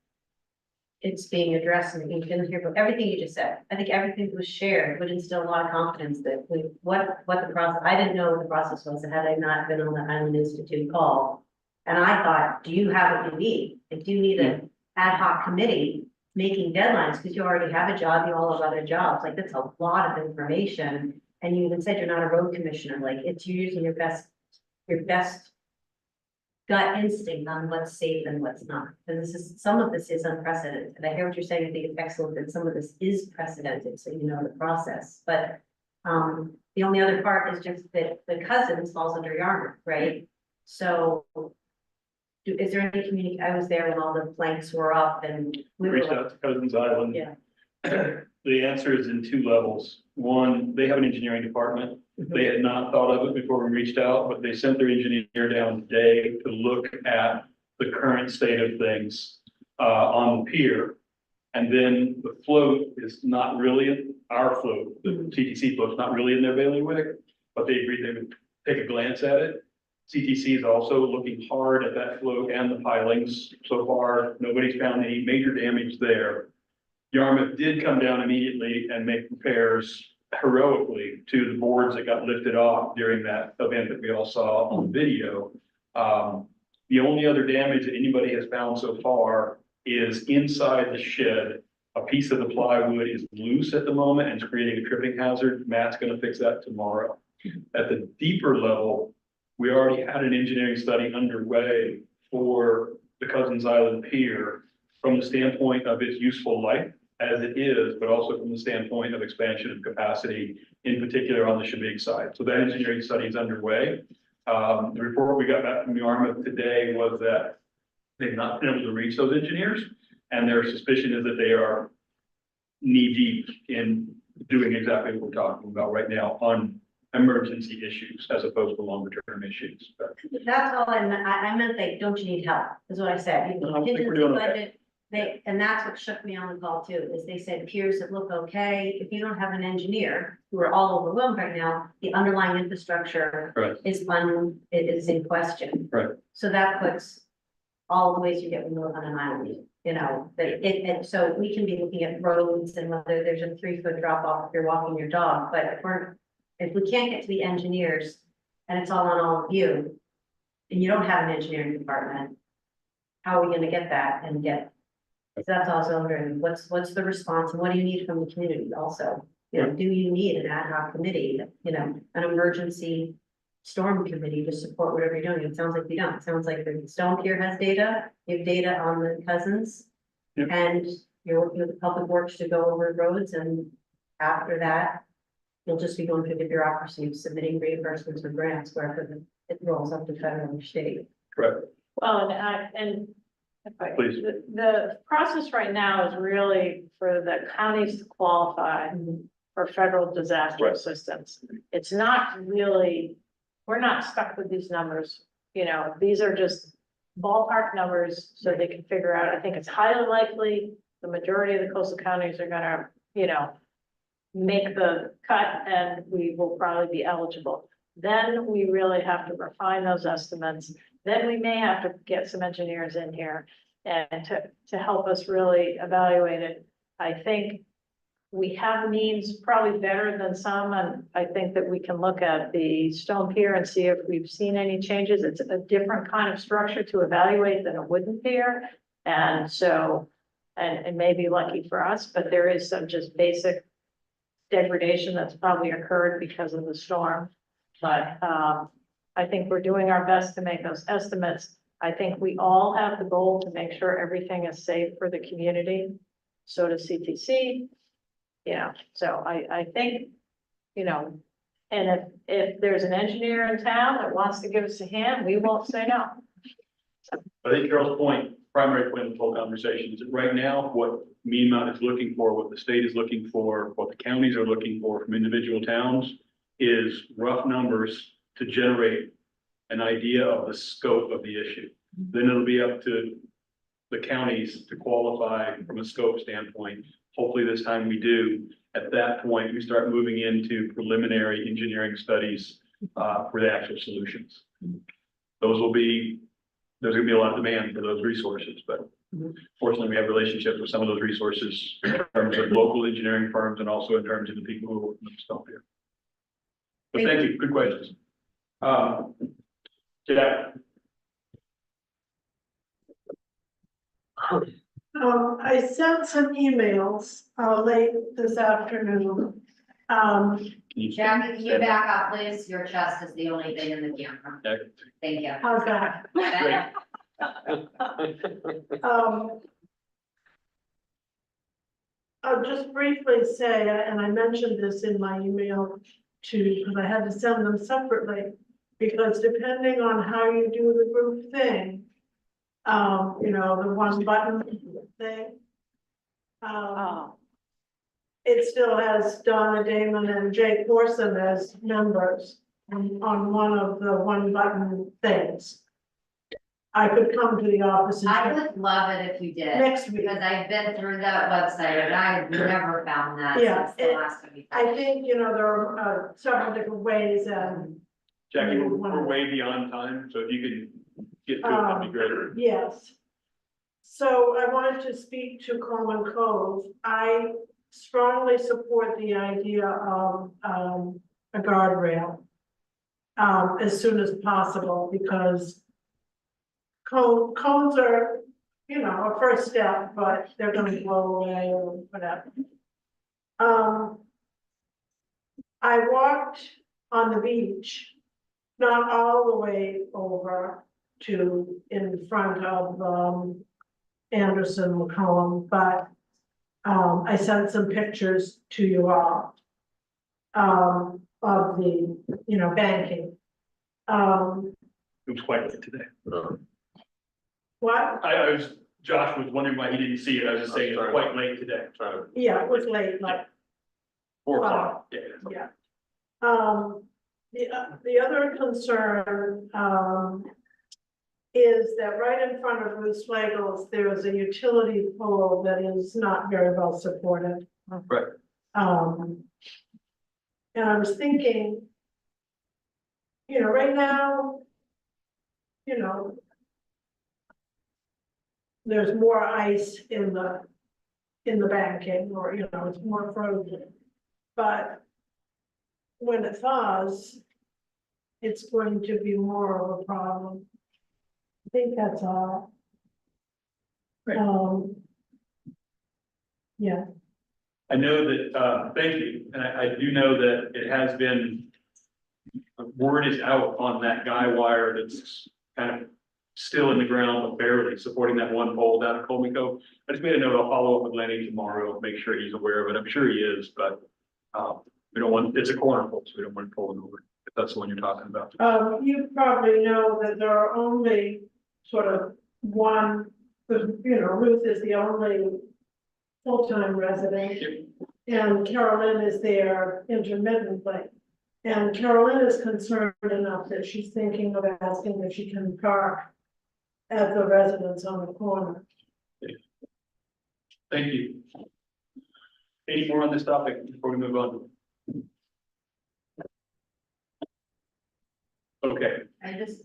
it's being addressed and you can hear from everything you just said. I think everything that was shared would instill a lot of confidence that what the process, I didn't know what the process was had I not been on the Island Institute call. And I thought, do you have what you need? If you need an ad hoc committee making deadlines because you already have a job, you all have other jobs, like that's a lot of information. And you even said you're not a road commissioner, like you're using your best gut instinct on what's safe and what's not. And some of this is unprecedented. And I hear what you're saying. I think it's excellent that some of this is precedented, so you know the process. But the only other part is just that the Cousins falls under Yarmouth, right? So is there any community? I was there when all the planks were up and we Reached were, out to Cousins Island. Yeah. The answer is in two levels. One, they have an engineering department. They had not thought of it before we reached out, but they sent their engineer down today to look at the current state of things, on the pier. And then the float is not really, our float, the CTC float's not really in their bailiwick, but they agreed they would take a glance at it. CTC is also looking hard at that float and the pilings. So far, nobody's found any major damage there. Yarmouth did come down immediately and make repairs heroically to the boards that got lifted off during that event that we all saw on video. The only other damage that anybody has found so far is inside the shed. A piece of the plywood is loose at the moment and it's creating a tripping hazard. Matt's gonna fix that tomorrow. At the deeper level, we already had an engineering study underway for the Cousins Island Pier from the standpoint of its useful life as it is, but also from the standpoint of expansion of capacity, in particular on the Shabig side. So that engineering study is underway. The report we got back from Yarmouth today was that they've not been able to reach those engineers, and their suspicion is that they are knee deep in doing exactly what we're talking about right now on emergency issues as opposed to longer term issues. That's all I meant, like, don't you need help, is what I said. No, I think we're doing okay. Budget, and that's what shook me on the call too, is they said piers that look okay, if you don't have an engineer, who are all overwhelmed right now, the underlying infrastructure Right. it is in question. Right. So that puts all the ways you get removed on an island, you know, and so we can be looking at roads and whether there's a 3-foot drop off if you're walking your dog, but if we can't get to the engineers and it's all on all of you, and you don't have an engineering department, how are we gonna get that and get? So that's also wondering, what's the response and what do you need from the community also? You know, do you need an ad hoc committee, you know, an emergency storm committee to support whatever you're doing? It sounds like we don't. It sounds like the Stone Pier has data, you have data on the Cousins. Yep. And you're working with the public works to go over roads, and after that, you'll just be going through the bureaucracy of submitting reimbursements or grants wherever it rolls up to federal or state. Correct. Well, Please. the process right now is really for the counties to qualify for federal disaster Right. assistance. It's not really, we're not stuck with these numbers, you know, these are just ballpark numbers so they can figure out. I think it's highly likely the majority of the coastal counties are gonna, you know, make the cut and we will probably be eligible. Then we really have to refine those estimates. Then we may have to get some engineers in here and to help us really evaluate it. I think we have means probably better than some, and I think that we can look at the Stone Pier and see if we've seen any changes. It's a different kind of structure to evaluate than a wooden pier. And so, and it may be lucky for us, but there is some just basic degradation that's probably occurred because of the storm. But I think we're doing our best to make those estimates. I think we all have the goal to make sure everything is safe for the community. So does CTC. You know, so I think, you know, and if there's an engineer in town that wants to give us a hand, we won't say no. I think Carol's point, primary point of the whole conversation is that right now, what MEMA is looking for, what the state is looking for, what the counties are looking for from individual towns is rough numbers to generate an idea of the scope of the issue. Then it'll be up to the counties to qualify from a scope standpoint. Hopefully this time we do. At that point, we start moving into preliminary engineering studies for the actual solutions. There's gonna be a lot of demand for those resources, but fortunately we have relationships with some of those resources in terms of local engineering firms and also in terms of the people who are working on stuff here. But thank you, good questions. Yeah. I sent some emails, late this afternoon. Jackie, can you back up, please? Your chest is the only thing in the camera. Yeah. Thank you. How's that? I'll just briefly say, and I mentioned this in my email because I had to send them separately, because depending on how you do the group thing, you know, the one button thing. It still has Donna Damon and Jay Corson as members on one of the one button things. I could come to the office and I check would love it if you did, next week. because I've been through that website and I've never found that Yeah, since the last time. I think, there are several different ways and, Jackie, we're way beyond time, so if you could get to it, that'd be great. yes. So I wanted to speak to Coleman Cove. I strongly support the idea of, a guardrail. As soon as possible, because cones are, a first step, but they're gonna blow away or whatever. I walked on the beach, not all the way over to in front of, Anderson McCollum, but, I sent some pictures to you all. Of the, banking. It was quite late today. What? Josh was wondering why he didn't see it. I was just saying it was quite late today. Trying to. Yeah, it was late, like, 4 o'clock. Yeah. yeah. The other concern, is that right in front of Bruce Flagels, there is a utility pole that is not very well supported. Right. And I was thinking, right now, there's more ice in the banking, or, it's more frozen. But when it thaws, it's going to be more of a problem. I think that's all. Right. Yeah, I know that, thank you, and I do know that it has been, word is out on that guy wire that's kind of still in the ground, but barely supporting that one pole down at Coleman Cove. I just made a note, I'll follow up with Lenny tomorrow, make sure he's aware of it. I'm sure he is, but, we don't want, it's a corner pole, so we don't want to pull it over, if that's the one you're talking about. you probably know that there are only sort of one, because, Ruth is the only full-time resident. And Carolyn is there intermittently. And Carolyn is concerned enough that she's thinking of asking if she can park at the residence on the corner. Thank you. Any more on this topic before we move on? Okay. I just,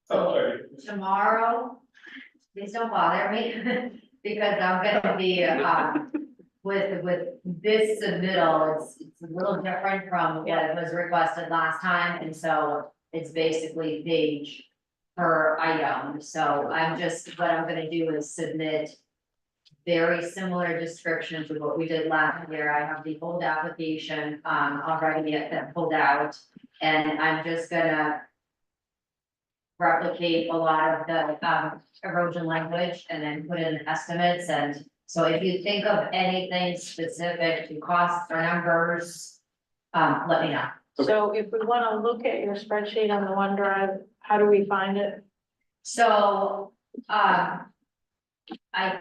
Oh, sorry. tomorrow, please don't bother me, because I'm gonna be, with this submittal, it's a little different from what was requested last time, and so it's basically page per item. So what I'm gonna do is submit very similar description to what we did last year. I have the old application, already pulled out, and I'm just gonna replicate a lot of the, erosion language and then put in estimates. And so if you think of anything specific to costs or numbers, let me know. So if we want to look at your spreadsheet on the OneDrive, how do we find it? So, I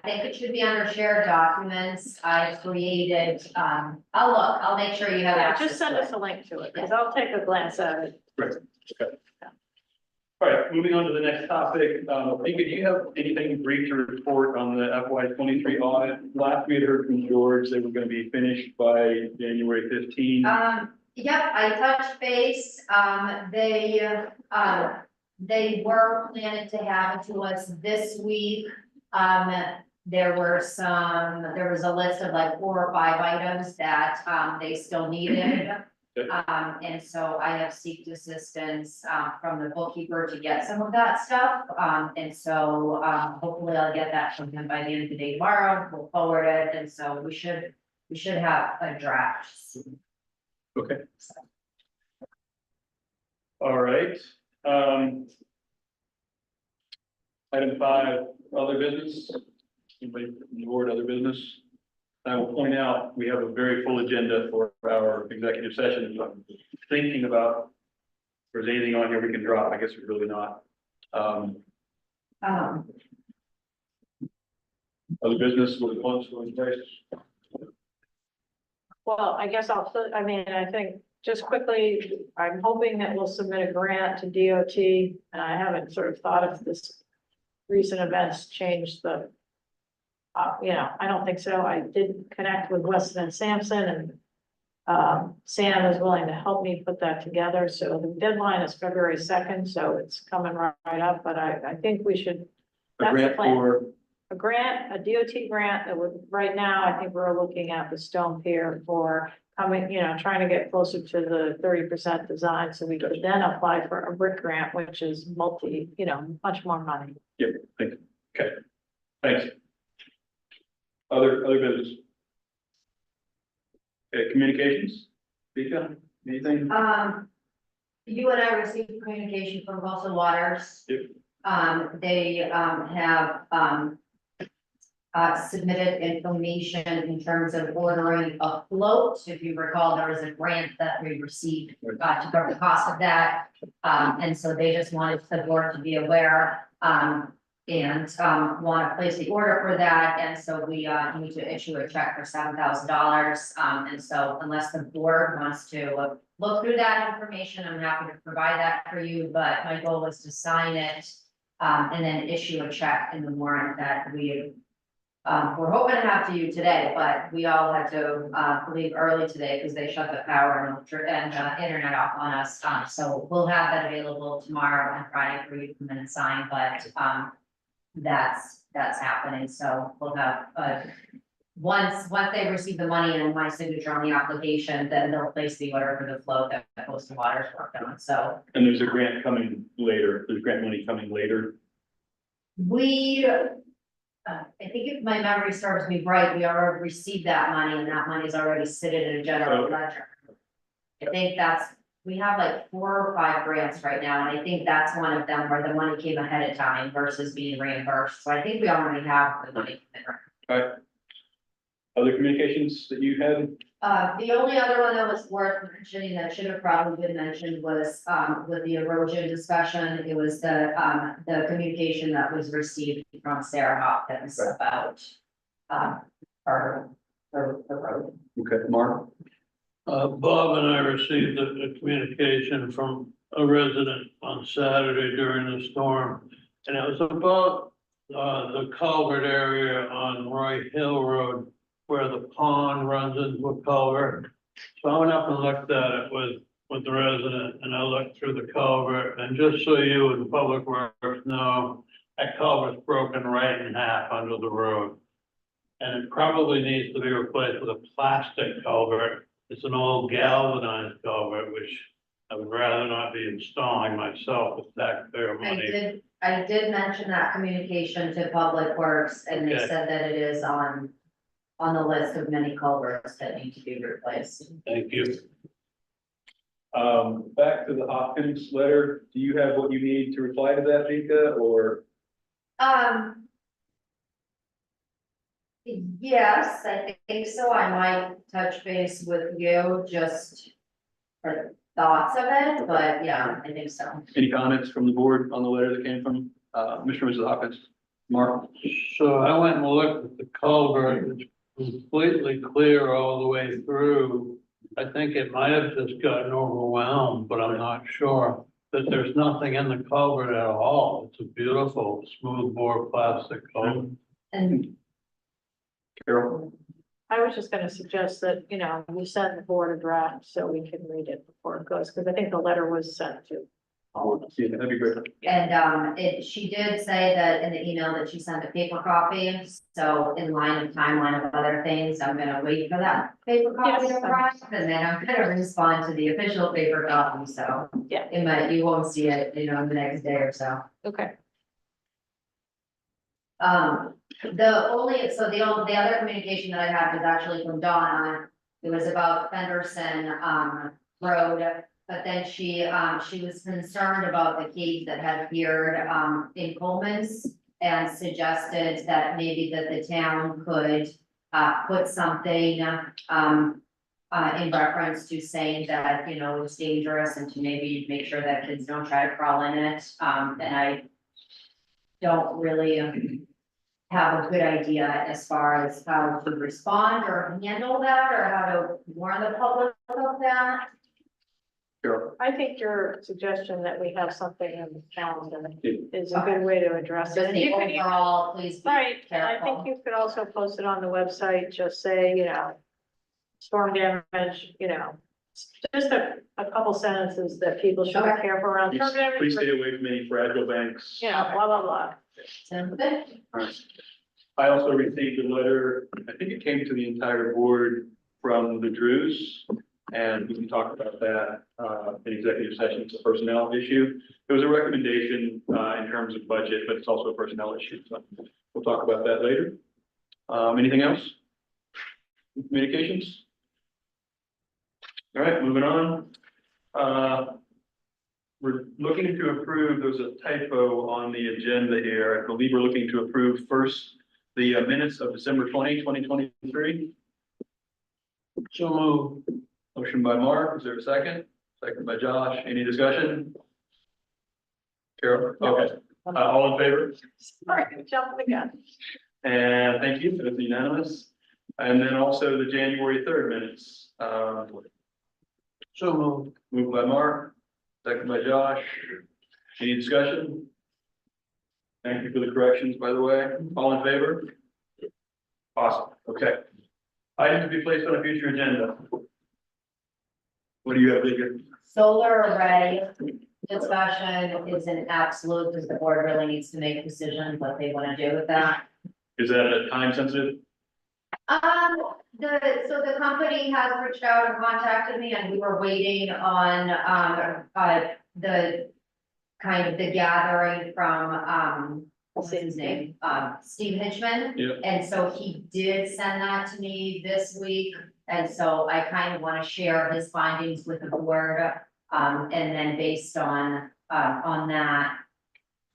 think it should be under shared documents. I created, I'll make sure you have Yeah, access just send to us it. a link to it, because I'll take a glance at it. Right, okay. All right, moving on to the next topic. Mika, do you have anything brief to report on the FY23 audit? Last we had heard from George, they were going to be finished by January 15. Yep, I touched base, they were planning to have it to us this week. There was a list of like 4 or 5 items that, they still needed. And so I have sought assistance, from the bookkeeper to get some of that stuff. And so, hopefully I'll get that from him by the end of the day tomorrow. We'll forward it, and so we should have a draft soon. Okay. All right. Item 5, other business. Anybody from the board, other business? I will point out, we have a very full agenda for our executive session. So I'm thinking about if there's anything on here we can drop. I guess we're really not. Other business with funds going place. Well, I guess I think just quickly, I'm hoping that we'll submit a grant to DOT, and I haven't sort of thought of this recent events changed the. You know, I don't think so. I did connect with Weston and Sampson and. Sam is willing to help me put that together, so the deadline is February 2nd, so it's coming right up, but I think we should. A That's the grant plan. for, A grant, a DOT grant that would, right now, I think we're looking at the stone pier for coming, you know, trying to get closer to the 30% design, so we could then apply for a brick grant, which is you know, much more money. Yep, thank you. Okay, thanks. Other business? Okay, communications, Vika, anything? You and I received communication from Coastal Waters. Yep. They, have, submitted information in terms of ordering a float. If you recall, there was a grant that we received, to cover the cost of that. And so they just wanted the board to be aware, and want to place the order for that, and so we need to issue a check for $7,000. And so unless the board wants to look through that information, I'm happy to provide that for you, but my goal was to sign it and then issue a check in the warrant that we're hoping to have to you today, but we all had to leave early today because they shut the power and internet off on us. So we'll have that available tomorrow and Friday for you to come in and sign, but that's happening, so we'll have, once they receive the money and my signature on the application, then they'll place the order for the float that Coastal Waters worked on, so. And there's a grant coming later, there's grant money coming later. We, I think if my memory serves me right, we already received that money and that money is already sitting in a general ledger. I think we have like 4 or 5 grants right now, and I think that's one of them where the money came ahead of time versus being reimbursed. So I think we already have the money. All right. Other communications that you had? The only other one that was worth mentioning that should have probably been mentioned was, with the erosion discussion. It was the communication that was received from Sarah Hopkins about, the road. Okay, Mark? Bob and I received a communication from a resident on Saturday during the storm. And it was about, the culvert area on Roy Hill Road where the pond runs into a culvert. So I went up and looked at it with the resident, and I looked through the culvert, and just so you and Public Works know, that culvert's broken right in half under the road. And it probably needs to be replaced with a plastic culvert. It's an old galvanized culvert, which I would rather not be installing myself with taxpayer money. I did mention that communication to Public Works, and they Okay. said that it is on the list of many culverts that need to be replaced. Thank you. Back to the Hopkins letter, do you have what you need to reply to that, Vika, or? Yes, I think so. I might touch base with you just for thoughts of it, but yeah, I think so. Any comments from the board on the letter that came from, Mr. and Mrs. Hopkins? Mark? So I went and looked at the culvert, it's completely clear all the way through. I think it might have just gotten overwhelmed, but I'm not sure. That there's nothing in the culvert at all. It's a beautiful smooth bore plastic culvert. And Carol? I was just gonna suggest that, you know, we send the board a draft so we can read it before it goes, because I think the letter was sent to. Yeah, that'd be great. she did say that in the email that she sent a paper copy, so in line of timeline of other things, I'm gonna wait for that paper copy Yes. to arrive, and then I'm gonna respond to the official paper copy, so. Yeah. You won't see it, in the next day or so. Okay. The other communication that I had was actually from Donna. It was about Fenderson, Road. But then she was concerned about the case that had appeared, in Coleman's and suggested that maybe that the town could, put something, in reference to saying that, it was dangerous and to maybe make sure that kids don't try to crawl in it. And I don't really have a good idea as far as how to respond or handle that, or how to warn the public of that. Carol? I think your suggestion that we have something in the calendar is a good way to address it. Just And the you could even- overall, please be Right, and I careful. think you could also post it on the website, just say, storm damage, just a couple sentences that people should be Okay. careful around storm damage. Please stay away from any fragile banks. Blah, blah, blah. Sounds good. I also received a letter, I think it came to the entire board from the Drews. And we can talk about that, in executive session. It's a personnel issue. It was a recommendation, in terms of budget, but it's also a personnel issue. So we'll talk about that later. Anything else? Communications? All right, moving on. We're looking to approve, there's a typo on the agenda here. I believe we're looking to approve first the minutes of December 2023. So move. Motion by Mark, is there a second? Second by Josh, any discussion? Carol, okay, all in favor? Sorry, jump the gun. And thank you, that's unanimous. And then also the January 3rd minutes. So move. Moved by Mark, second by Josh. Any discussion? Thank you for the corrections, by the way. All in favor? Awesome, okay. Items to be placed on a future agenda. What do you have, Leah? Solar array discussion is an absolute, because the board really needs to make a decision what they want to do with that. Is that a time sensitive? So the company has reached out and contacted me, and we were waiting on, the kind of the gathering from, what's his name? Steve Hitchman. Yeah. And so he did send that to me this week, and so I kind of want to share his findings with the board. And then based on that,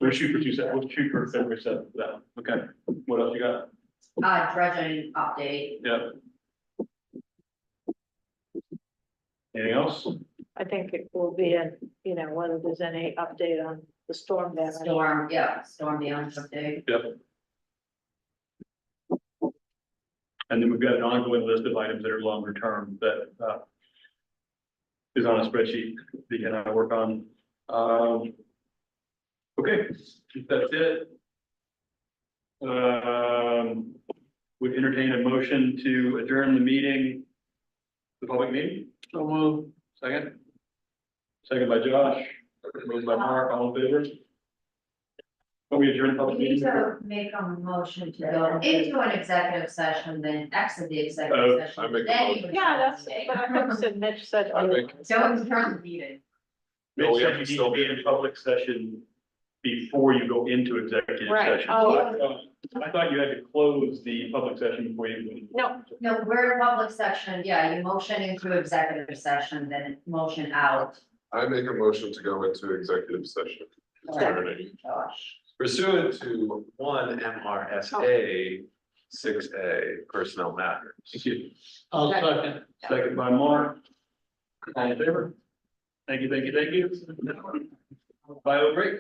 We'll shoot for we'll shoot for February 7th for that. Okay, what else you got? dredging update. Yeah. Anything else? I think it will be whether there's any update on the storm damage. Storm damage update. Yep. And then we've got an ongoing list of items that are longer term that is on a spreadsheet that you and I work on. Okay, if that's it. Would entertain a motion to adjourn the meeting, the public meeting. So move. Second. Second by Josh, moved by Mark, all in favor? Can we adjourn the public We need meeting? to make a motion to go into an executive session, then exit the executive I session. make a Then motion. you Yeah, that's, but I thought Mitch said. I make- don't adjourn the meeting. Mitch No, we said have you to need still to be in public session before you go into executive Right. session. Oh. I thought you had to close the public session before you. No, No, we're in public section, yeah, you motion into executive session, then motion out. I make a motion to go into executive session. concerning Josh. Pursuant to one MRSA 6A personnel matters. Thank you. I'll second. Second by Mark. All in favor? Thank you, thank you, thank you. Bio break.